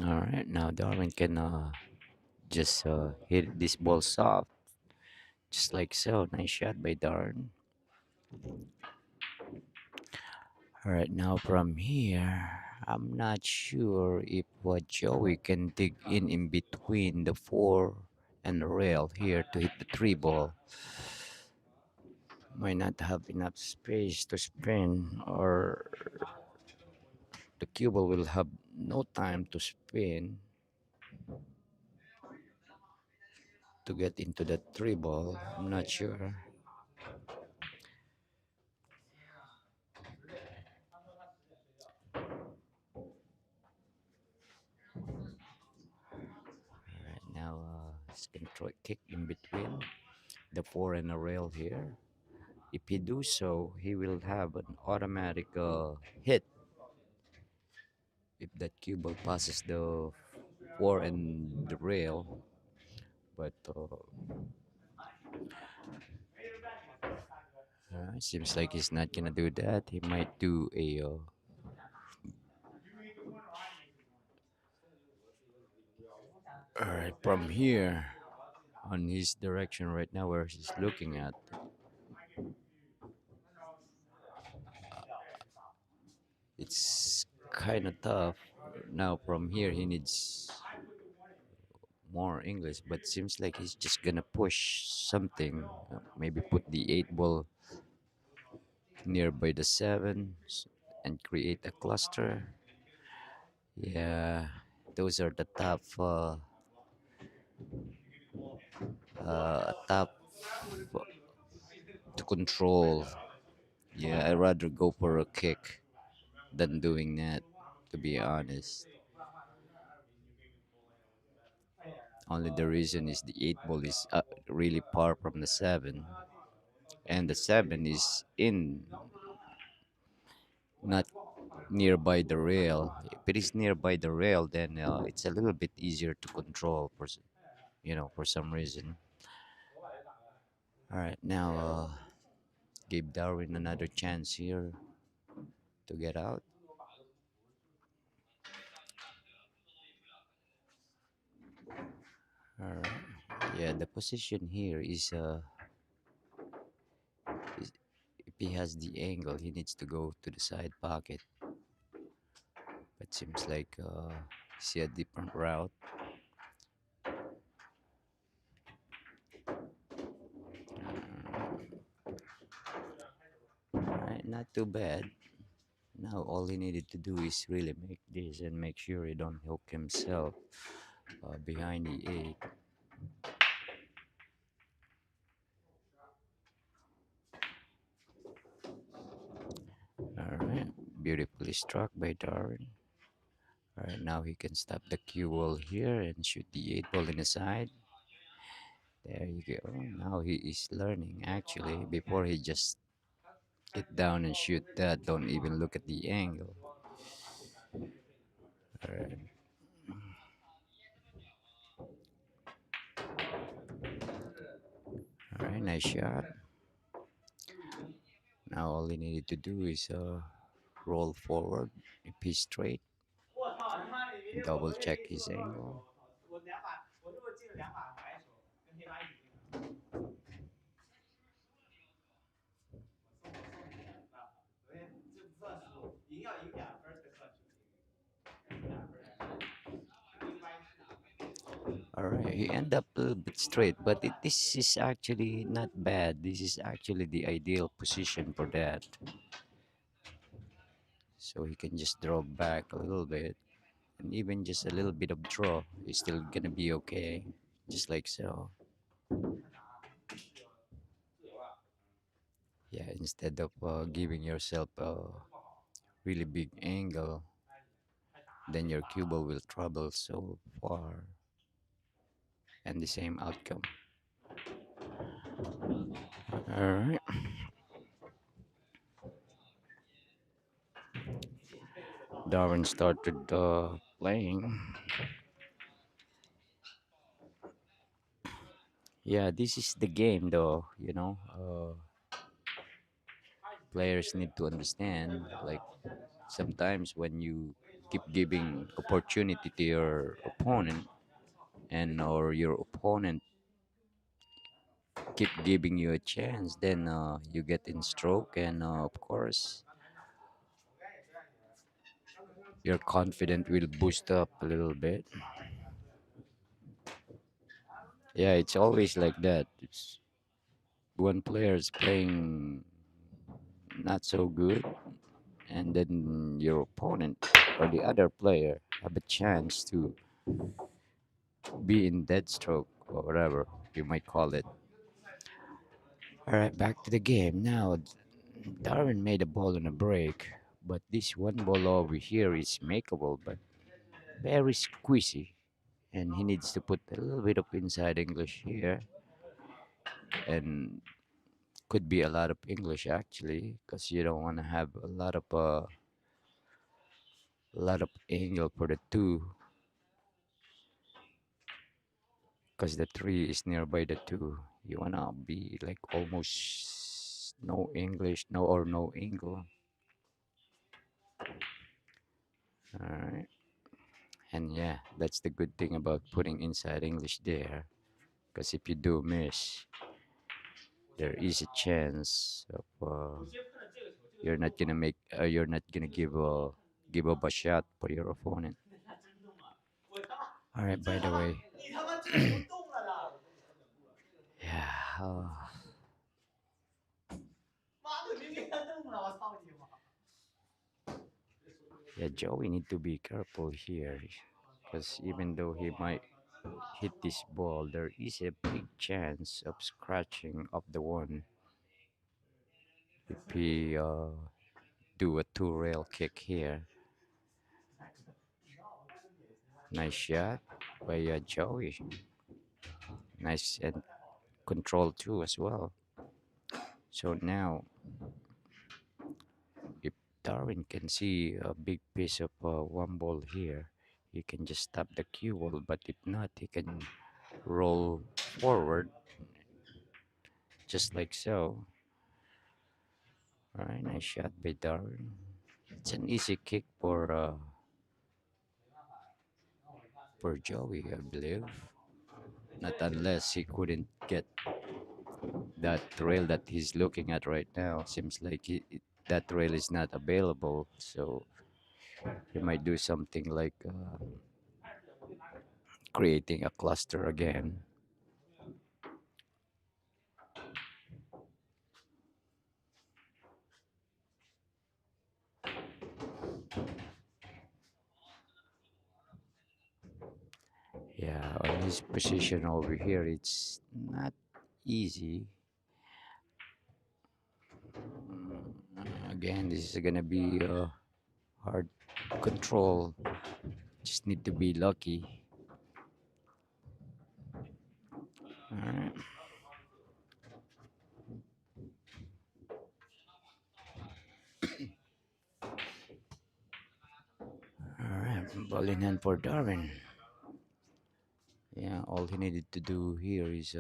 All right, now Darwin can just hit this ball soft, just like so. Nice shot by Darwin. All right, now from here, I'm not sure if what Joey can dig in between the four and the rail here to hit the three ball. Might not have enough space to spin, or the cue ball will have no time to spin to get into the three ball. I'm not sure. All right, now he's gonna try kick in between the four and the rail here. If he do so, he will have an automatic hit if that cue ball passes the four and the rail. But seems like he's not gonna do that. He might do a all right, from here on his direction right now where he's looking at. It's kind of tough. Now from here he needs more English, but seems like he's just gonna push something. Maybe put the 8 ball nearby the 7 and create a cluster. Yeah, those are the top to control. Yeah, I'd rather go for a kick than doing that, to be honest. Only the reason is the 8 ball is really far from the 7, and the 7 is in not nearby the rail. If it is nearby the rail, then it's a little bit easier to control for some reason. All right, now give Darwin another chance here to get out. All right. Yeah, the position here is if he has the angle, he needs to go to the side pocket. But seems like see a different route. Right not too bad. Now all he needed to do is really make this and make sure he don't hook himself behind the 8. Alright, beautifully struck by Darwin. Alright, now he can stop the cue ball here and shoot the 8 ball in the side. There you go. Now he is learning actually. Before he just get down and shoot that, don't even look at the angle. Alright. Alright, nice shot. Now all he needed to do is roll forward if he's straight, 我操你妈的！ double check his angle. 我2把，我如果进了2把白球，跟黑马一起进了。昨天这不算失误，赢要赢2分才算输赢。2分。Alright, he ended up a little bit straight, but this is actually not bad. This is actually the ideal position for that. So he can just draw back a little bit, and even just a little bit of draw is still gonna be okay, just like so. Yeah, instead of giving yourself a really big angle, then your cue ball will travel so far and the same outcome. Alright. Darwin started playing. Yeah, this is the game though, you know. Players need to understand, like, sometimes when you keep giving opportunity to your opponent, and or your opponent keep giving you a chance, then you get in stroke, and of course your confidence will boost up a little bit. Yeah, it's always like that. It's one player is playing not so good, and then your opponent or the other player have a chance to be in dead stroke or whatever you might call it. All right, back to the game now. Darwin made a ball on a break, but this one ball over here is makeable, but very squeezy, and he needs to put a little bit of inside English here, and could be a lot of English actually, because you don't want to have a lot of angle for the 2, because the 3 is nearby the 2. You wanna be like almost no English, no angle. All right. And yeah, that's the good thing about putting inside English there, because if you do miss, there is a chance of you're not gonna give up a shot for your opponent. All right, by the way, yeah, yeah, Joey need to be careful here, because even though he might hit this ball, there is a big chance of scratching of the 1 if he do a 2-rail kick here. Nice shot by Joey. Nice and control too as well. So now, if Darwin can see a big piece of 1 ball here, he can just stop the cue ball. But if not, he can roll forward, just like so. All right, nice shot by Darwin. It's an easy kick for Joey, I believe. Not unless he couldn't get that rail that he's looking at right now. Seems like that rail is not available, so he might do something like creating a cluster again. Yeah, on his position over here, it's not easy. Again, this is gonna be hard control. Just need to be lucky. Alright. Alright, ball in hand for Darwin. Yeah, all he needed to do here is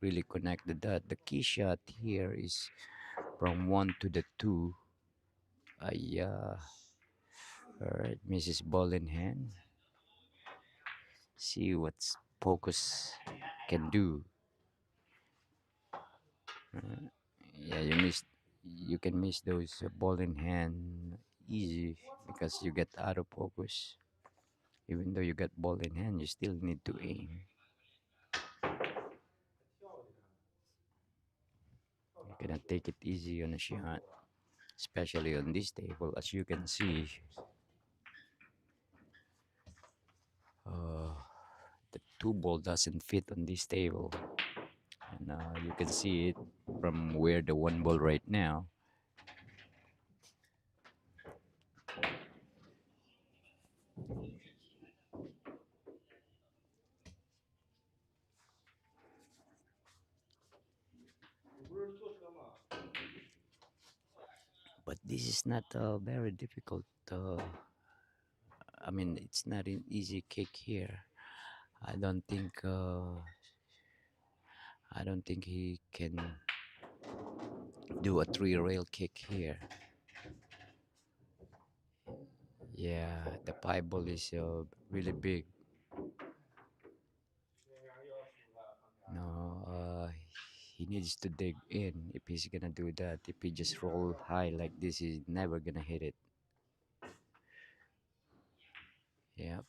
really connect the dot. The key shot here is from 1 to the 2. Yeah. Alright, misses ball in hand. See what Pocus can do. Yeah, you can miss those ball in hand easy because you get out of focus. Even though you got ball in hand, you still need to aim. You cannot take it easy on a shot, especially on this table. As you can see, uh, the 2 ball doesn't fit on this table, and you can see it from where the 1 ball right now. But this is not very difficult. I mean, it's not an easy kick here. I don't think. I don't think he can do a 3 rail kick here. Yeah, the 5 ball is really big. No, he needs to dig in if he's gonna do that. If he just roll high like this, he's never gonna hit it. Yeah.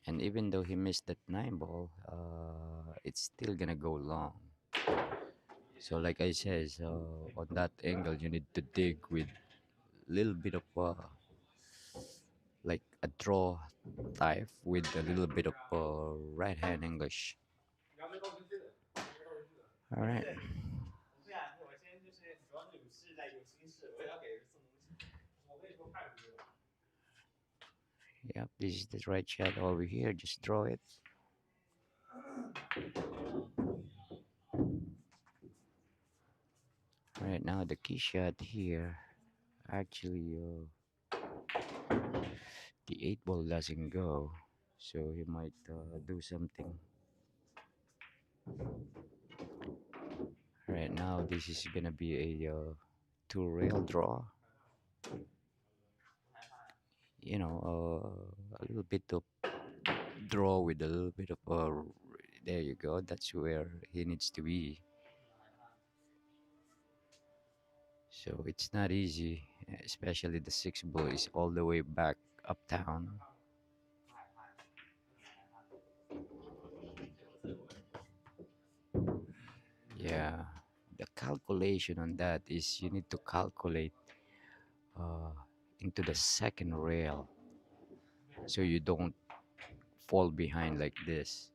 And even though he missed that 9 ball, it's still gonna go long. So like I said, on that angle, you need to dig with little bit of like a draw type with a little bit of right hand English. All right. Yep, this is the right shot over here. Just draw it. Right now, the key shot here, actually, the 8 ball doesn't go, so he might do something. Right now, this is gonna be a 2 rail draw. You know, a little bit of draw with a little bit of there you go. That's where he needs to be. So it's not easy, especially the 6 ball is all the way back uptown. Yeah, the calculation on that is you need to calculate uh, into the second rail so you don't fall behind like this.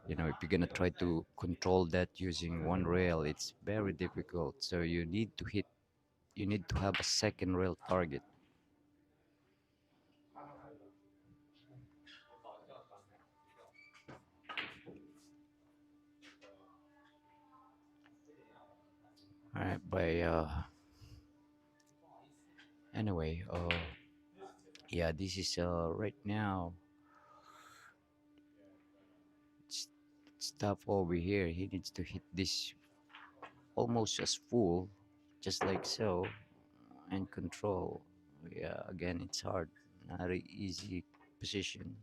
You know, if you're gonna try to control that using 1 rail, it's very difficult. So you need to have a second rail target. All right, by anyway, yeah, this is right now. It's, it's tough over here. He needs to hit this almost as full, just like so, and control. Yeah, again, it's hard, not an easy position.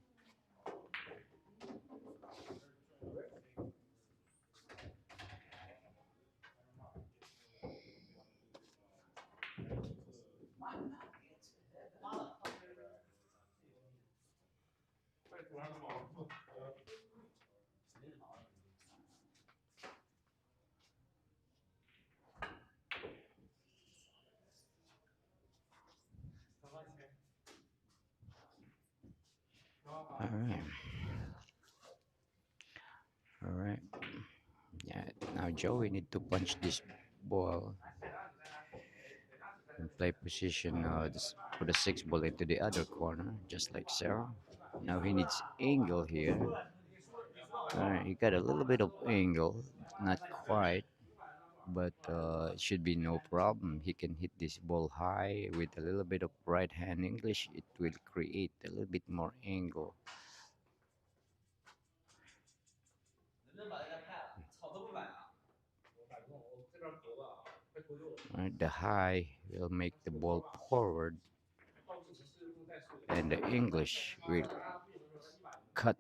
All right. All right. Yeah. Now Joey need to punch this ball and play position. Put the six ball into the other corner, just like Sarah. Now he needs angle here. All right. He got a little bit of angle, not quite, but it should be no problem. He can hit this ball high with a little bit of right hand English. It will create a little bit more angle. 能不能把那个拍了？草都不买啊！我摆不动，我这边隔了啊，快脱臼了。 Right, the high will make the ball forward, 到处骑士用带水。 and the English will cut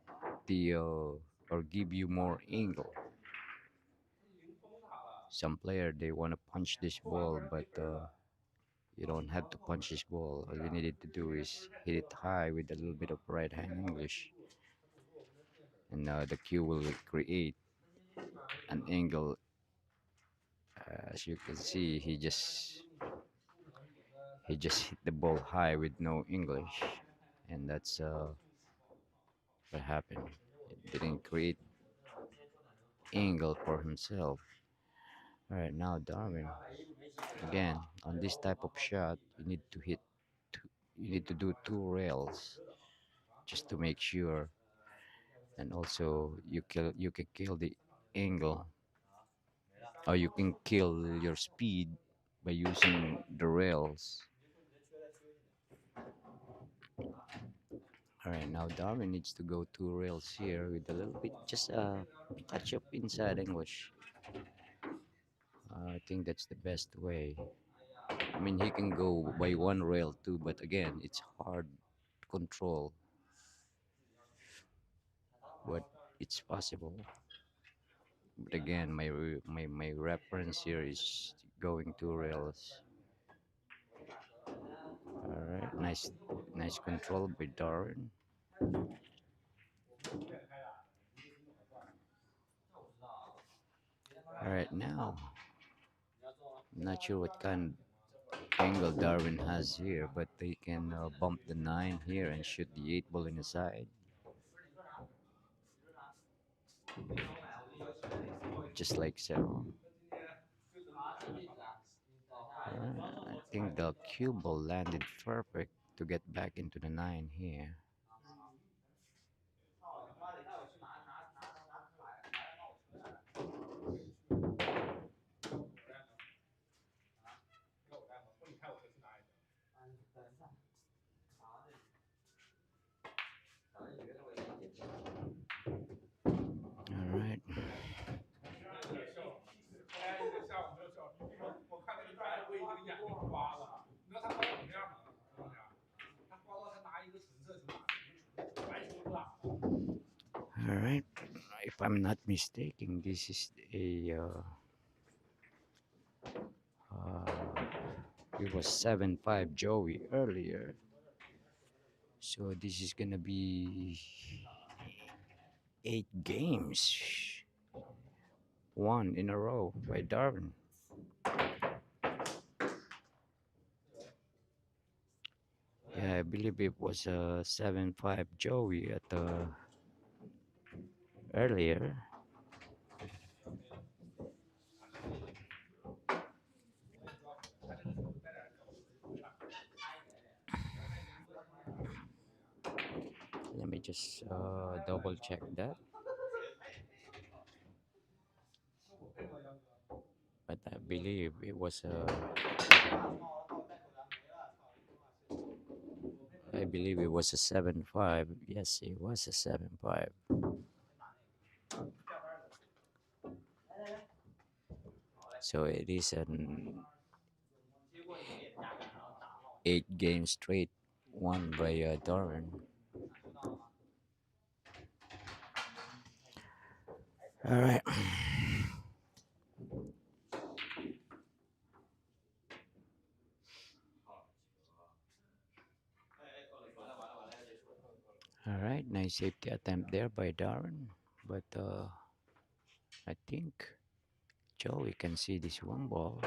the or give you more angle. Some player they want to punch this ball, but you don't have to punch this ball. All you needed to do is hit it high with a little bit of right hand English, and the cue will create an angle. As you can see, he just hit the ball high with no English, and that's what happened. It didn't create angle for himself. All right, now Darwin. Again, on this type of shot, you need to hit. You need to do two rails, just to make sure, and also you can kill the angle, or you can kill your speed by using the rails. All right, now Darwin needs to go two rails here with a little bit, just a touch of inside English. I think that's the best way. I mean, he can go by one rail too, but again, it's hard to control. But it's possible. But again, my reference here is going two rails. All right, nice control by Darwin. All right, now I'm not sure what kind of angle Darwin has here, but they can bump the 9 here and shoot the 8 ball in the side. Just like so. I think the cue ball landed perfect to get back into the 9 here. All right. All right. If I'm not mistaken, this is a it was 7-5 Joey earlier. So this is gonna be 8 games. One in a row by Darwin. Yeah, I believe it was 7-5 Joey at earlier. Let me just double check that. But I believe it was a 7-5. Yes, it was a 7-5. So it is an 8 game straight won by Darwin. All right. All right, nice safety attempt there by Darwin, but I think Joey can see this one ball.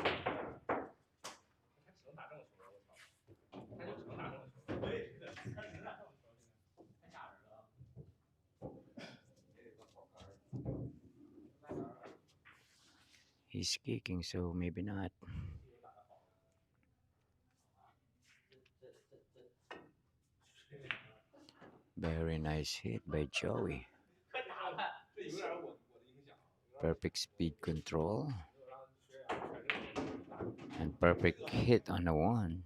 he's kicking, so maybe not. Very nice hit by Joey. 这有点我的影响， Perfect speed control. And perfect hit on the one.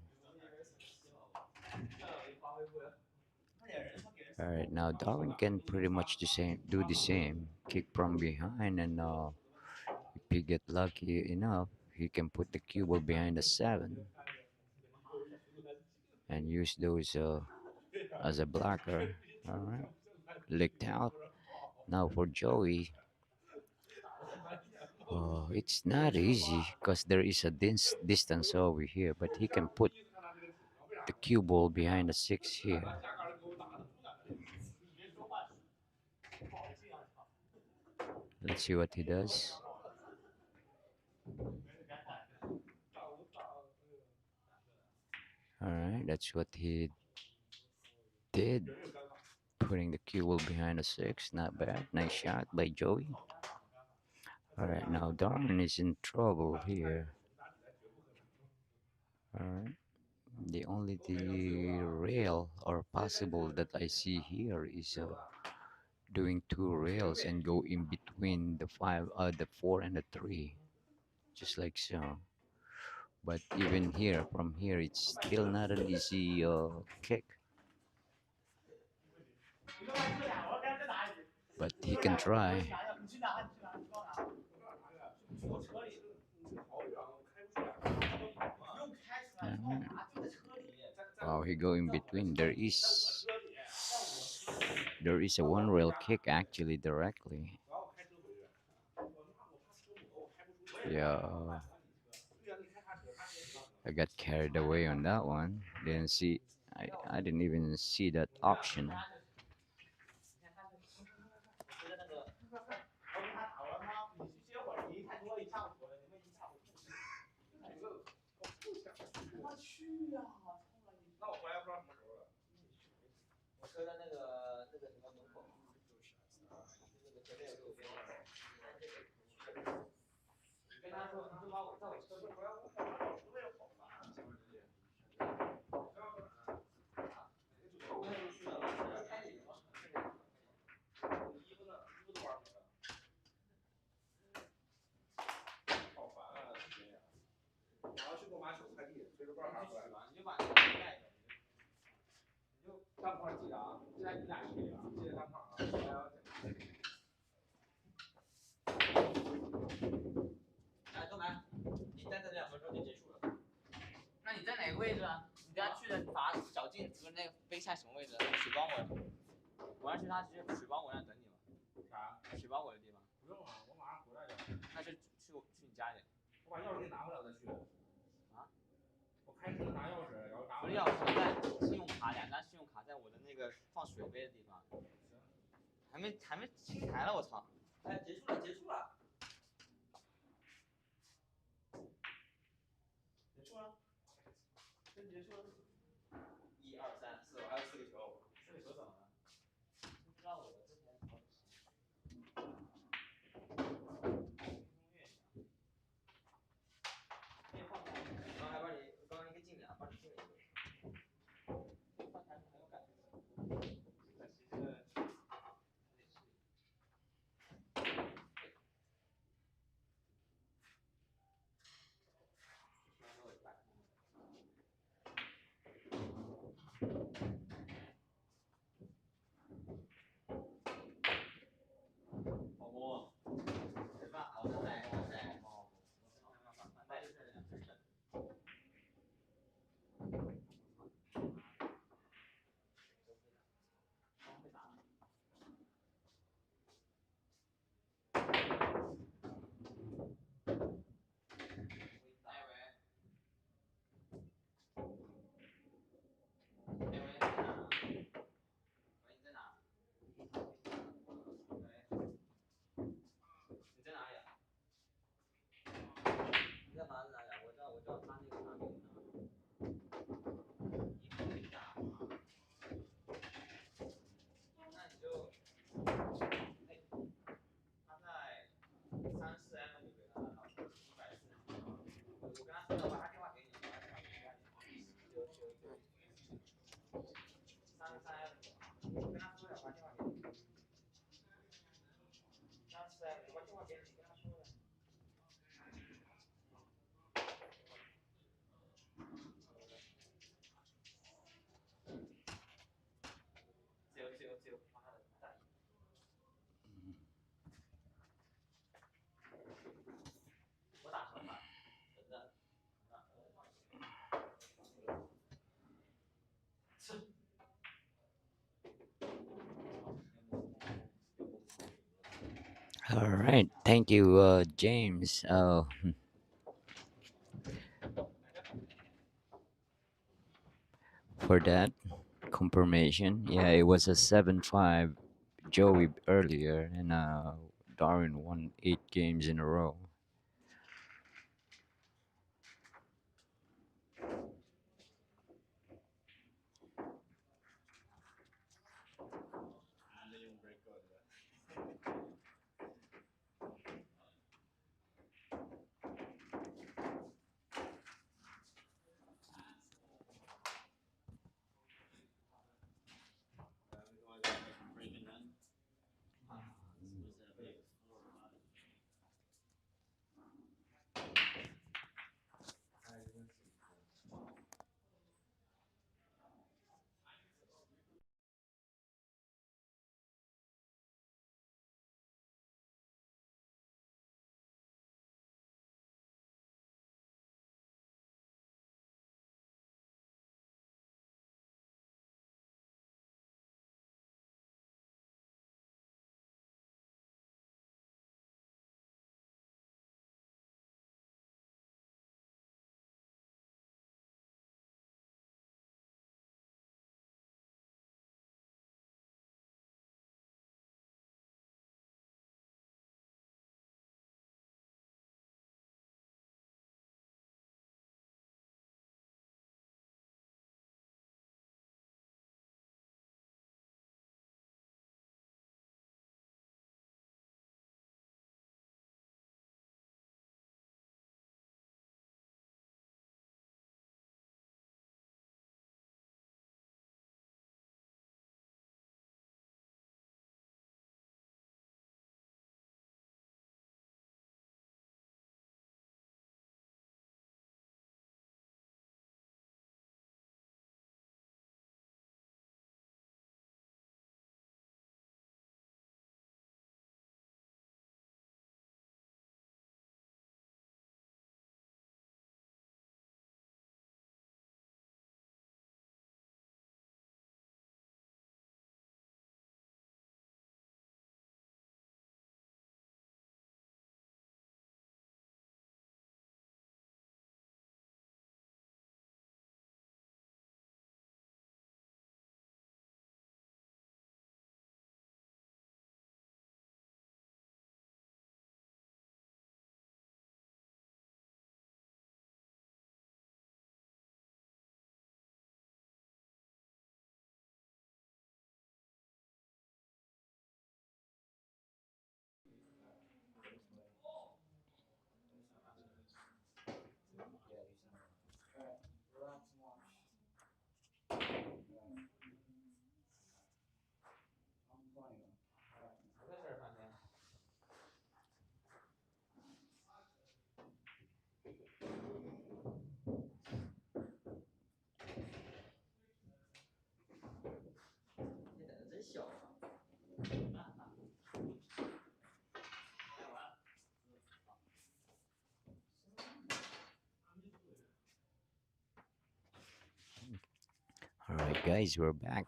Alright, now Darwin can pretty much do the same. Kick from behind, and if he get lucky enough, he can put the cue ball behind the 7 and use those as a blocker. Alright, licked out. Now for Joey, it's not easy because there is a distance over here, but he can put the cue ball behind the 6 here. Let's see what he does. Alright, that's what he did. Putting the cue ball behind the 6. Not bad. Nice shot by Joey. Alright, now Darwin is in trouble here. Alright. The rail or possible that I see here is doing 2 rails and go in between the 4 and the 3, just like so. But even here, from here, it's still not an easy kick. But he can try. Wow, he go in between. There is a 1 rail kick actually directly. Yeah, I got carried away on that one. I didn't even see that option. All right, thank you, James, for that confirmation. Yeah, it was a 7-5 Joey earlier, and Darwin won 8 games in a row. Ande un record. Breaking down. Was that like 4 or 5? All right, guys, we're back.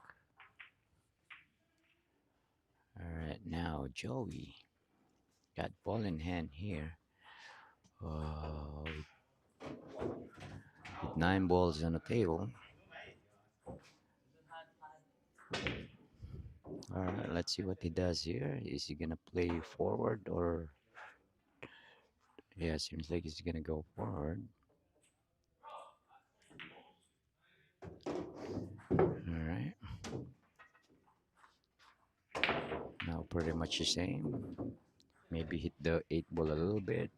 All right, now Joey got ball in hand here. With 9 balls on the table. All right, let's see what he does here. Is he gonna play forward or? Yeah, seems like he's gonna go forward. All right. Now pretty much the same. Maybe hit the 8 ball a little bit.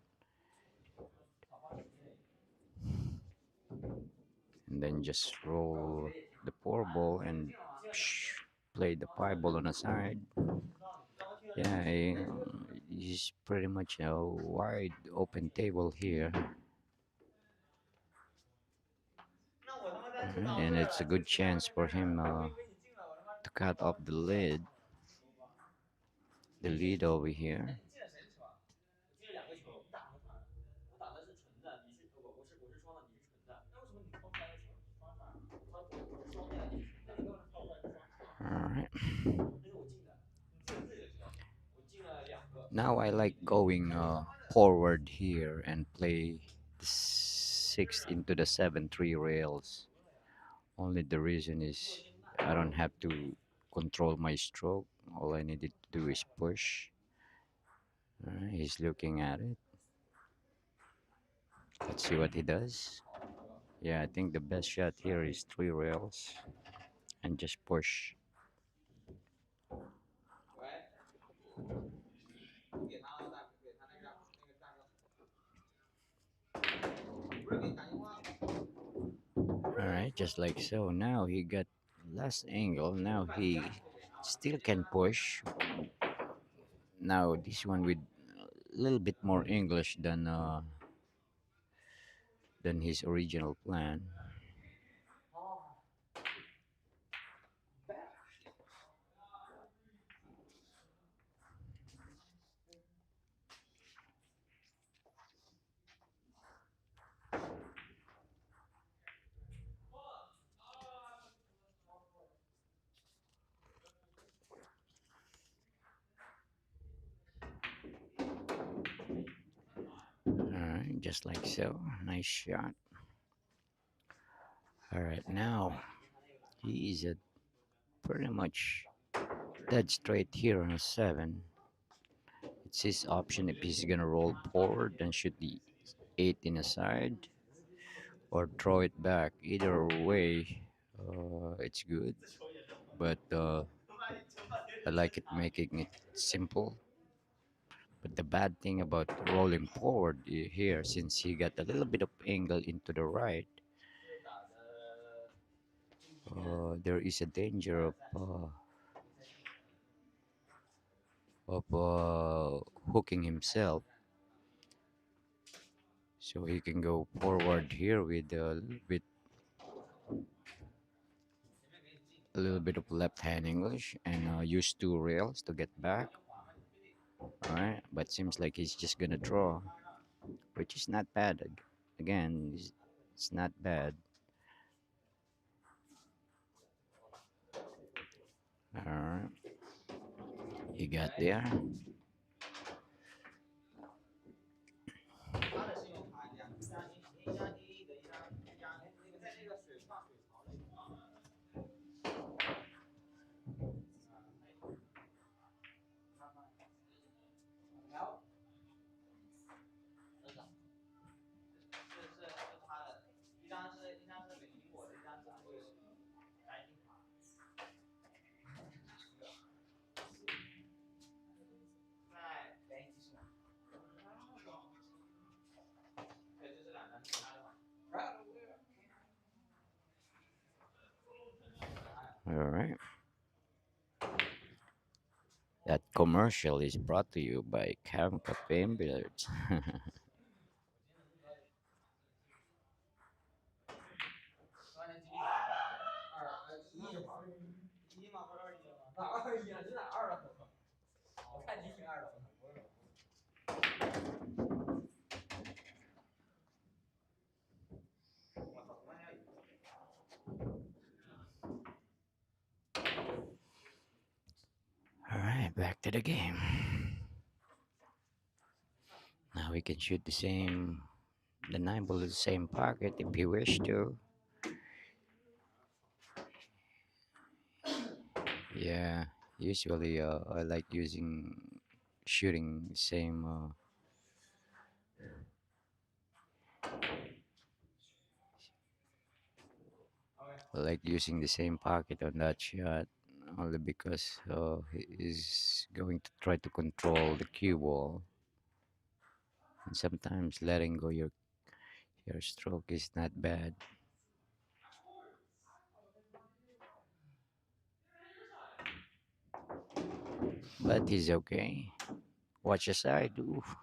And then just roll the 4 ball and play the 5 ball on the side. Yeah, he's pretty much a wide open table here. Alright, and it's a good chance for him to cut off the lead over here. 进了2个球，你打什么传？我打的是纯的，你是我是双的，你是纯的，那为什么你抛出来的球是双传？我是双的，你是纯的，你为什么抛出来是双？Alright. 那是我进的，你进了自己的球，我进了2个。Now I like going forward here and play the sixth into the 7-3 rails. Only the reason is I don't have to control my stroke. All I needed to do is push. Alright, he's looking at it. Let's see what he does. Yeah, I think the best shot here is 3 rails and just push. Alright, just like so. Now he got last angle. Now he still can push. Now this one with a little bit more English than his original plan. Alright, just like so. Nice shot. Alright, now he is at pretty much dead straight here on a 7. It's his option if he's gonna roll forward and shoot the 8 in a side or throw it back. Either way, it's good. But I like it making it simple. But the bad thing about rolling forward here, since he got a little bit of angle into the right, there is a danger of hooking himself. So he can go forward here with a little bit of left hand English and use 2 rails to get back. Alright, but seems like he's just gonna draw, which is not bad. Again, it's not bad. Alright, he got there. Alright. That commercial is brought to you by Cam Cafe and Billiards. Alright, back to the game. Now we can shoot the 9 ball in the same pocket if you wish to. Yeah, usually I like shooting the same. I like using the same pocket on that shot only because he is going to try to control the cue ball. And sometimes letting go your stroke is not bad. But he's okay. Watch your side. Oof.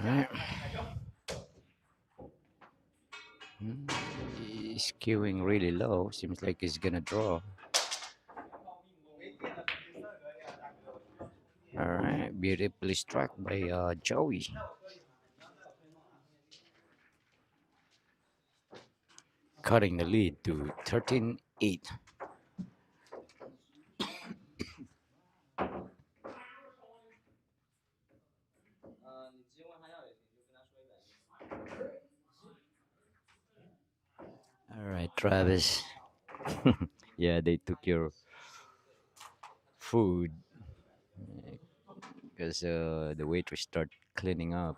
Alright. He's queuing really low. Seems like he's gonna draw. Beautifully struck by Joey. Cutting the lead to 13-8.你直接问他要也行，就跟他说100。All right, Travis. Yeah, they took your food because the waitress start cleaning up.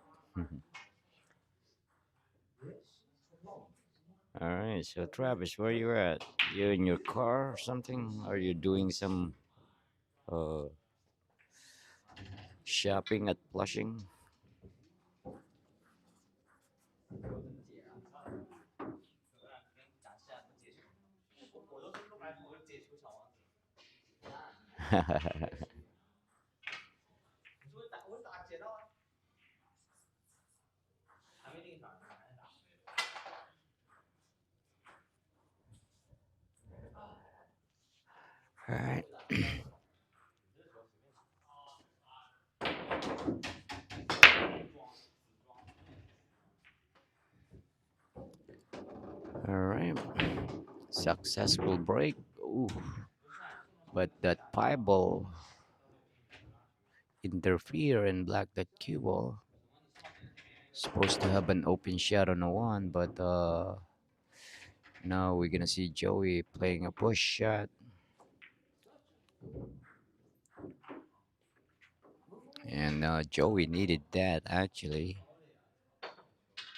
All right, so Travis, where you at? You in your car or something? Are you doing some uh, shopping at Flushing? 我都是弄来我解球小王子。你说我打解到啊？还没定场，还在打。All right. All right. Successful break. Ooh. But that pie ball interfere and block that cue ball. Supposed to have an open shot on the one, but now we're gonna see Joey playing a push shot. And Joey needed that actually,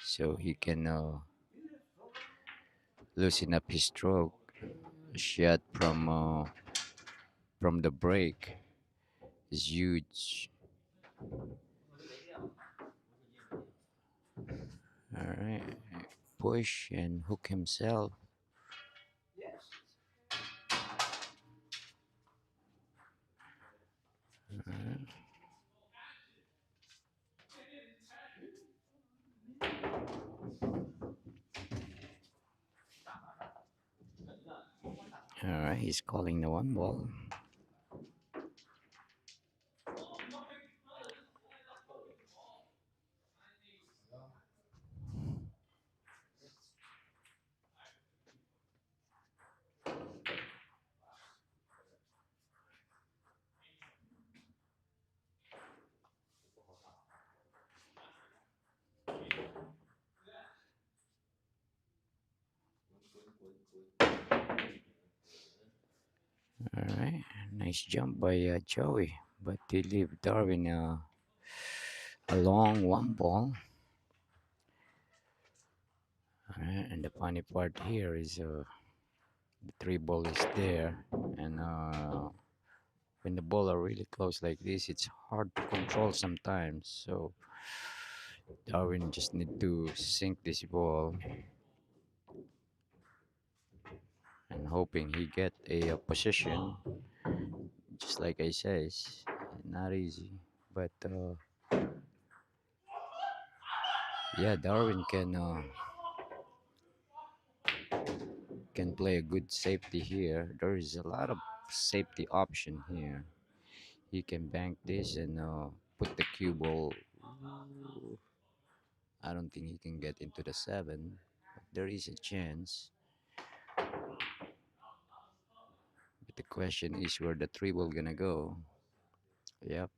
so he can loosen up his stroke. Shot from the break is huge. All right, push and hook himself. All right, he's calling the one ball. All right, nice jump by Joey, but they leave Darwin a long one ball. All right, and the funny part here is the three ball is there, and when the ball are really close like this, it's hard to control sometimes. So Darwin just need to sink this ball and hoping he get a position. Just like I says, not easy, but yeah, Darwin can play a good safety here. There is a lot of safety option here. He can bank this and put the cue ball. I don't think he can get into the 7. But there is a chance. But the question is where the 3 ball gonna go. Yep.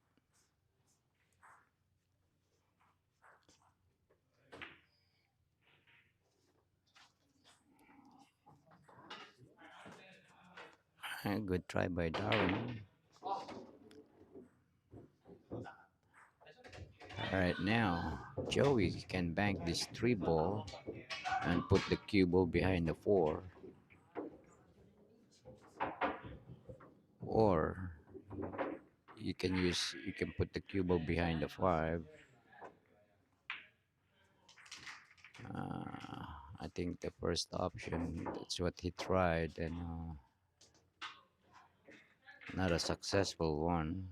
Good try by Darwin. Alright, now Joey can bank this 3 ball and put the cue ball behind the 4. Or you can put the cue ball behind the 5. I think the first option, that's what he tried, and not a successful one.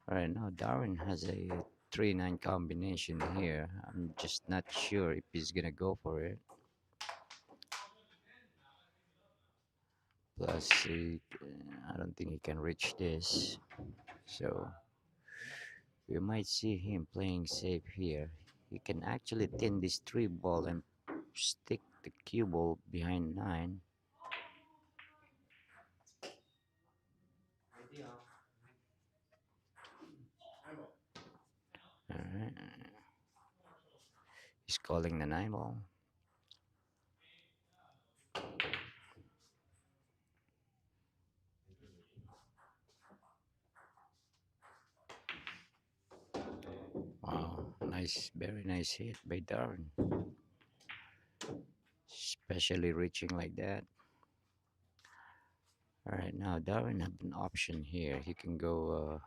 Alright, now Darwin has a 3-9 combination here. I'm just not sure if he's gonna go for it. Plus, I don't think he can reach this. So we might see him playing safe here. He can actually thin this 3 ball and stick the cue ball behind 9. Alright. He's calling the 9 ball. Wow, nice, very nice hit by Darwin. Especially reaching like that. Alright, now Darwin have an option here. He can go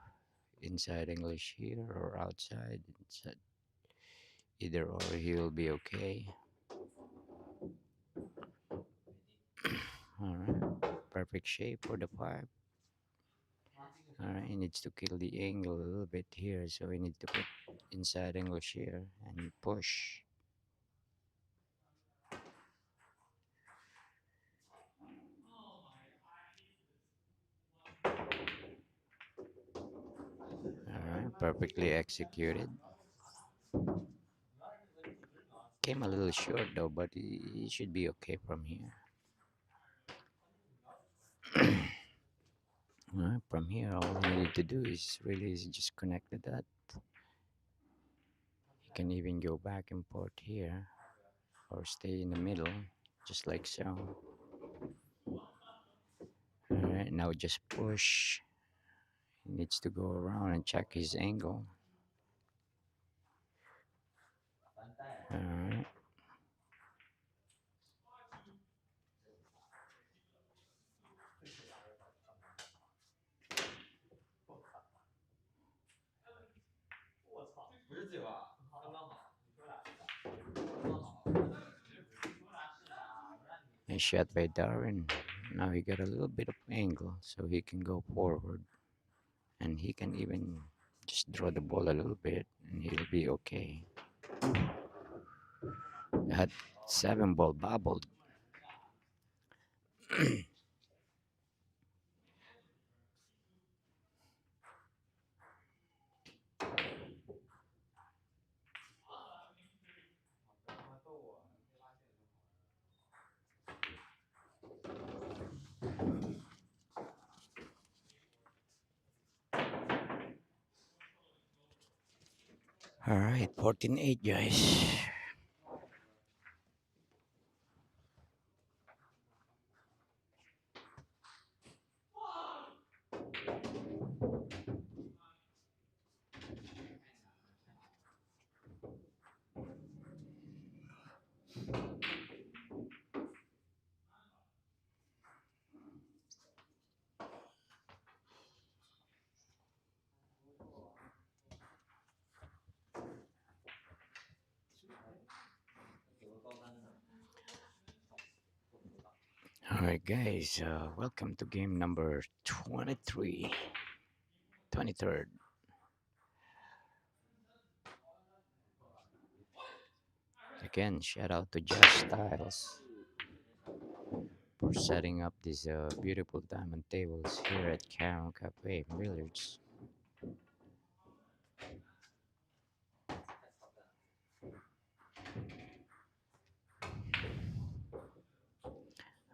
inside English here or outside. Either or he will be okay. Alright, perfect shape for the 5. Alright, he needs to kill the angle a little bit here, so he needs to put inside English here and push. Alright, perfectly executed. Came a little short though, but he should be okay from here. Alright, from here all he needed to do is really just connect the dot. He can even go back and forth here or stay in the middle, just like so. Alright, now just push. He needs to go around and check his angle. Alright. Nice shot by Darwin. Now he got a little bit of angle so he can go forward. And he can even just draw the ball a little bit and he'll be okay. That 7 ball bobbled. Alright, 14-8 guys. Alright guys, welcome to game number 23. 23rd. Again, shout out to Josh Styles for setting up these beautiful diamond tables here at Caron Cafe Billiards.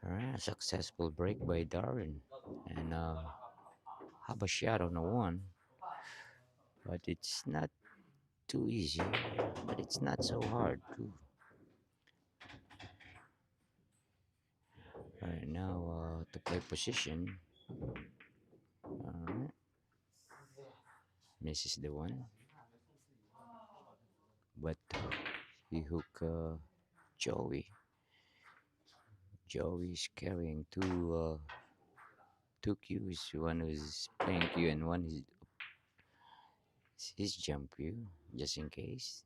Alright, successful break by Darwin. And have a shot on the 1. But it's not too easy, but it's not so hard too. Alright, now to play position. Alright. Misses the 1. But he hook Joey. Joey's carrying two cues. One is playing cue and one is his jump cue, just in case.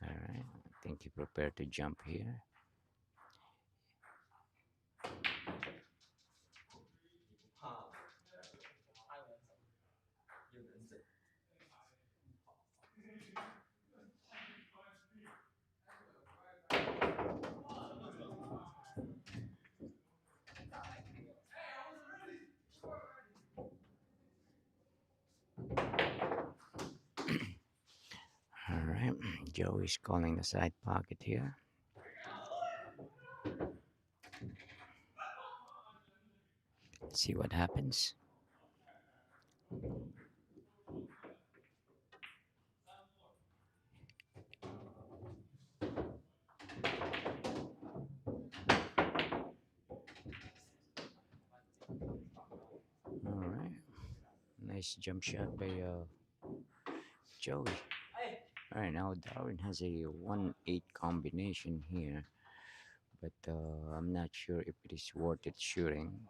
Alright, I think he prepared to jump here. Joey's calling the side pocket here. Let's see what happens. All right, nice jump shot by Joey. All right, now Darwin has a 1-8 combination here, but I'm not sure if it is worth it shooting.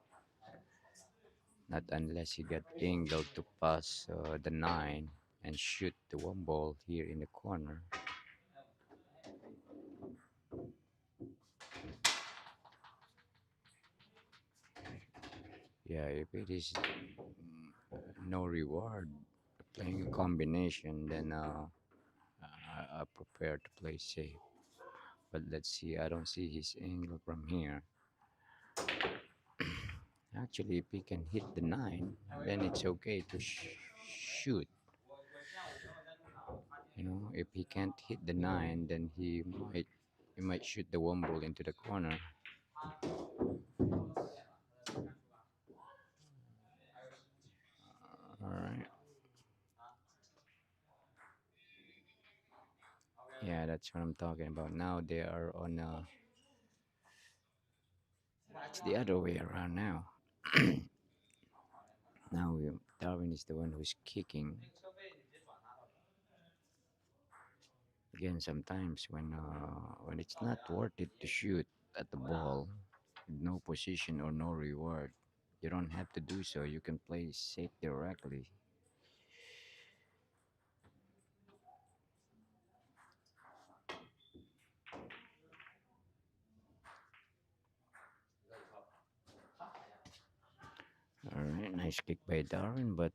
Not unless he got angled to pass the 9 and shoot the one ball here in the corner. Yeah, if it is no reward playing a combination, then I prefer to play safe. But let's see, I don't see his angle from here. Actually, if he can hit the 9, then it's okay to shoot. You know, if he can't hit the 9, then he might shoot the one ball into the corner. All right. Yeah, that's what I'm talking about. Now they are on. It's the other way around now. Now Darwin is the one who's kicking. Again, sometimes when it's not worth it to shoot at the ball, with no position or no reward, you don't have to do so. You can play safe directly. All right, nice kick by Darwin, but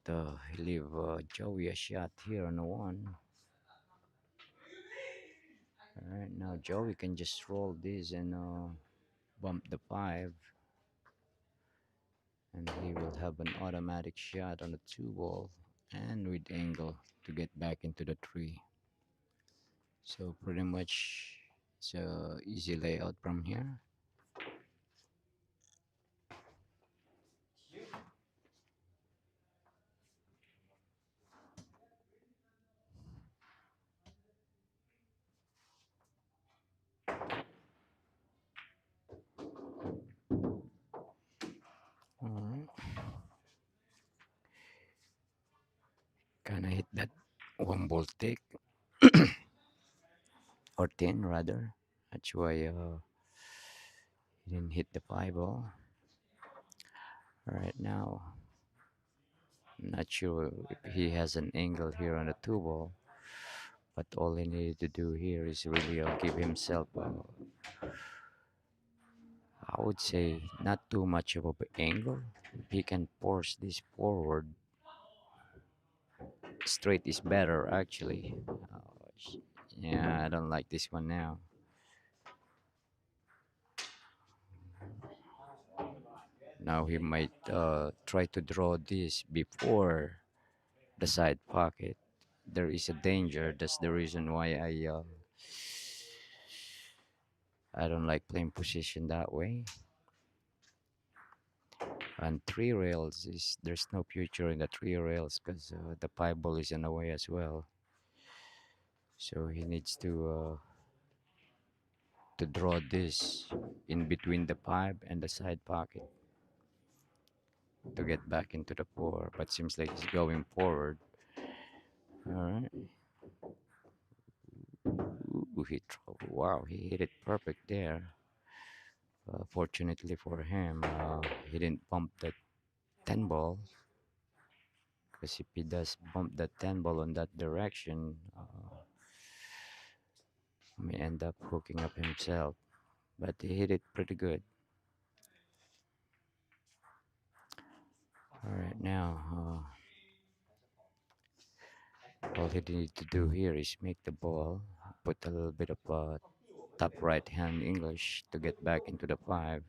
he leave Joey a shot here on the 1. All right, now Joey can just roll this and bump the 5, and he will have an automatic shot on the 2 ball and with angle to get back into the 3. So pretty much it's a easy layout from here. All right, kind of hit that one ball take or 10 rather. That's why he didn't hit the 5 ball. All right, now I'm not sure if he has an angle here on the 2 ball, but all he needed to do here is really give himself I would say not too much of an angle. If he can force this forward, straight is better actually. Yeah, I don't like this one now. Now he might try to draw this before the side pocket. There is a danger. That's the reason why I don't like playing position that way. And 3 rails is there's no future in the 3 rails because the 5 ball is in the way as well. So he needs to draw this in between the 5 and the side pocket to get back into the 4. But seems like he's going forward. All right. Ooh, wow, he hit it perfect there. Fortunately for him, he didn't bump that 10 ball. Because if he does bump that 10 ball on that direction, may end up hooking up himself. But he hit it pretty good. All right, now all he needs to do here is make the ball, put a little bit of top right hand English to get back into the 5.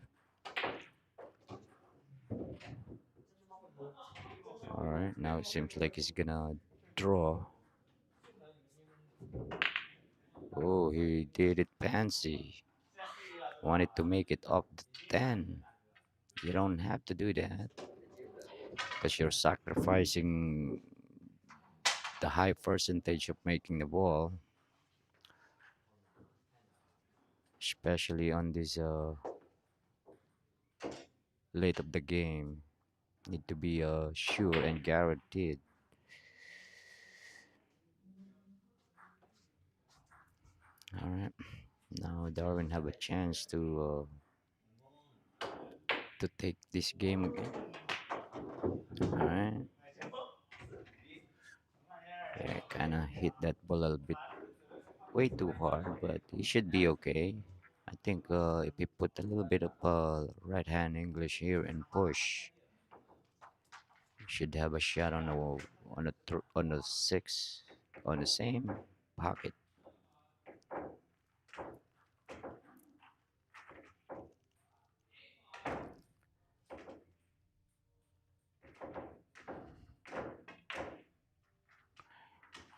All right, now it seems like he's gonna draw. Oh, he did it fancy. Wanted to make it up to 10. You don't have to do that because you're sacrificing the high percentage of making the ball, especially on this late of the game. Need to be sure and guaranteed. All right, now Darwin have a chance to take this game again. All right, yeah, kind of hit that ball a little bit way too hard, but he should be okay. I think if he put a little bit of right hand English here and push, he should have a shot on on the six on the same pocket.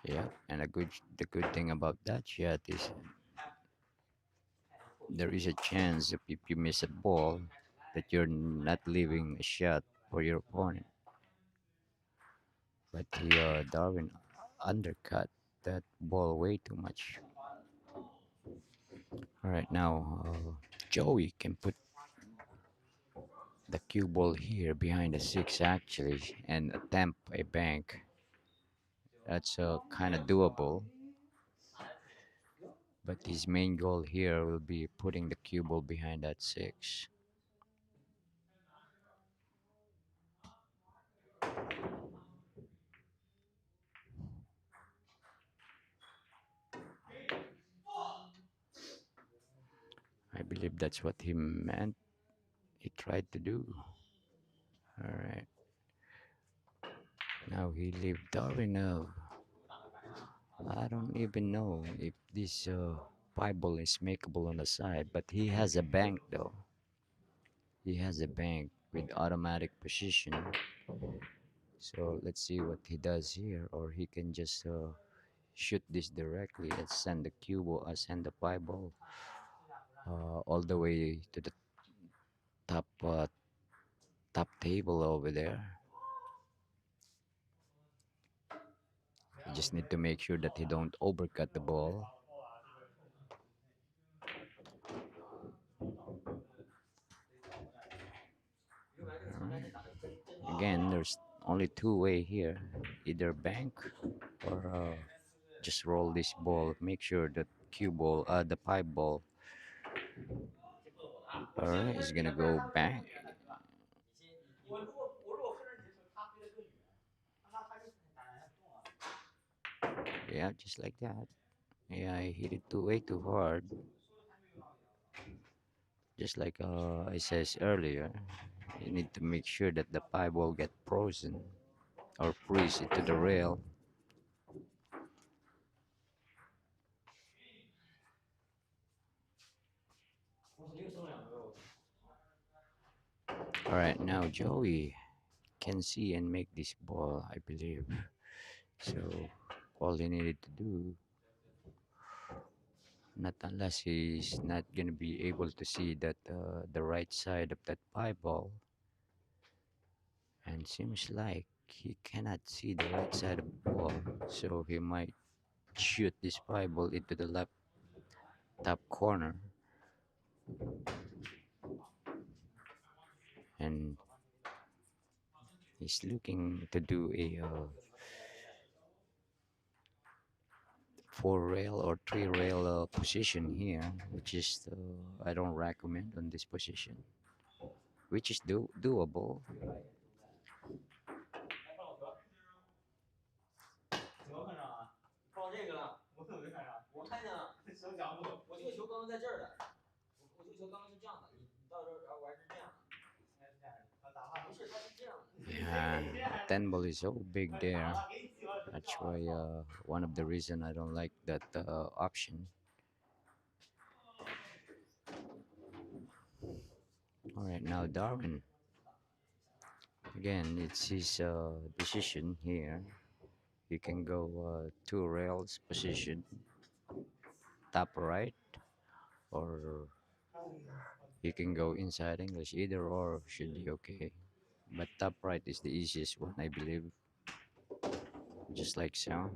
Yeah, and the good thing about that shot is there is a chance if you miss a ball that you're not leaving a shot for your opponent. But the Darwin undercut that ball way too much. All right, now Joey can put the cue ball here behind the six actually and attempt a bank. That's kind of doable. But his main goal here will be putting the cue ball behind that six. I believe that's what he meant. He tried to do. All right. Now he leave Darwin. I don't even know if this pie ball is makeable on the side, but he has a bank though. He has a bank with automatic position. So let's see what he does here, or he can just shoot this directly and send the cue ball, send the pie ball all the way to the top top table over there. You just need to make sure that he don't overcut the ball. Alright. Again, there's only two way here: either bank or just roll this ball. Make sure that cue ball, the pipe ball, all right, is gonna go bank. 我如果分了你的时候，他飞得更远，那他就很难动啊。 Yeah, just like that. Yeah, I hit it way too hard. Just like I says earlier, you need to make sure that the pipe ball get frozen or freeze into the rail. All right, now Joey can see and make this ball, I believe. So all he needed to do, not unless he's not gonna be able to see that the right side of that pie ball, and seems like he cannot see the right side of the ball, so he might shoot this pie ball into the left top corner, and he's looking to do a four rail or three rail position here, which is I don't recommend on this position, which is doable. 我看见了，我这球刚刚在这儿的，我球刚刚是这样的，你到这儿玩是这样的，不是，他是这样的。 Yeah, 10 ball is so big there. That's why one of the reason I don't like that option. All right, now Darwin. Again, it's his decision here. He can go two rails position top right, or you can go inside English. Either or should be okay. But top right is the easiest one, I believe. Just like so.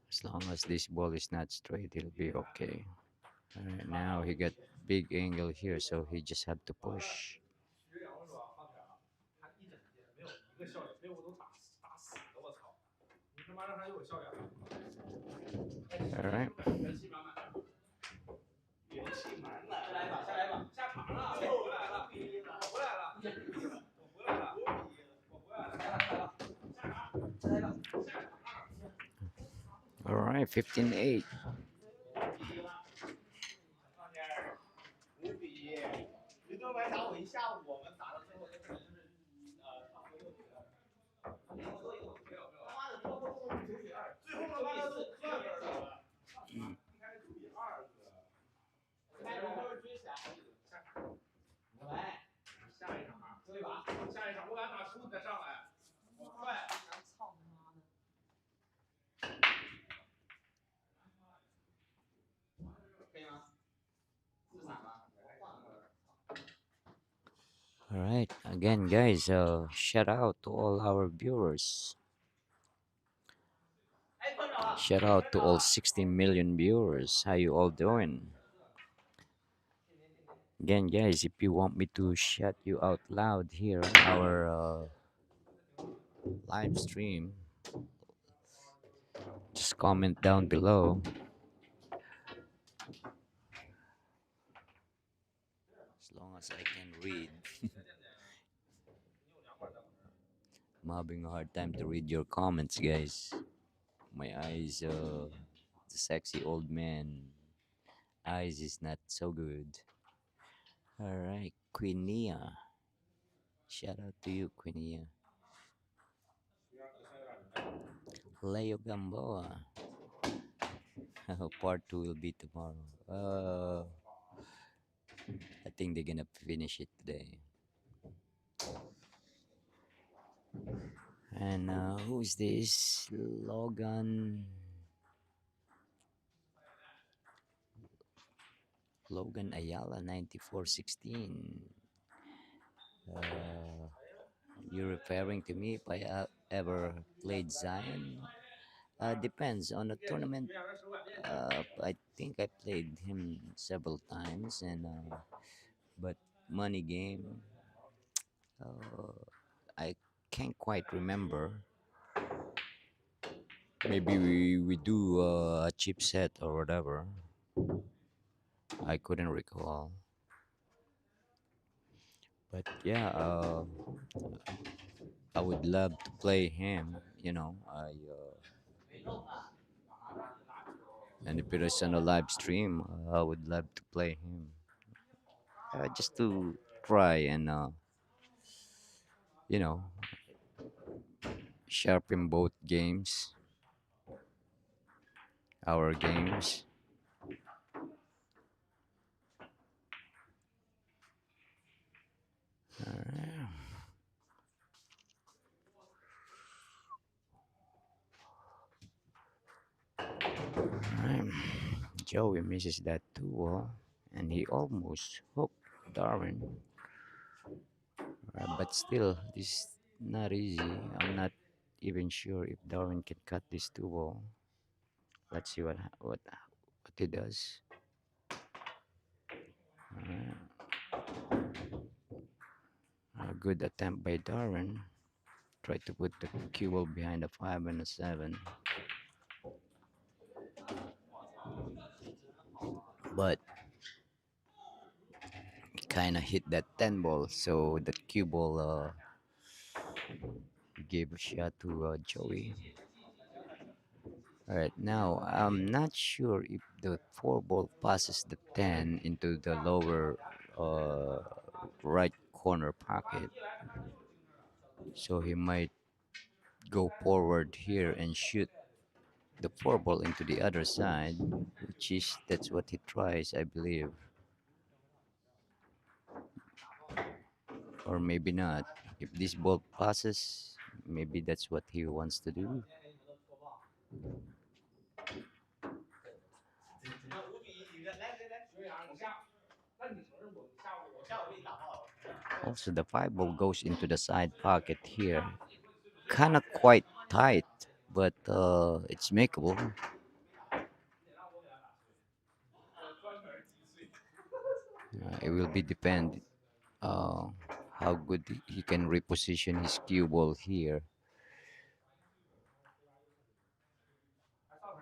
As long as this ball is not straight, it'll be okay. Alright, now he got big angle here, so he just have to push. 徐阳是吧？发财了，他一整届没有一个笑脸，被我都打死了，我操！你他妈让他有笑脸了。Alright. 元气满满。元气满满。再来一把，再来一把，下场了，我回来了，我回来了，我回来了，我回来了，来了，下场，再来一把，下场。Alright, 15-8. 无比。云州白打我一下午，我们打到最后就可能就是差不多6比2。没有，他妈的最后9比2，最后他妈的是2分了。一开始9比2个，开始都是追起来好几轮。下场。来，下一场啊，最后一把，下一场我俩打15再上来，我快。操他妈的！ 可以吗？是闪吗？ All right, again, guys, shout out to all our viewers. Shout out to all 16 million viewers. How you all doing? Again, guys, if you want me to shout you out loud here on our live stream, just comment down below. As long as I can read. I'm having a hard time to read your comments, guys. My eyes, the sexy old man eyes is not so good. Alright, Queenia. Shout out to you, Queenia. Leo Gamboa. Part 2 will be tomorrow. I think they're gonna finish it today. And who is this? Logan Ayala 9416. You're referring to me if I ever played Zion? Depends on the tournament. I think I played him several times, and but money game, I can't quite remember. Maybe we do a chip set or whatever. I couldn't recall. But yeah, I would love to play him. You know, and if it is on a live stream, I would love to play him. Just to try and you know, sharpen both games, our games. Alright. Joey misses that too, and he almost hooked Darwin. But still, this is not easy. I'm not even sure if Darwin can cut this 2-ball. Let's see what he does. A good attempt by Darwin. Try to put the cue ball behind a 5 and a 7. But kind of hit that 10 ball, so the cue ball gave a shot to Joey. Alright, now I'm not sure if the 4 ball passes the 10 into the lower right corner pocket, so he might go forward here and shoot the 4 ball into the other side, that's what he tries, I believe. Or maybe not. If this ball passes, maybe that's what he wants to do. Also, the five ball goes into the side pocket here. Kind of quite tight, but it's makeable. It will be depend how good he can reposition his cue ball here.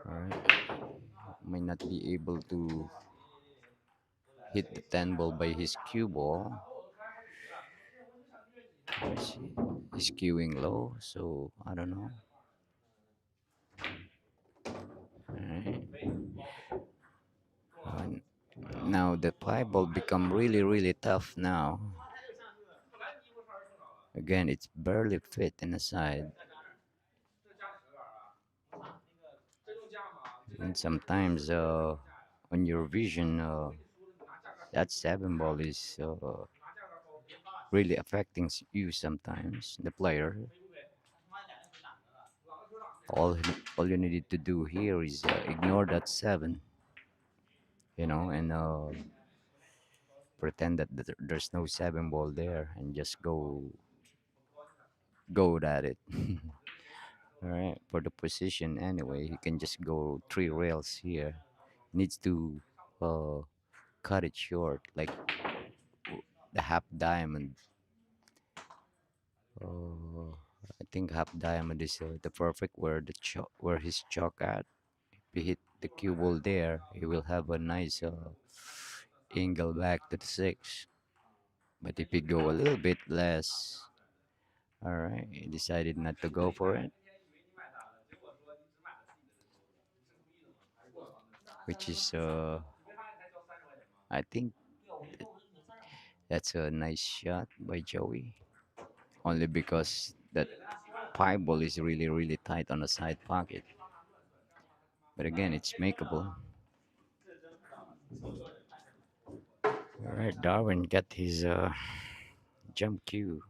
Alright. Might not be able to hit the 10 ball by his cue ball. He's cueing low, so I don't know. Alright. Now the 5 ball become really tough now. Again, it's barely fit in the side. And sometimes on your vision, that 7 ball is really affecting you sometimes, the player. All, all you needed to do here is ignore that 7, and pretend that there's no 7 ball there and just go at it. All right, for the position anyway, he can just go 3 rails here. Needs to uh, cut it short, like the half diamond. I think half diamond is the perfect where where his chalk at. If he hit the cue ball there, he will have a nice angle back to the 6. But if he go a little bit less, all right, he decided not to go for it, which is I think that's a nice shot by Joey. Only because that pie ball is really tight on the side pocket. But again, it's makeable. All right, Darwin got his jump cue.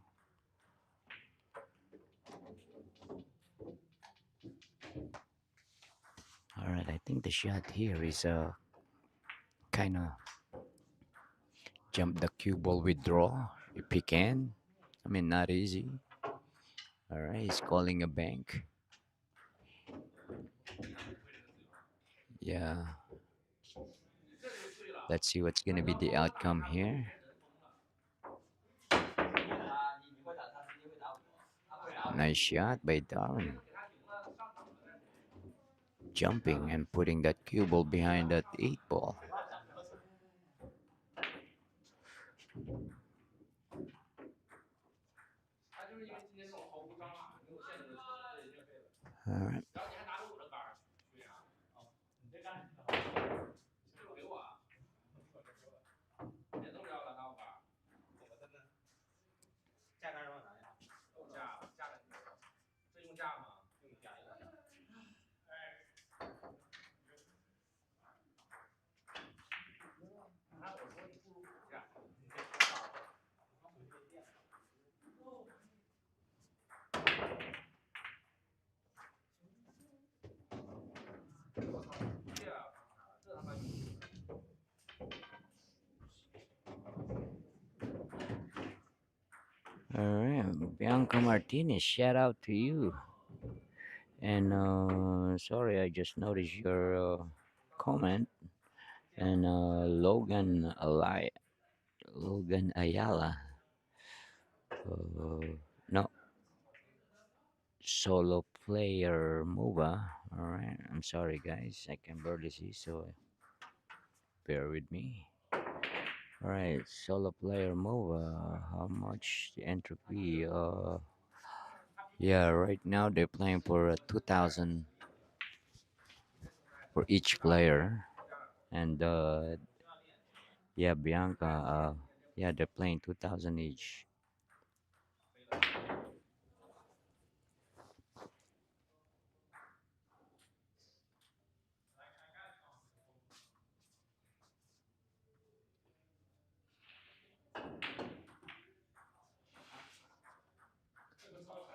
All right, I think the shot here is kind of jump the cue ball with draw if he can. I mean, not easy. All right, he's calling a bank. Yeah. Let's see what's gonna be the outcome here. Nice shot by Darwin. Jumping and putting that cue ball behind that 8 ball. All right. All right, Bianca Martinez, shout out to you. And sorry, I just noticed your comment. And Logan Ayala. No, solo player MOBA. All right, I'm sorry guys, I can barely see, so bear with me. All right, solo player MOBA. How much the entropy? Yeah, right now they're playing for 2,000 for each player, and yeah, Bianca. Yeah, they're playing 2,000 each.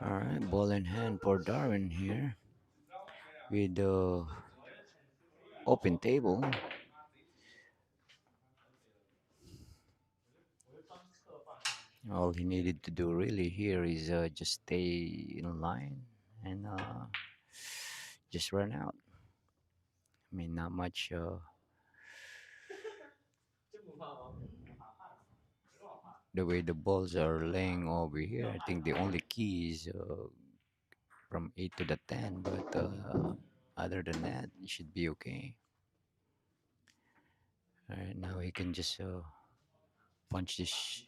All right, ball in hand for Darwin here with the open table. All he needed to do really here is just stay in line and just run out. I mean, not much. 真不怕吗？怕怕什么？没多少怕。 The way the balls are laying over here, I think the only key is from 8 to the 10, but other than that, it should be okay. Alright, now he can just punch this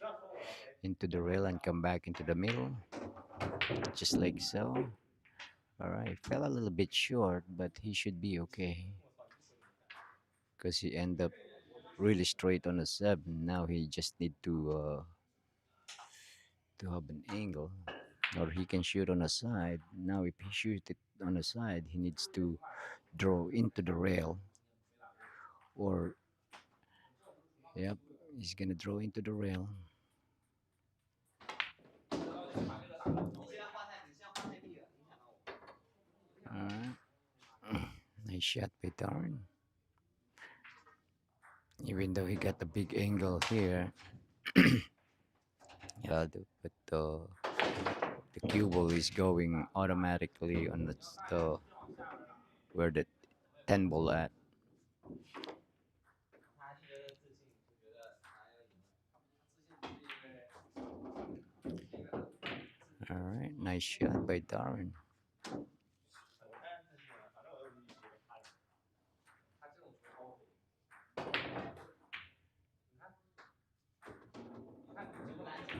into the rail and come back into the middle, just like so. Alright, fell a little bit short, but he should be okay. Because he ended up really straight on the 7. Now he just need to have an angle, or he can shoot on the side. Now if he shoots it on the side, he needs to draw into the rail, or yep, he's gonna draw into the rail. 你现在画太，你现在画太低了，影响到我。 Alright. Nice shot by Darwin. Even though he got a big angle here, yeah, but the cue ball is going automatically on the where the 10 ball at. 他觉得自信，就觉得他要赢了。 Alright, nice shot by Darwin. 我当然自信了，反正我又不是一个怕人。他这种球超肥。你看，你看这个篮球。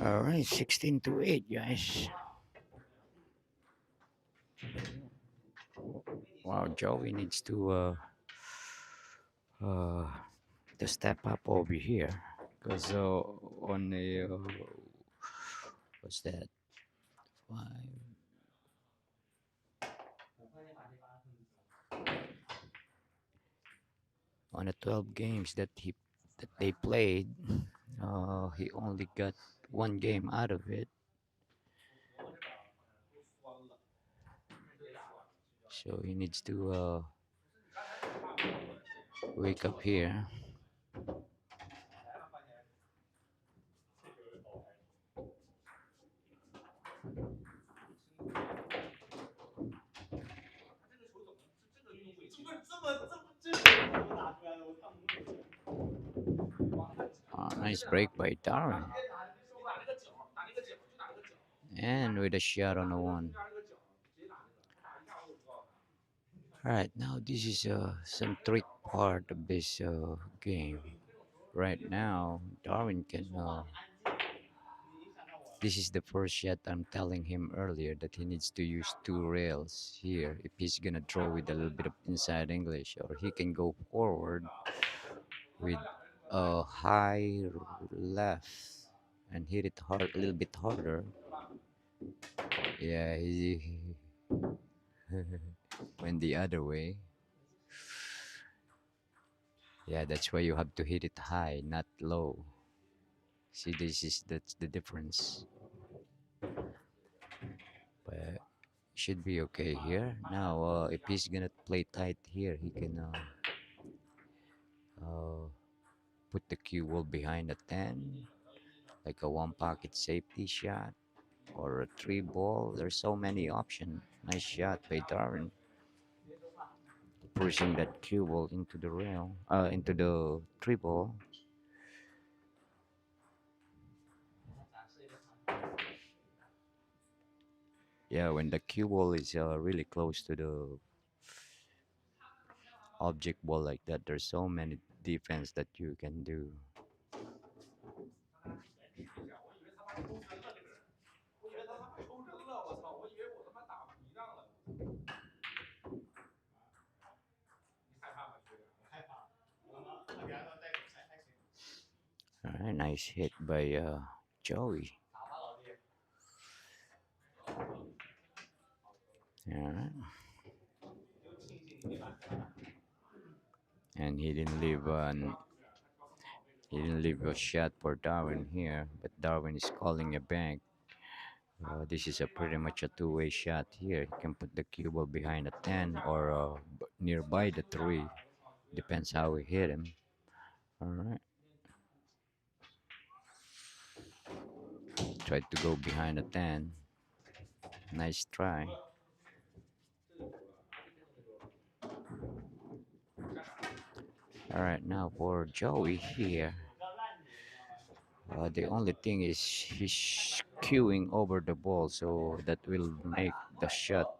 Alright, 16 to 8, guys. Wow, Joey needs to step up over here, because on the what's that, 5, on the 12 games that they played, he only got 1 game out of it. So he needs to wake up here. Nice break by Darwin. And with a shot on the 1. Alright, now this is some trick part of this game. Right now, Darwin can. This is the first shot I'm telling him earlier, that he needs to use 2 rails here if he's gonna draw with a little bit of inside English, or he can go forward with a high left and hit it hard, a little bit harder. Yeah, he went the other way. Yeah, that's why you have to hit it high, not low. See, that's the difference. But should be okay here. Now, if he's gonna play tight here, he can put the cue ball behind the 10, like a 1 pocket safety shot or a 3 ball. There's so many options. Nice shot by Darwin, pushing that cue ball into the rail, into the 3 ball. Yeah, when the cue ball is really close to the object ball like that, there's so many defense that you can do. Alright, nice hit by Joey. Alright. And he didn't leave a shot for Darwin here, but Darwin is calling a bank. This is a pretty much a 2-way shot here. He can put the cue ball behind the 10 or nearby the 3. Depends how we hit him. Alright. tried to go behind a 10. Nice try. Alright, now for Joey here. The only thing is he's queuing over the ball, so that will make the shot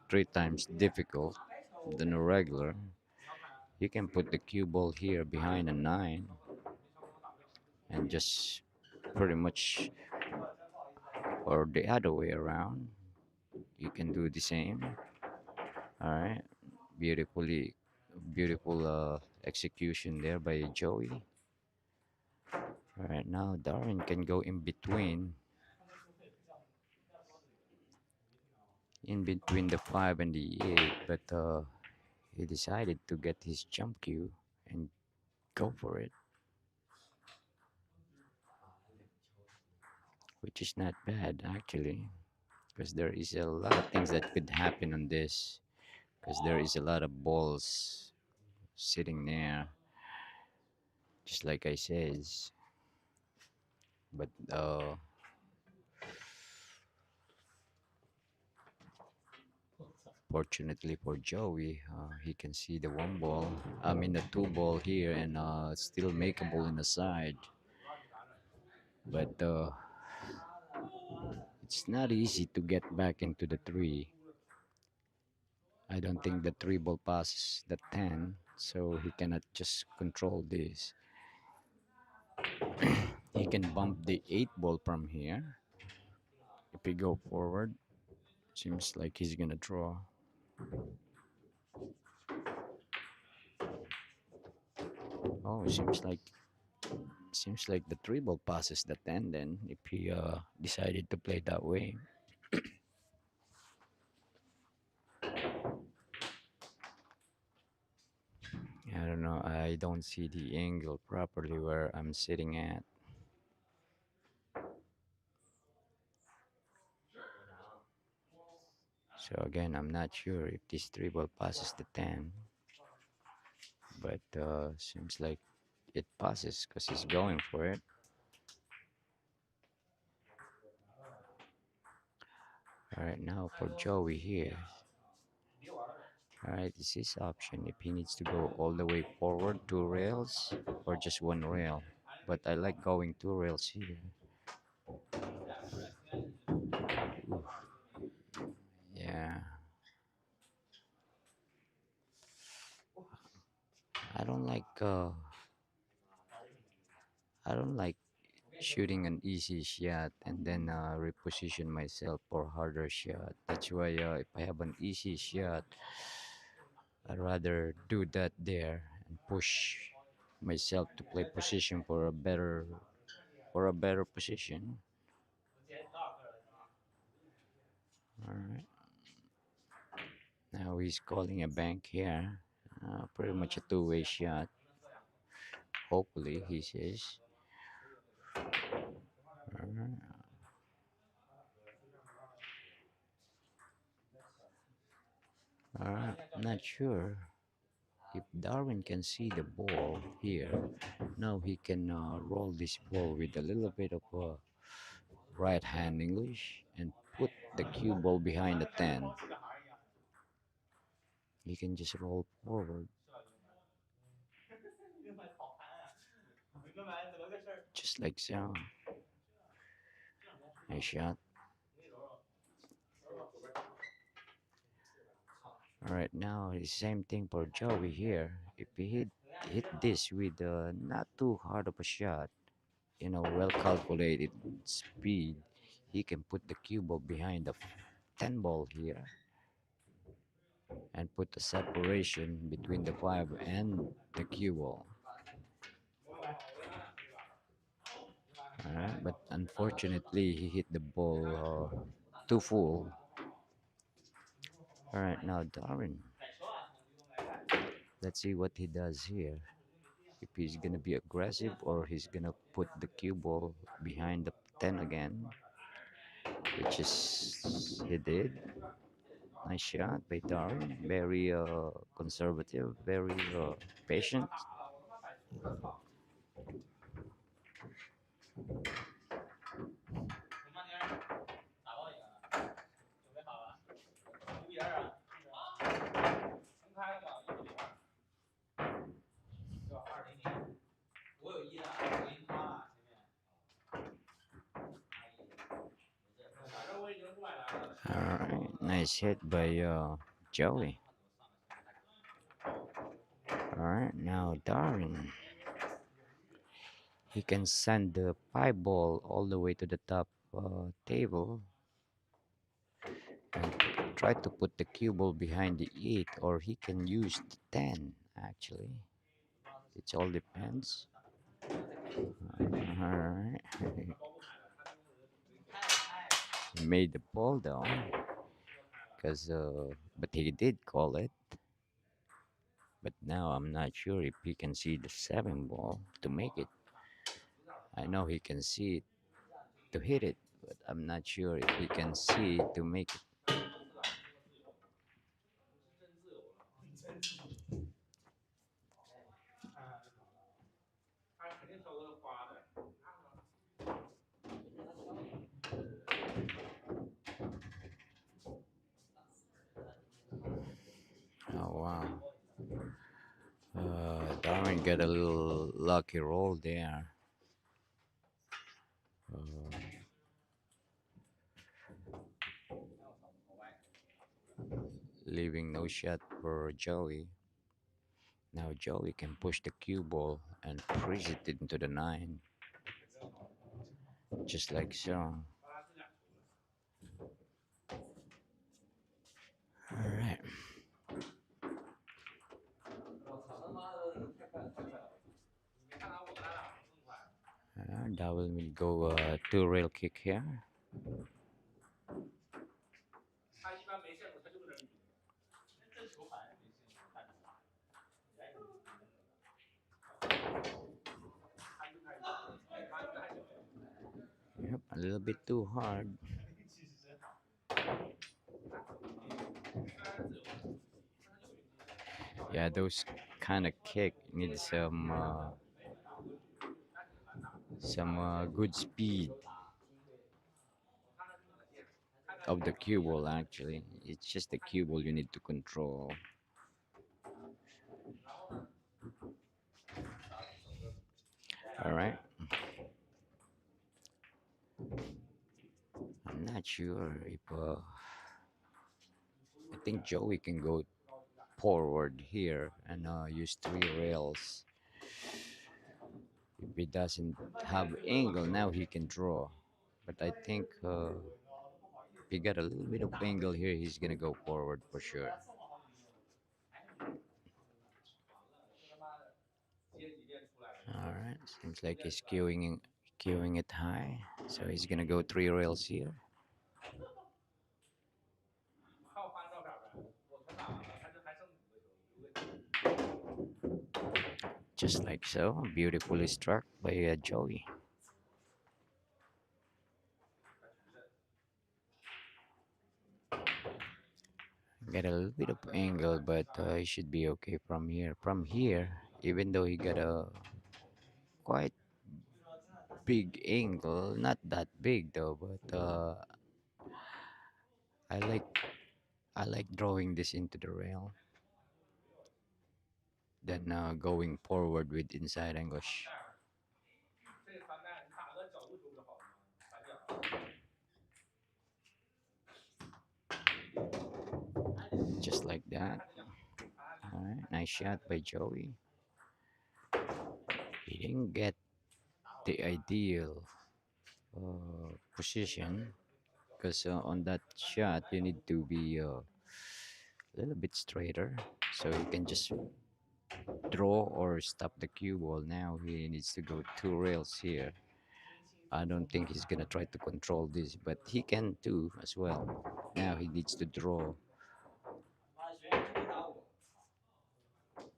3 times difficult than a regular. You can put the cue ball here behind a 9 and just pretty much, or the other way around, you can do the same. Alright, beautiful execution there by Joey. Alright, now Darwin can go in between the 5 and the 8, but he decided to get his jump cue and go for it, which is not bad actually, because there is a lot of things that could happen on this, because there is a lot of balls sitting there, just like I says. But fortunately for Joey, he can see the 1 ball, the 2 ball here, and still makeable in the side. But it's not easy to get back into the 3. I don't think the 3 ball passes the 10, so he cannot just control this. He can bump the 8 ball from here. If he go forward, seems like he's gonna draw. Oh, seems like the 3 ball passes the 10 then, if he decided to play that way. I don't know, I don't see the angle properly where I'm sitting at. So again, I'm not sure if this 3 ball passes the 10, but seems like it passes because he's going for it. Alright, now for Joey here. Alright, this is option if he needs to go all the way forward 2 rails or just 1 rail. But I like going 2 rails here. Ooh. Yeah. I don't like shooting an easy shot and then reposition myself for harder shot. That's why if I have an easy shot, I'd rather do that there and push myself to play position for a better position. Alright. Now he's calling a bank here. Pretty much a 2-way shot. Hopefully, he says. Alright. I'm not sure if Darwin can see the ball here. Now he can roll this ball with a little bit of right hand English and put the cue ball behind the 10. He can just roll forward. Just like so. Nice shot. Alright, now the same thing for Joey here. If he hit this with not too hard of a shot, well calculated speed, he can put the cue ball behind the 10 ball here and put the separation between the 5 and the cue ball. Alright, but unfortunately he hit the ball too full. Alright, now Darwin. Let's see what he does here. If he's gonna be aggressive or he's gonna put the cue ball behind the 10 again, which is he did. Nice shot by Darwin. Very conservative, very patient. Nice hit by Joey. Alright, now Darwin. He can send the pie ball all the way to the top table and try to put the cue ball behind the 8, or he can use the 10 actually. It all depends. Alright. He made the ball down because but he did call it. But now I'm not sure if he can see the 7 ball to make it. I know he can see it to hit it, but I'm not sure if he can see it to make it. Oh wow. Darwin got a little lucky roll there. Leaving no shot for Joey. Now Joey can push the cue ball and freeze it into the 9. Just like so. Alright. Darwin will go 2 rail kick here. Yep, a little bit too hard. Yeah, those kind of kick need some good speed of the cue ball actually. It's just the cue ball you need to control. Alright. I'm not sure if I think Joey can go forward here and use 3 rails. If he doesn't have angle, now he can draw. But I think if he got a little bit of angle here, he's gonna go forward for sure. Alright, seems like he's queuing it high. So he's gonna go 3 rails here. Just like so, beautifully struck by Joey. Got a little bit of angle, but he should be okay from here. From here, even though he got a quite big angle, not that big though, but I like drawing this into the rail, then going forward with inside angle. Just like that. Alright, nice shot by Joey. He didn't get the ideal position because on that shot you need to be a little bit straighter so you can just draw or stop the cue ball. Now he needs to go 2 rails here. I don't think he's gonna try to control this, but he can too as well. Now he needs to draw.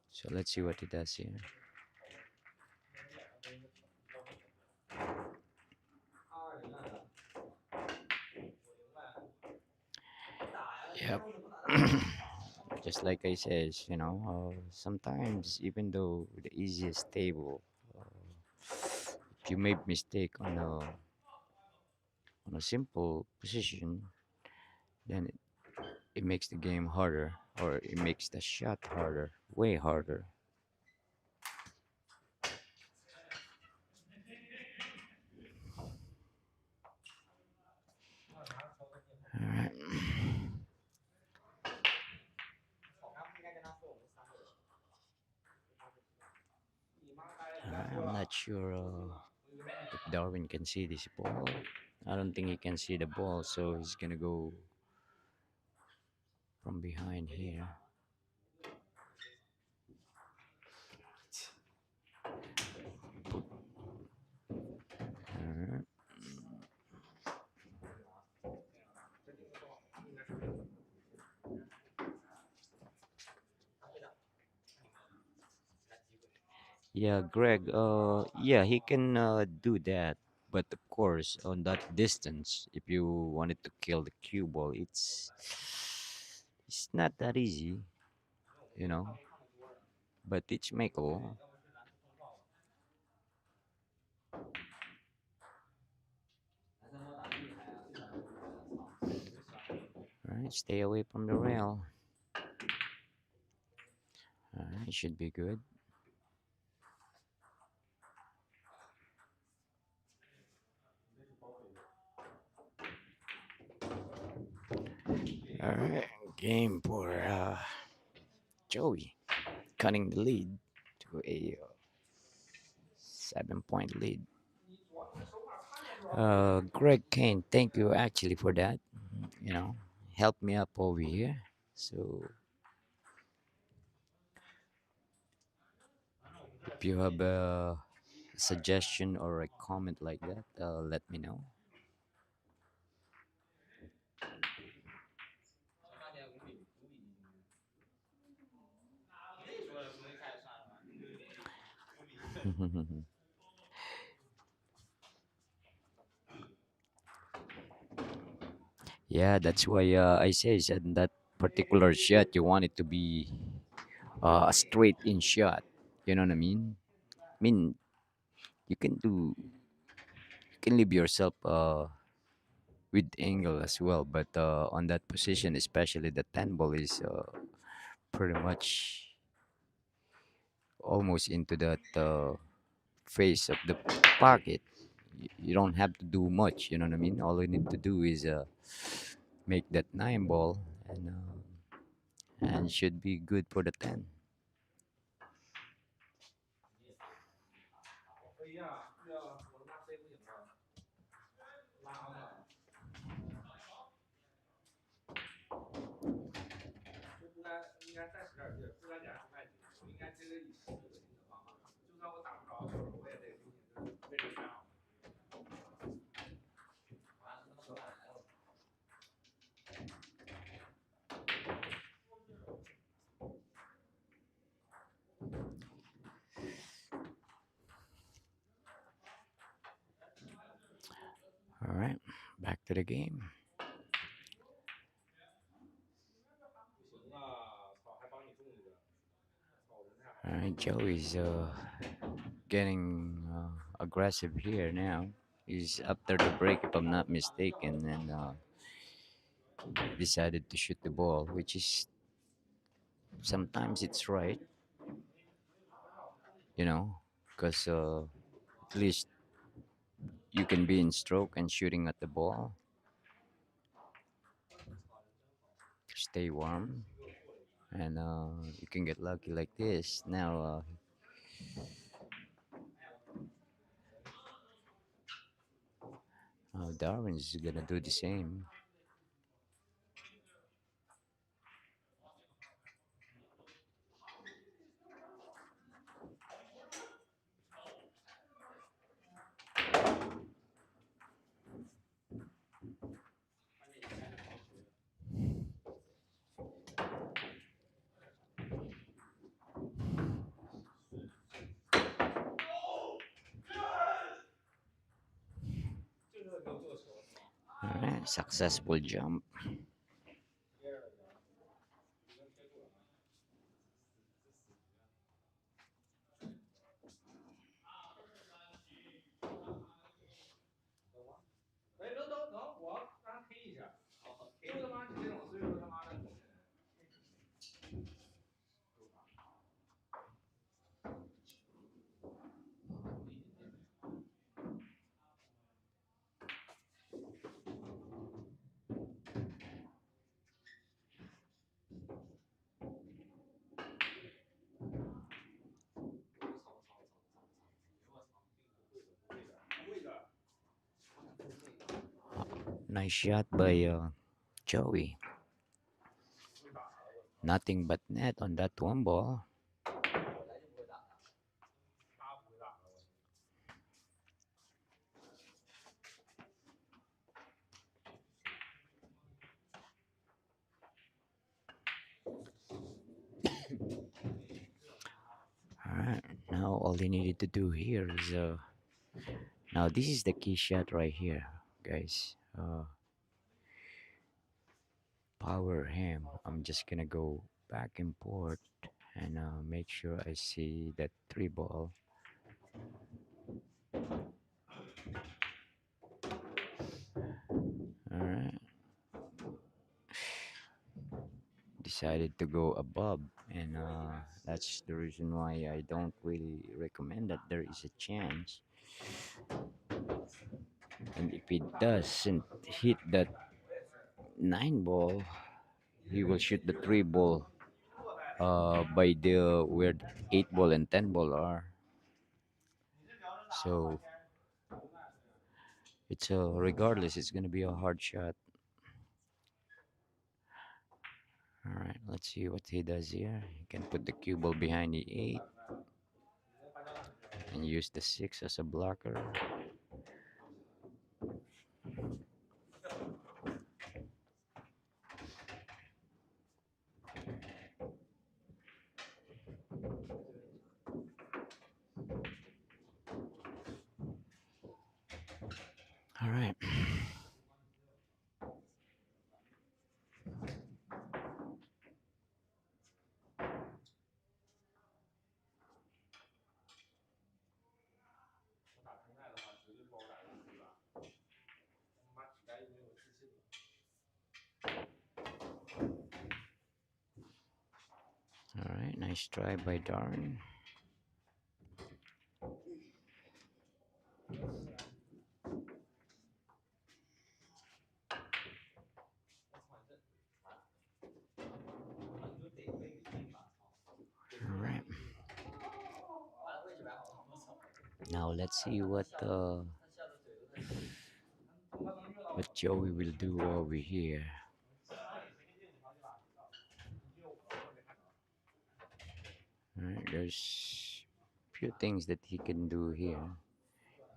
So let's see what he does here. Yep. Just like I says, sometimes even though the easiest table, if you make mistake on a simple position, then it makes the game harder, or it makes the shot harder, way harder. All right. not sure if Darwin can see this ball. I don't think he can see the ball, so he's gonna go from behind here. Alright. Yeah, Greg. Yeah, he can do that, but of course, on that distance, if you wanted to kill the cue ball, it's not that easy, you know. But it's makeable. Alright, stay away from the rail. Alright, should be good. Alright, game for Joey, cutting the lead to a 7 point lead. Greg Kane, thank you actually for that. You know, help me up over here. So if you have a suggestion or a comment like that, let me know. Yeah, that's why I say in that particular shot you want it to be a straight in shot. You know what I mean? I mean, you can do, you can leave yourself with angle as well, but on that position, especially the 10 ball is pretty much almost into that face of the pocket. You don't have to do much. You know what I mean? All you need to do is make that 9 ball and should be good for the 10. 哎呀，这个我他妈飞不行了，拉吧，就应该再使点劲，不该点2块钱，我应该接着以10个进的方法，就算我打不着球，我也得重新就是为这样。All right, back to the game. 不行啊，操，还帮你中一个，操人太好。 All right, Joey's getting aggressive here now. He's after the break, if I'm not mistaken, and decided to shoot the ball, which is sometimes it's right, you know, because at least you can be in stroke and shooting at the ball. Stay warm, and you can get lucky like this. Now, Darwin's gonna do the same. All right, successful jump. Nice shot by Joey. Nothing but net on that one ball. Alright, now all they needed to do here is now this is the key shot right here, guys. Power him. I'm just gonna go back and forth and make sure I see that 3 ball. Alright. Decided to go above, and that's the reason why I don't really recommend that there is a chance. And if he doesn't hit that 9 ball, he will shoot the 3 ball by the where 8 ball and 10 ball are. So it's regardless, it's gonna be a hard shot. All right, let's see what he does here. He can put the cue ball behind the 8 and use the 6 as a blocker. All right. All right, nice try by Darwin. All right. Now let's see what Joey will do over here. All right, there's few things that he can do here.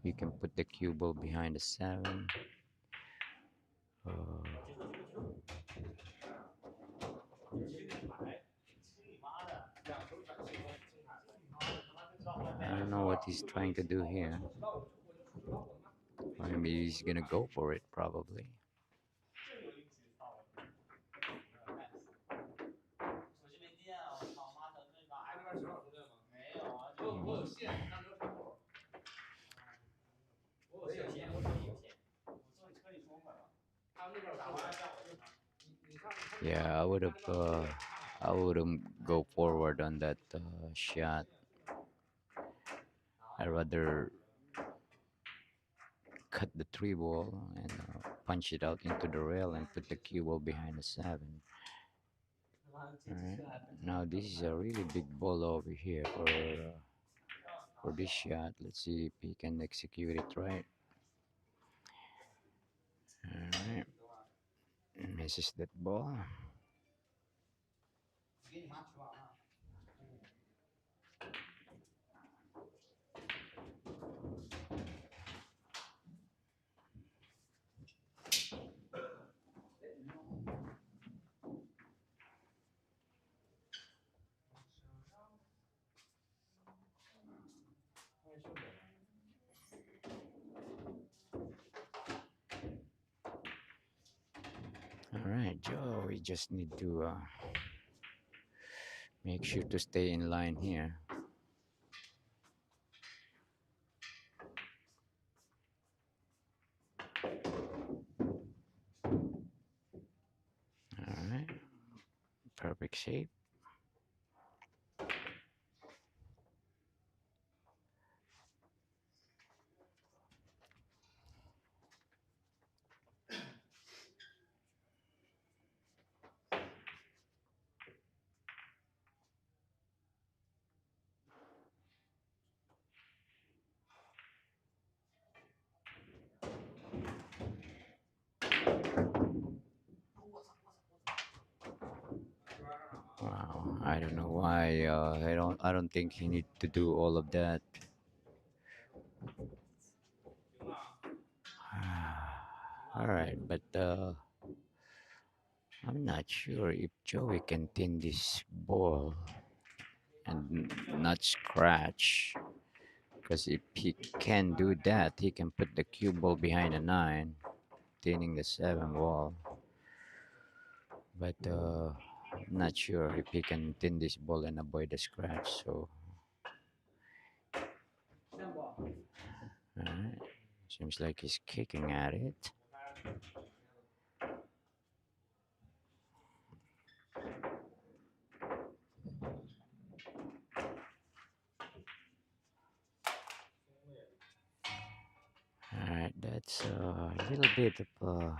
You can put the cue ball behind the 7. I don't know what he's trying to do here. Maybe he's gonna go for it, probably. Yeah, I would've go forward on that shot. I'd rather cut the 3 ball and punch it out into the rail and put the cue ball behind the 7. Alright, now this is a really big ball over here for this shot. Let's see if he can execute it right. Alright, misses that ball. Alright, Joe, we just need to make sure to stay in line here. Alright, perfect shape. Wow, I don't know why. I don't think he need to do all of that. All right, but I'm not sure if Joey can tin this ball and not scratch. Because if he can do that, he can put the cue ball behind the 9, tinning the 7 wall. But I'm not sure if he can tin this ball and avoid the scratch. So, alright. Seems like he's kicking at it. Alright, that's a little bit of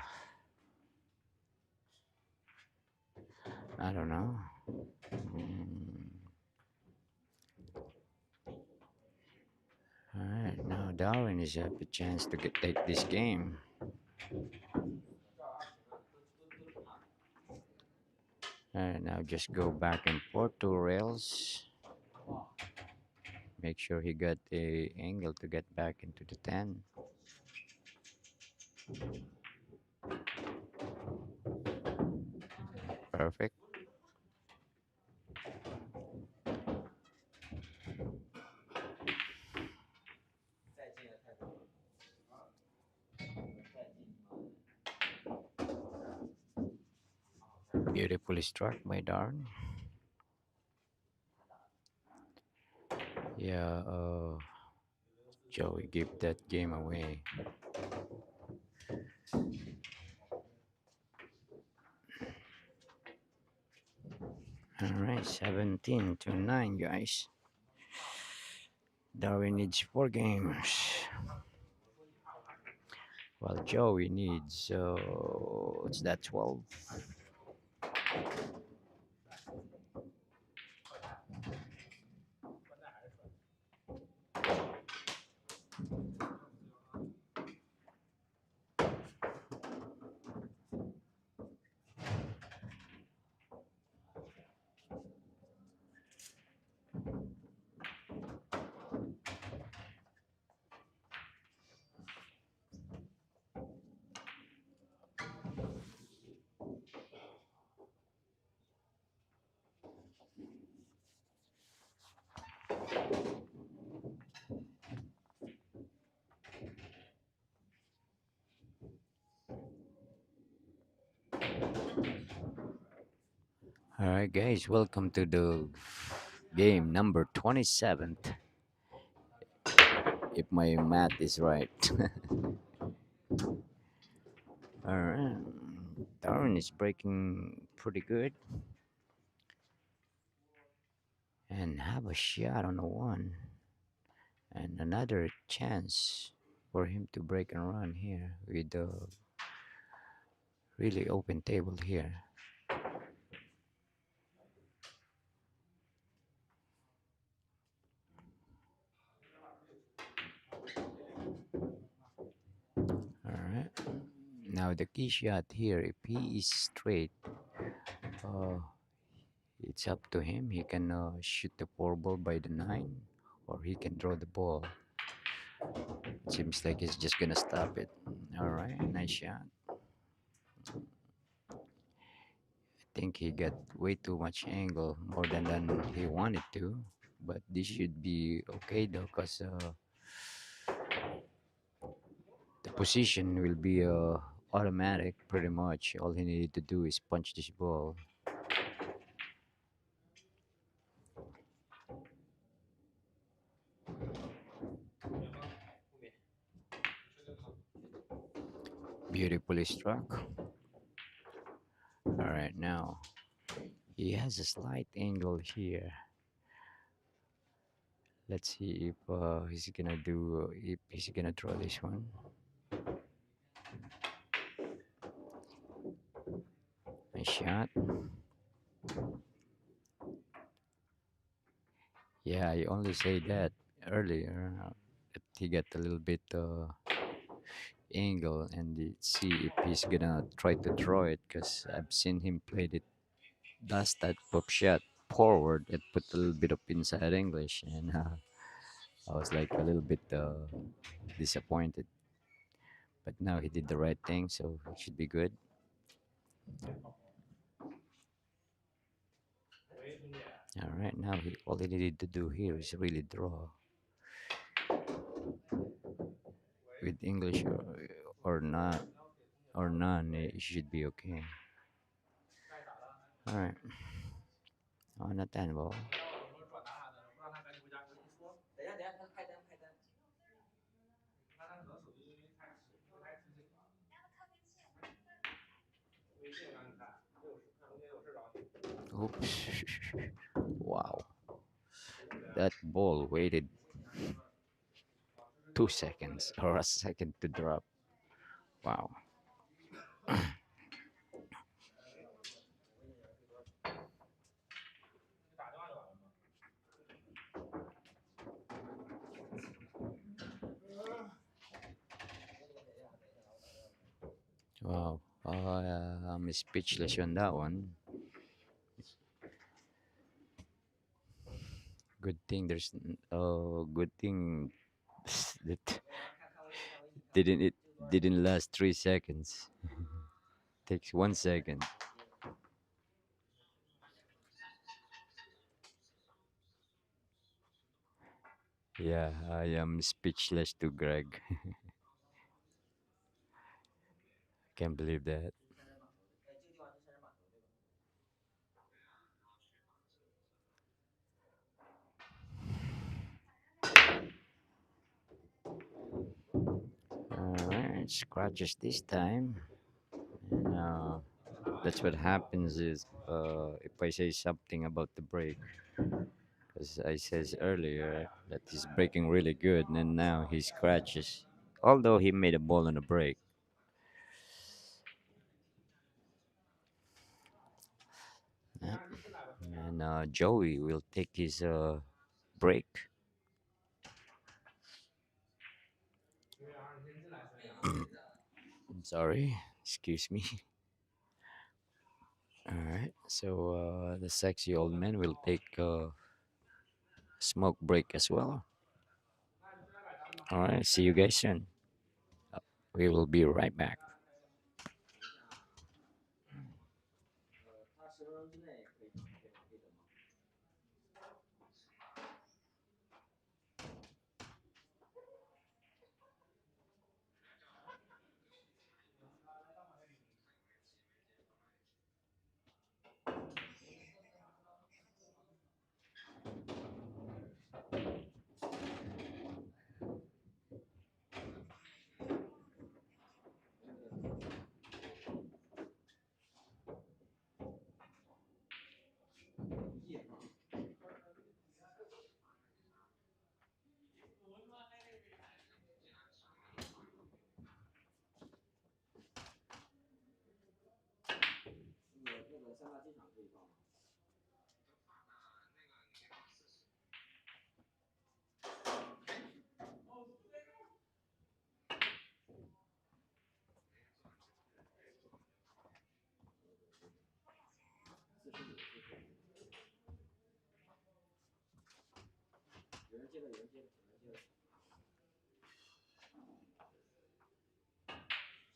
I don't know. Alright, now Darwin is have a chance to take this game. Alright, now just go back and forth to rails. Make sure he got a angle to get back into the 10. Perfect. Beautifully struck by Darn. Yeah, Joey gave that game away. Alright, 17 to 9, guys. Darwin needs 4 games. Well, Joey needs, what's that, 12? Alright, guys, welcome to the game number 27th. If my math is right. Alright, Darwin is breaking pretty good. And have a shot on the 1. And another chance for him to break and run here with the really open table here. Alright. Now the key shot here, if he is straight, it's up to him. He can shoot the 4 ball by the 9, or he can draw the ball. Seems like he's just gonna stop it. Alright, nice shot. I think he got way too much angle, more than he wanted to. But this should be okay though, because the position will be automatic pretty much. All he needed to do is punch this ball. Beautifully struck. Alright, now he has a slight angle here. Let's see if he's gonna draw this one. Nice shot. Yeah, I only say that earlier. That he got a little bit angle, and see if he's gonna try to draw it, because I've seen him play it does that pop shot forward, it put a little bit of inside English, and I was like a little bit disappointed. But now he did the right thing, so it should be good. 喂，兄弟， All right, now all he needed to do here is really draw 喂， with English or not or none. It should be okay. 该咋了？ All right. Oh, not that ball. 你让我怎么说咱俩的？不让他赶紧回家，我跟你说。等一下，等一下，他开单开单。那他可能手机因为不太提醒吧。微信让你看，有事，看中间有事找你。 Oops. Wow. That ball waited 2 seconds or a second to drop. Wow. 你打电话就完了吗？ Wow. I'm speechless on that one. Good thing there's good thing that didn't last 3 seconds. Takes 1 second. Yeah, I am speechless to Greg. Can't believe that. 哎，这个地方是山人码头对吧？ Alright, scratches this time. And that's what happens is if I say something about the break. Because I says earlier that he's breaking really good and now he scratches. Although he made a ball on the break. Yeah. And Joey will take his break. 因为你先进来是呀。 I'm sorry, excuse me. Alright, so the sexy old man will take a smoke break as well. Alright, see you guys soon. We will be right back. 他10分钟之内可以等吗？ 那个三大机场可以放吗？有人接了，有人接了，有人接了。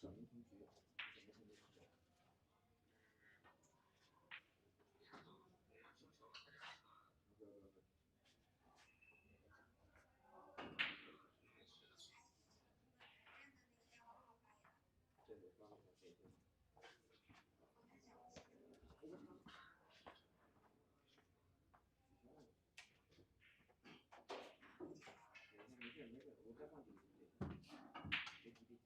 小明同学，小明同学是谁？对，我刚刚说谁对吗？没事没事，我再放几个。别急别急。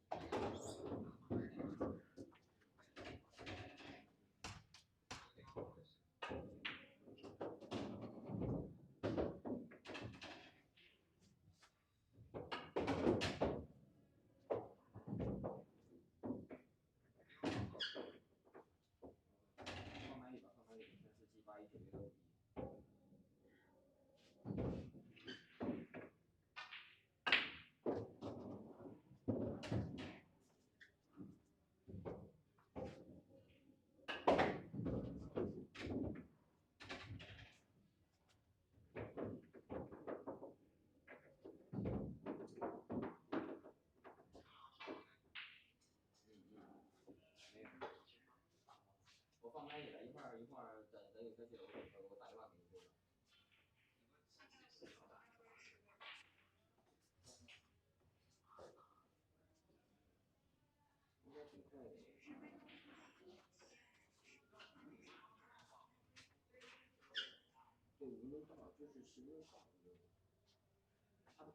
放哪里吧，放哪里吧？34781661。就是时间少，他的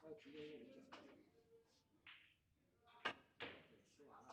快时间用不上，吃完了。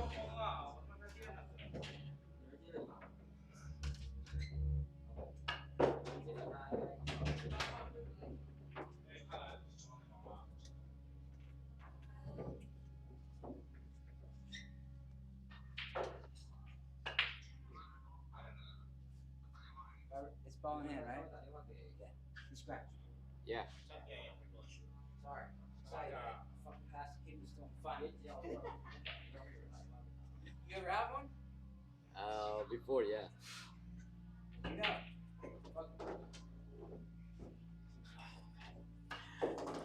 叫风啊！我他妈在练呢。It's ball in hand, right? Yeah. You scratch. Yeah. Sorry. Sorry. Fucking past kid was doing fun. You ever have one? Before, yeah. You know.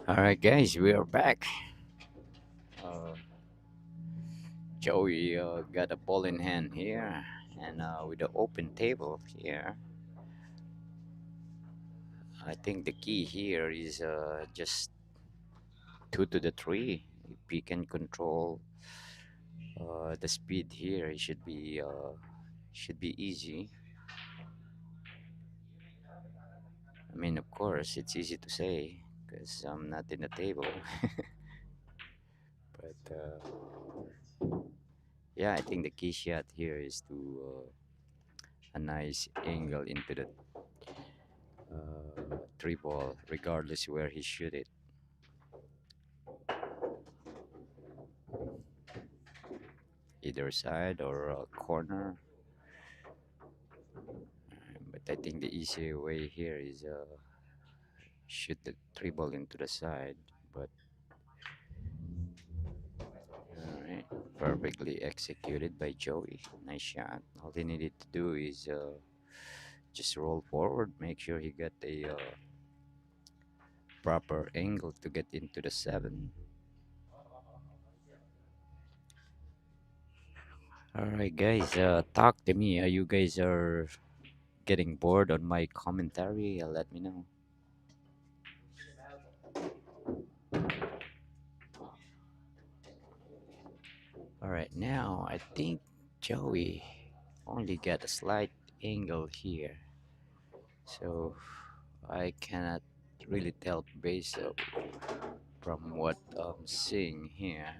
All right, guys, we are back. Uh, Joey got a ball in hand here, and with the open table here, I think the key here is just 2 to the 3. If he can control the speed here, it should be easy. I mean, of course, it's easy to say because I'm not in the table, but yeah, I think the key shot here is to a nice angle into the 3 ball, regardless where he shoot it. Either side or corner. But I think the easier way here is shoot the 3 ball into the side. But alright, perfectly executed by Joey. Nice shot. All he needed to do is just roll forward, make sure he got a proper angle to get into the 7. Alright, guys, talk to me. Are you guys are getting bored on my commentary? Let me know. Alright, now I think Joey only got a slight angle here, so I cannot really tell based from what I'm seeing here.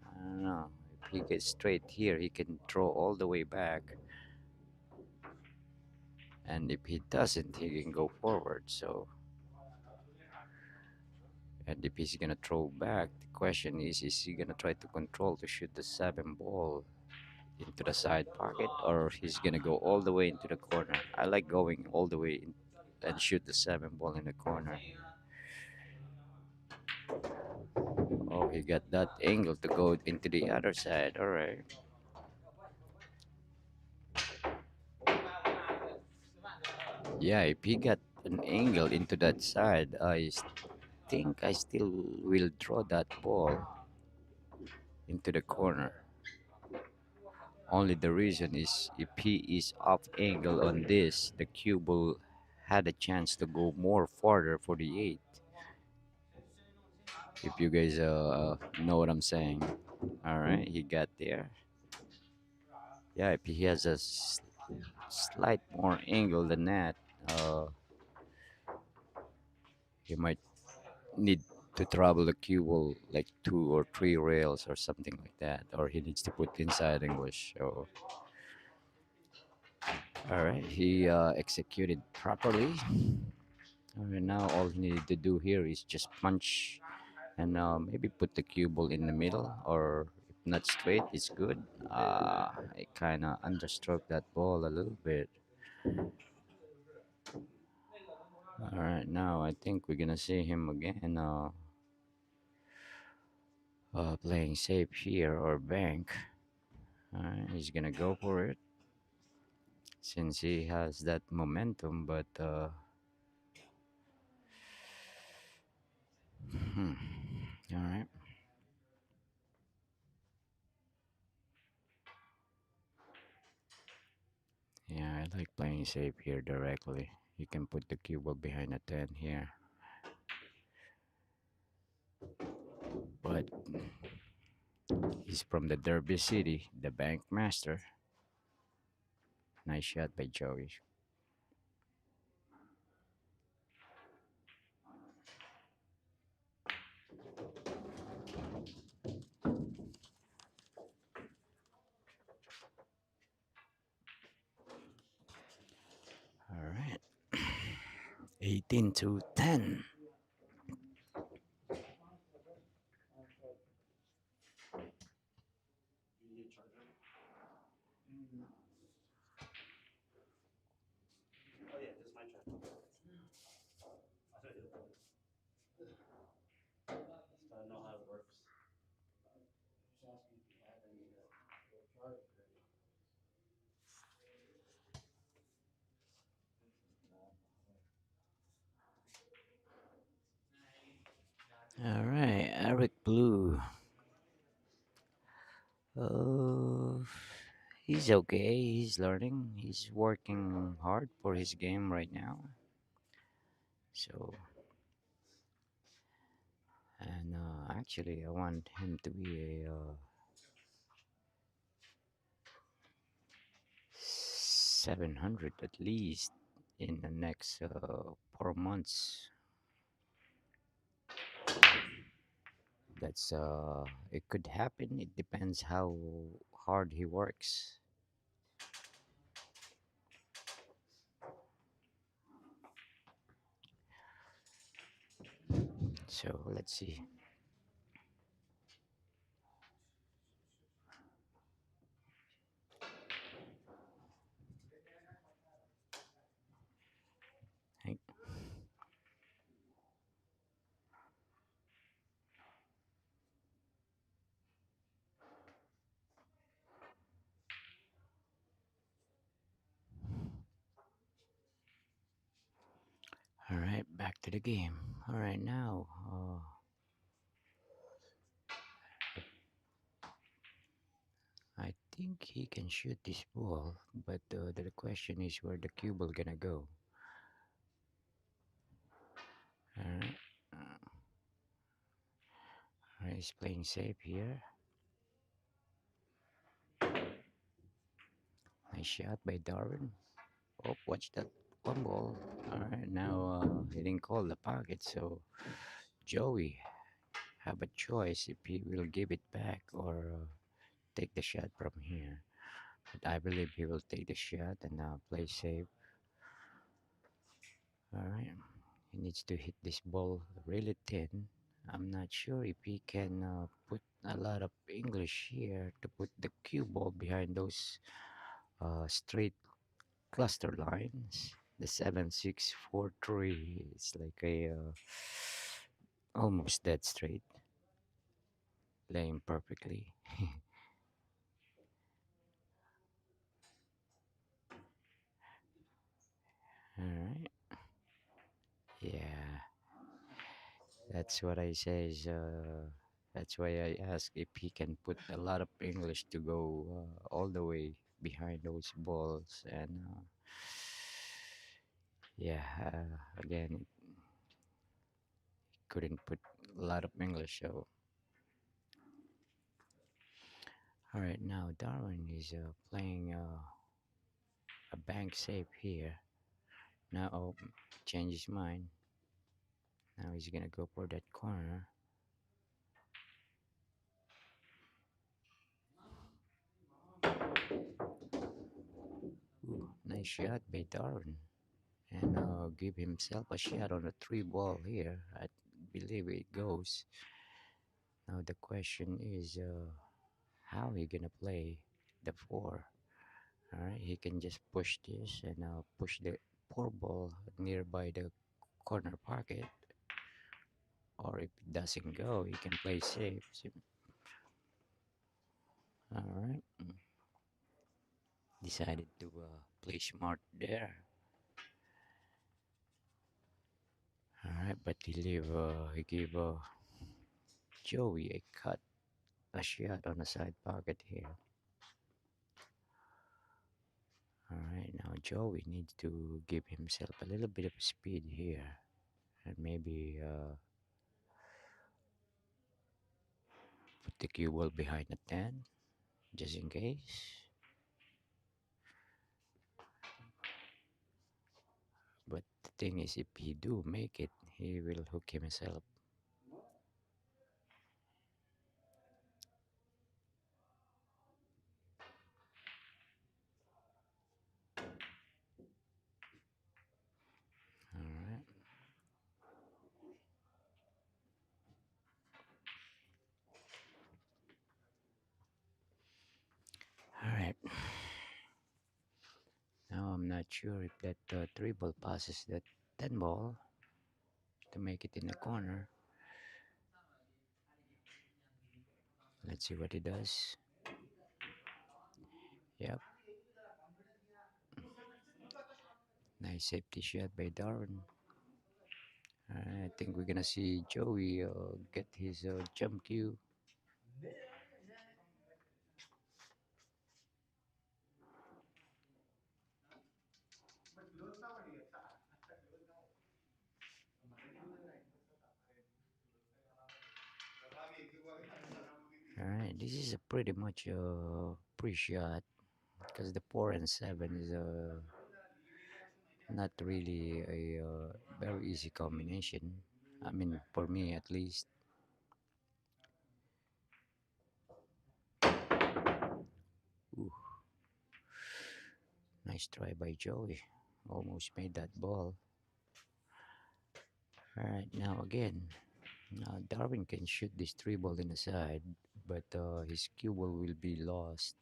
I don't know. If he gets straight here, he can throw all the way back, and if he doesn't, he can go forward. So, and if he's gonna throw back, the question is he gonna try to control to shoot the 7 ball into the side pocket, or he's gonna go all the way into the corner? I like going all the way in and shoot the 7 ball in the corner. Oh, he got that angle to go into the other side. All right. Yeah, if he got an angle into that side, I think I still will draw that ball into the corner. Only the reason is if he is off angle on this, the cube will had a chance to go more farther for the 8. If you guys know what I'm saying. All right, he got there. Yeah, if he has a slight more angle than that, he might need to travel the cue ball like 2 or 3 rails or something like that, or he needs to put inside English. So, all right, he executed properly. All right, now all he needed to do here is just punch and maybe put the cue ball in the middle, or if not straight, it's good. I kind of understroke that ball a little bit. All right, now I think we're gonna see him again. Playing safe here or bank. He's gonna go for it since he has that momentum, but hmm. All right. Yeah, I like playing safe here directly. You can put the cue ball behind a 10 here. But he's from the Derby City, the bank master. Nice shot by Joey. All right. 18 to 10. You need a charger? Oh yeah, this is my charger. I thought you did. So I know how it works. All right, Eric Blue. Uh, he's okay. He's learning. He's working hard for his game right now. So, and actually, I want him to be a 700 at least in the next 4 months. That's it could happen. It depends how hard he works. So let's see. Hey. All right, back to the game. All right, now I think he can shoot this ball, but the question is where the cue ball gonna go. All right, all right, he's playing safe here. Nice shot by Darwin. Oh, watch that one ball. All right, now he didn't call the pocket, so Joey have a choice if he will give it back or take the shot from here. But I believe he will take the shot and play safe. All right, he needs to hit this ball really thin. I'm not sure if he can put a lot of English here to put the cue ball behind those straight cluster lines. The 7-6-4-3 is like a almost dead straight, laying perfectly. All right. Yeah, that's what I say. That's why I ask if he can put a lot of English to go all the way behind those balls. And yeah, again, couldn't put a lot of English. So, all right, now Darwin is playing a bank safe here. Now, oh, change his mind. Now he's gonna go for that corner. Ooh, nice shot by Darwin. And give himself a shot on a three ball here. I believe it goes. Now the question is how he gonna play the four. All right, he can just push this and push the four ball nearby the corner pocket, or if it doesn't go, he can play safe. All right. decided to play smart there. Alright, but he gave Joey a shot on the side pocket here. Alright, now Joey needs to give himself a little bit of speed here. And maybe put the cue ball behind the 10, just in case. But the thing is, if he do make it, he will hook himself. Alright. Alright. Now I'm not sure if that 3 ball passes that 10 ball to make it in the corner. Let's see what he does. Yep. Nice safety shot by Darwin. I think we're gonna see Joey get his jump cue. Alright, this is a pretty much pre-shot because the 4 and 7 is not really a very easy combination. I mean, for me at least. Ooh. Nice try by Joey. Almost made that ball. Alright, now again. Now Darwin can shoot this 3 ball in the side, but his cue ball will be lost.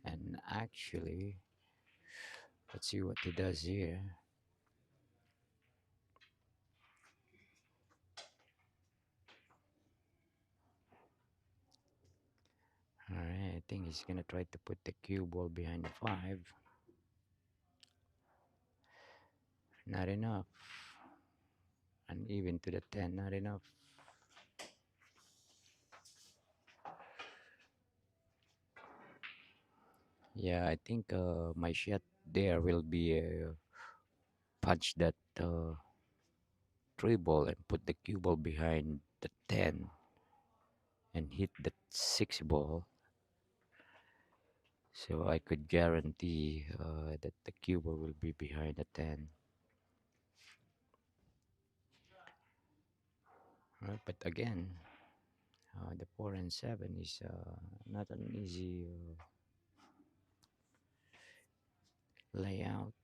And actually, let's see what he does here. Alright, I think he's gonna try to put the cue ball behind the 5. Not enough. And even to the 10, not enough. Yeah, I think my shot there will be punch that 3 ball and put the cue ball behind the 10 and hit the 6 ball. So I could guarantee that the cue ball will be behind the 10. But again, the 4 and 7 is not an easy layout.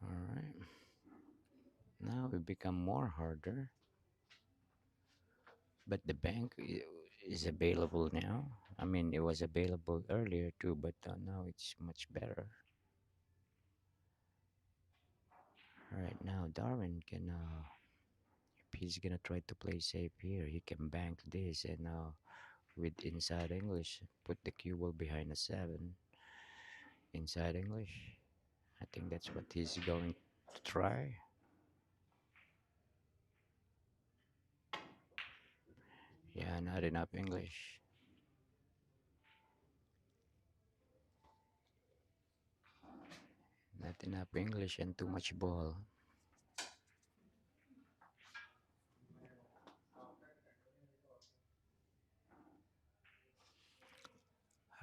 Alright. Now it become more harder. But the bank is available now. I mean, it was available earlier too, but now it's much better. Alright, now Darwin can, if he's gonna try to play safe here, he can bank this and with inside English, put the cue ball behind a 7. Inside English. I think that's what he's going to try. Yeah, not enough English. Not enough English and too much ball.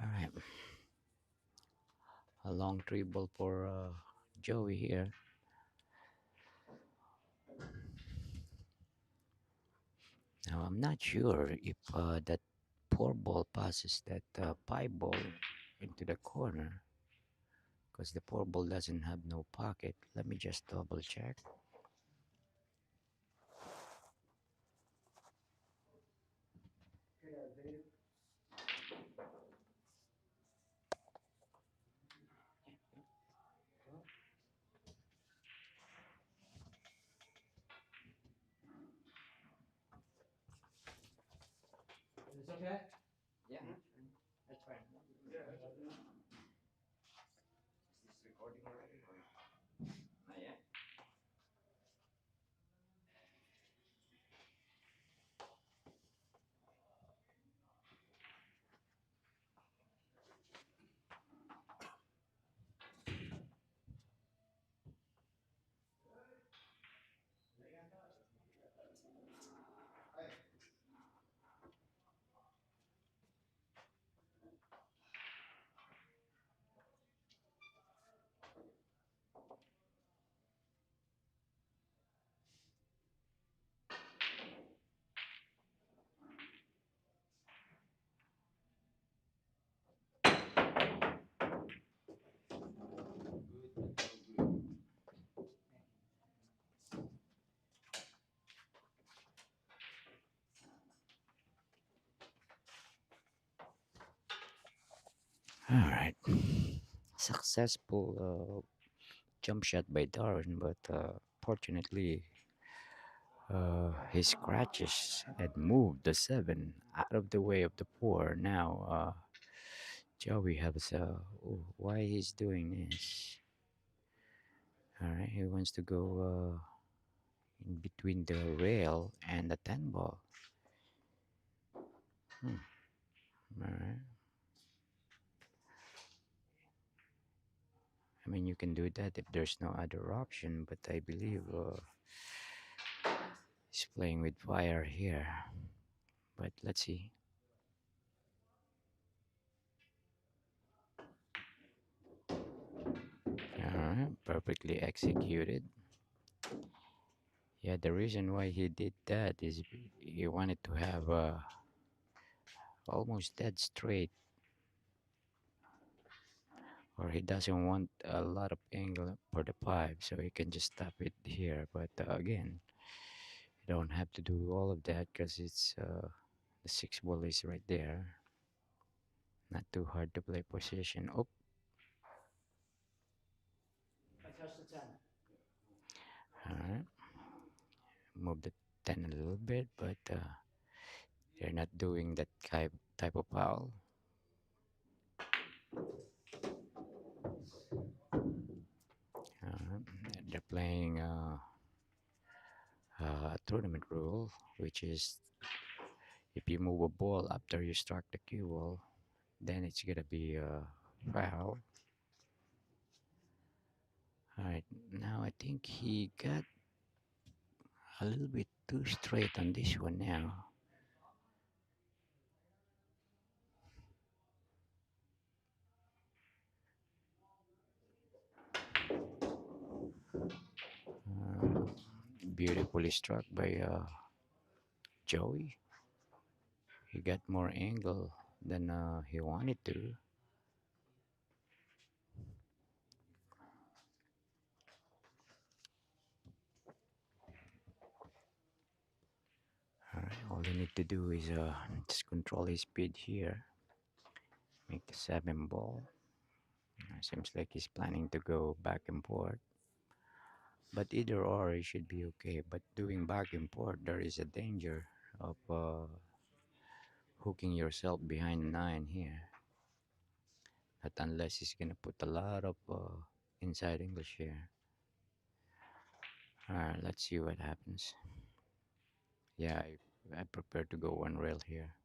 Alright. A long 3 ball for Joey here. Now I'm not sure if that 4 ball passes that 5 ball into the corner, because the 4 ball doesn't have no pocket. Let me just double check. okay? Yeah, Hmm? that's fine. Yeah. Is this recording already or not yet? Good, but no good. All right. Successful jump shot by Darwin, but fortunately, his scratches had moved the 7 out of the way of the 4. Now, Joey has oh, why he's doing this? All right, he wants to go in between the rail and the 10 ball. Hmm. All right. I mean, you can do that if there's no other option, but I believe he's playing with fire here. But let's see. Alright, perfectly executed. Yeah, the reason why he did that is he wanted to have almost dead straight, or he doesn't want a lot of angle for the 5, so he can just stop it here. But again, you don't have to do all of that because it's the 6 ball is right there. Not too hard to play position. Oh, 快挑试战。 alright. Move the 10 a little bit, but they're not doing that type of foul. Uh, they're playing a tournament rule, which is if you move a ball after you struck the cue ball, then it's gonna be a foul. Alright, now I think he got a little bit too straight on this one now. Uh, Beautifully struck by Joey. He got more angle than he wanted to. Alright, all you need to do is just control his speed here. Make the 7 ball. Seems like he's planning to go back and forth. But either or, it should be okay. But doing back and forth, there is a danger of hooking yourself behind 9 here. But unless he's gonna put a lot of inside English here. Alright, let's see what happens. Yeah, I prefer to go 1 rail here.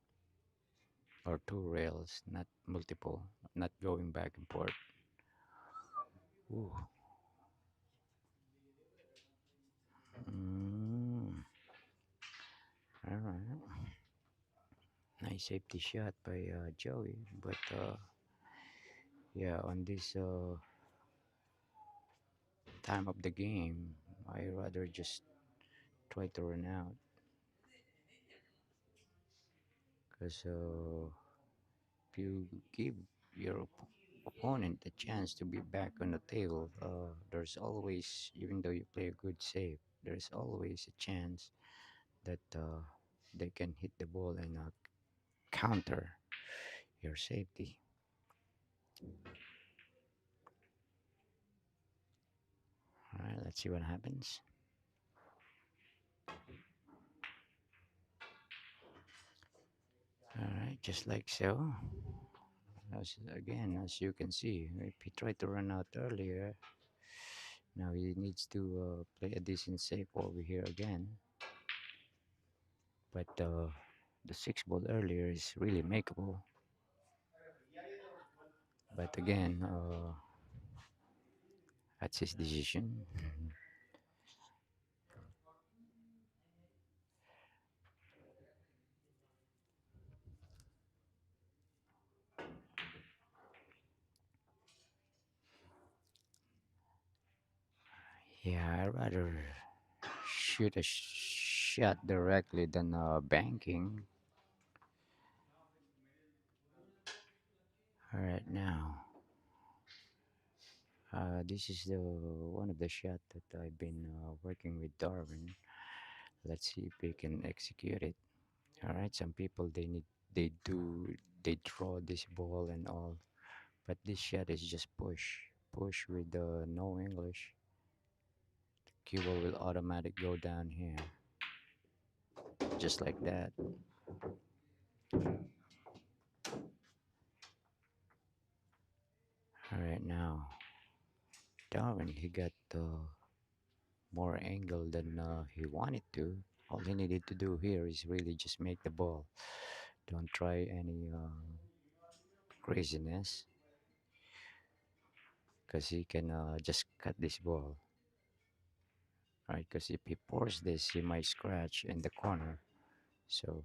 Or 2 rails, not multiple. Not going back and forth. Ooh. Alright. Nice safety shot by Joey, but yeah, on this time of the game, I rather just try to run out because if you give your opponent a chance to be back on the table, there's always, even though you play a good save, there's always a chance that they can hit the ball and counter your safety. All right, let's see what happens. All right, Alright, just like so. As you can see, if he tried to run out earlier, now he needs to play a decent save over here again. But the 6 ball earlier is really makeable. But again, that's his decision. Yeah, I'd rather shoot a shot directly than banking. All right, now this is the one of the shot that I've been working with Darwin. Let's see if we can execute it. All right, some people they do they draw this ball and all, but this shot is just push with no English. Cue ball will automatic go down here, just like that. All right, now Darwin he got more angle than he wanted to. All he needed to do here is really just make the ball. Don't try any craziness, because he can just cut this ball. Right, because if he pours this, he might scratch in the corner. So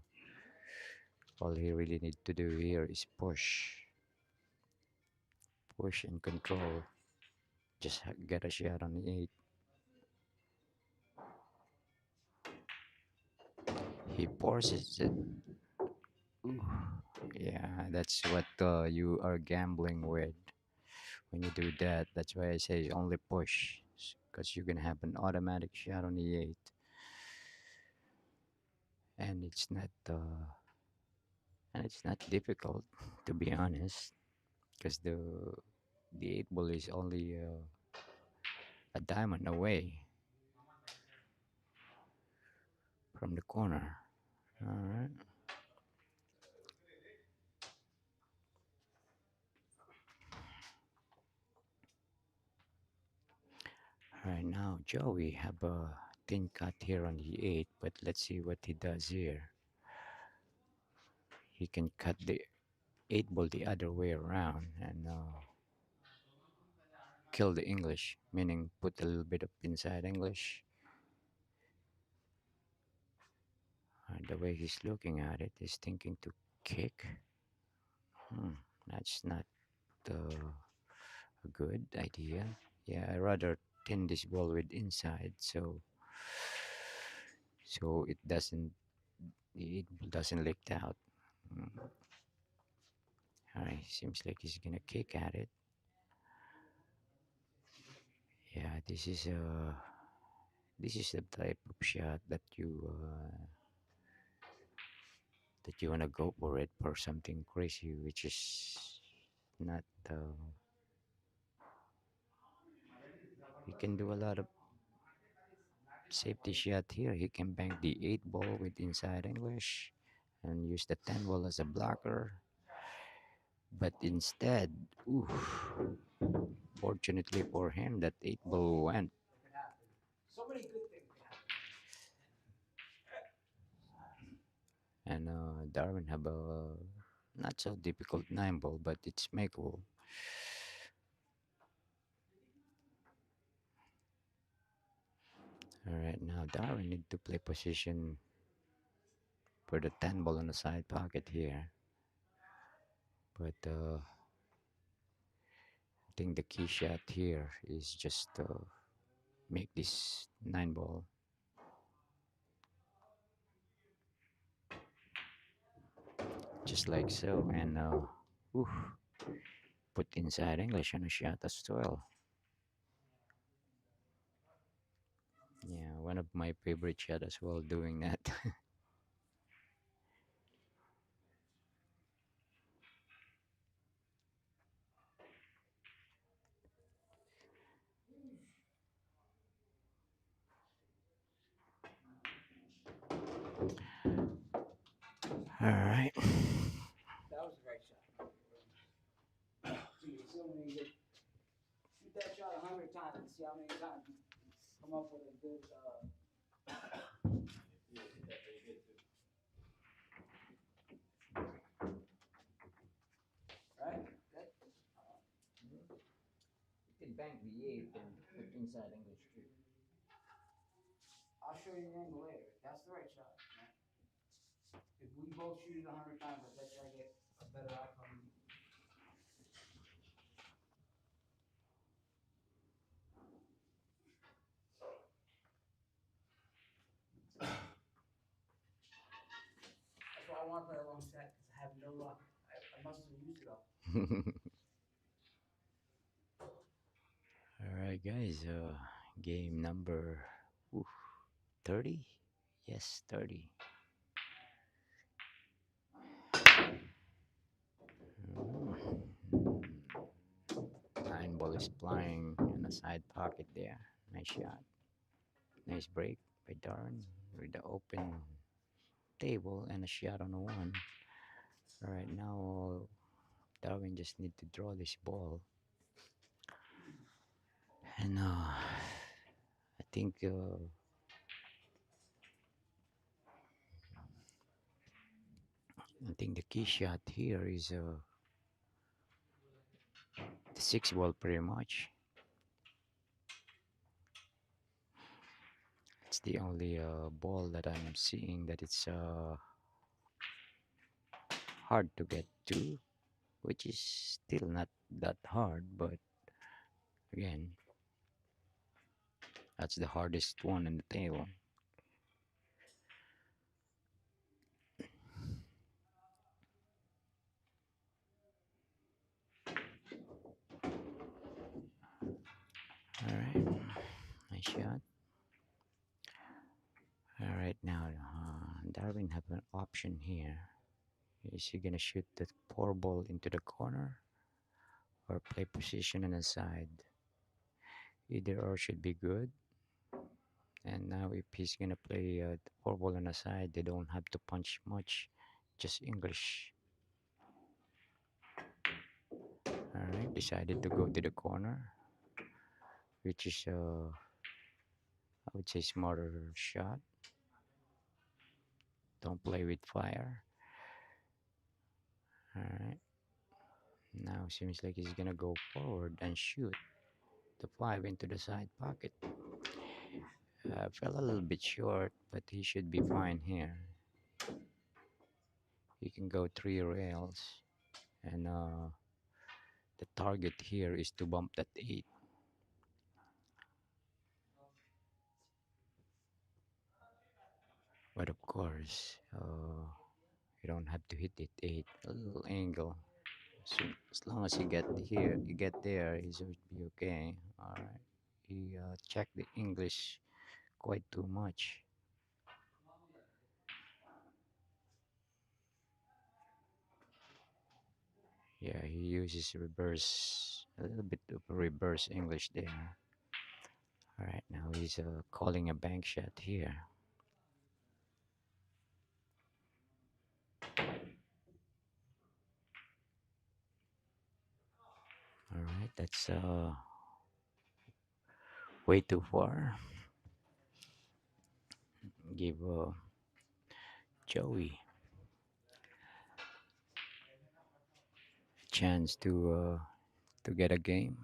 all he really needs to do here is push and control. Just get a shot on the 8. He pours it. Ooh, yeah, that's what you are gambling with when you do that. That's why I say only push, because you're gonna have an automatic shot on the 8, and it's not difficult, to be honest, because the 8 ball is only a diamond away from the corner. All right. All right, now Joey have a thin cut here on the 8, but let's see what he does here. He can cut the 8 ball the other way around and kill the English, meaning put a little bit of inside English. The way he's looking at it, he's thinking to kick. That's not a good idea. Yeah, I rather thin this ball with inside, so it doesn't leak out. All right, seems like he's gonna kick at it. Yeah, this is the type of shot that you wanna go for it for something crazy, which is not. He can do a lot of safety shot here. He can bank the 8 ball with inside English and use the 10 ball as a blocker. But instead, fortunately for him, that 8 ball went. So many good things. And Darwin have a not so difficult 9 ball, but it's makeable. All right, now Darwin need to play position for the 10 ball on the side pocket here. But I think the key shot here is just make this 9 ball. Just like so, and put inside English on a shot as well. Yeah, one of my favorite shot as well doing that. All right. assuming you shoot that shot 100 times and see how many times you come up with a good. Yeah, hit that pretty good too. Right? That, You can bank the 8th and put inside English too. I'll show you the angle later. That's the right shot. Man. If we both shoot it 100 times, I bet you I get a better outcome. That's why I want to play a long set because I have no luck. I must have used it all. All right, guys. Game number 30. Yes, 30. Nine ball is flying in a side pocket there. Nice shot. Nice break by Darwin with the open table and a shot on the one. All right, now Darwin just need to draw this ball. And I think the key shot here is the 6 ball pretty much. It's the only ball that I'm seeing that it's hard to get to, which is still not that hard, but again, that's the hardest one on the table. All right, nice shot. All right, now Darwin have an option here. Is he gonna shoot the poor ball into the corner or play position on the side? Either or should be good. And now if he's gonna play the poor ball on the side, they don't have to punch much, just English. All right, decided to go to the corner, which is I would say smarter shot. Don't play with fire. All right. Now seems like he's gonna go forward and shoot the 5 into the side pocket. Fell a little bit short, but he should be fine here. He can go 3 rails, and the target here is to bump that 8. But of course, you don't have to hit it 8. A little angle. So as long as you get here, you get there, it should be okay. All right. He checked the English quite too much. Yeah, he uses reverse, a little bit of reverse English there. All right, now he's calling a bank shot here. All right, that's way too far. Give Joey a chance to get a game.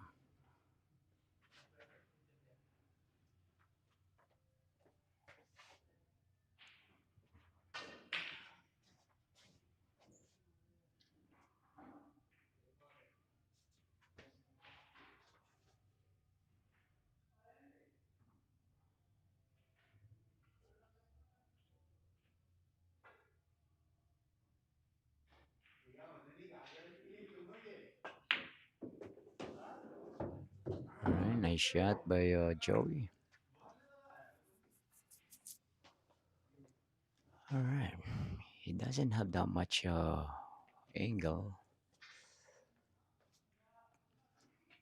All right, nice shot by Joey. All right, he doesn't have that much angle,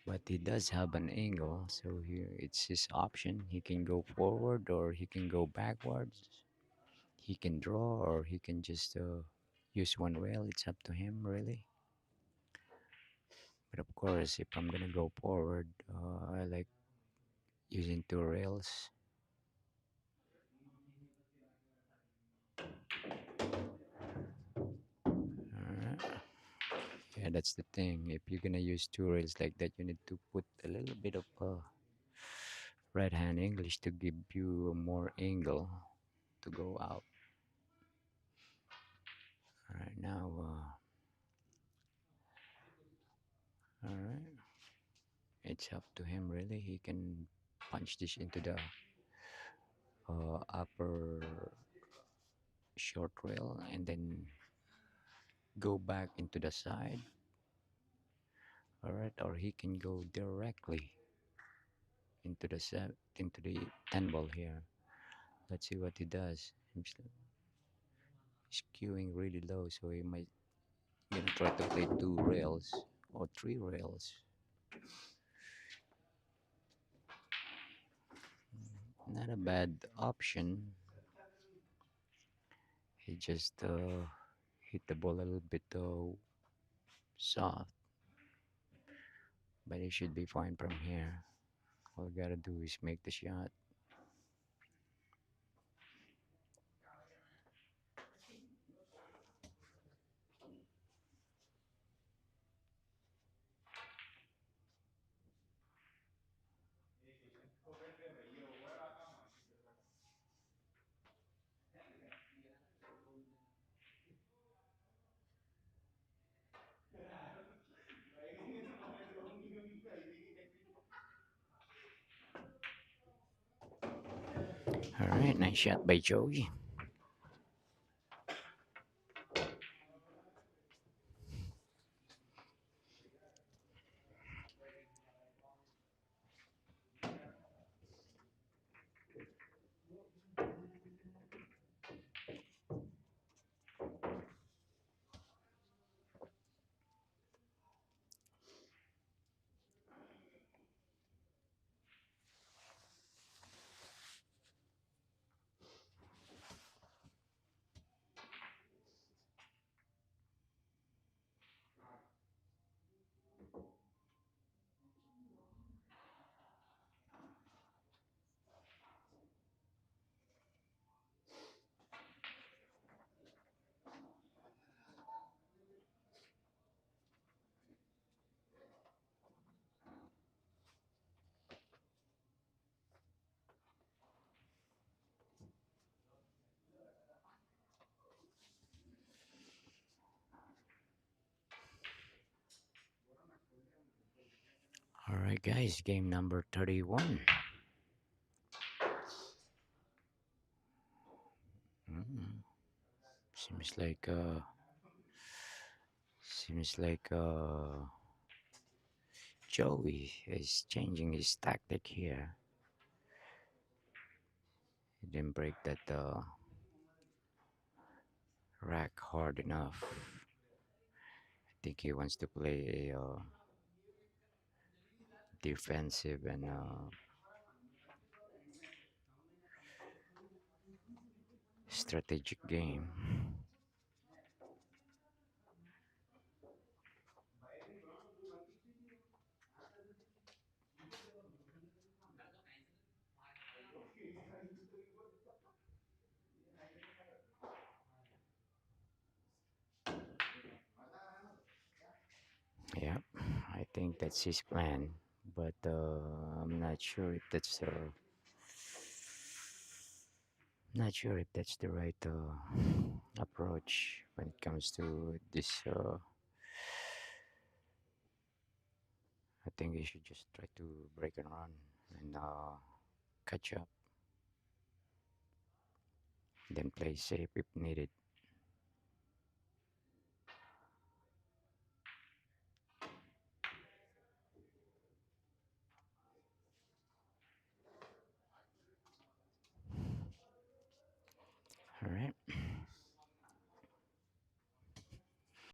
but he does have an angle. So here it's his option. He can go forward or he can go backwards. He can draw or he can just use one rail. It's up to him, really. But of course, if I'm gonna go forward, I like using two rails. Alright. Yeah, that's the thing. If you're gonna use two rails like that, you need to put a little bit of right hand English to give you more angle to go out. Alright, now, alright, it's up to him really. He can punch this into the upper short rail and then go back into the side. Alright, or he can go directly into the into the 10 ball here. Let's see what he does. He's queuing really low, so he might gonna try to play two rails or three rails. Not a bad option. He just hit the ball a little bit soft, but he should be fine from here. All we gotta do is make the shot. All right, nice shot by Joey. All right, guys, game number 31. Mm, seems like Joey is changing his tactic here. He didn't break that rack hard enough. I think he wants to play a defensive and strategic game. Yeah, I think that's his plan, but I'm not sure if that's not sure if that's the right approach when it comes to this. I think he should just try to break and run and catch up, then play safe if needed. All right.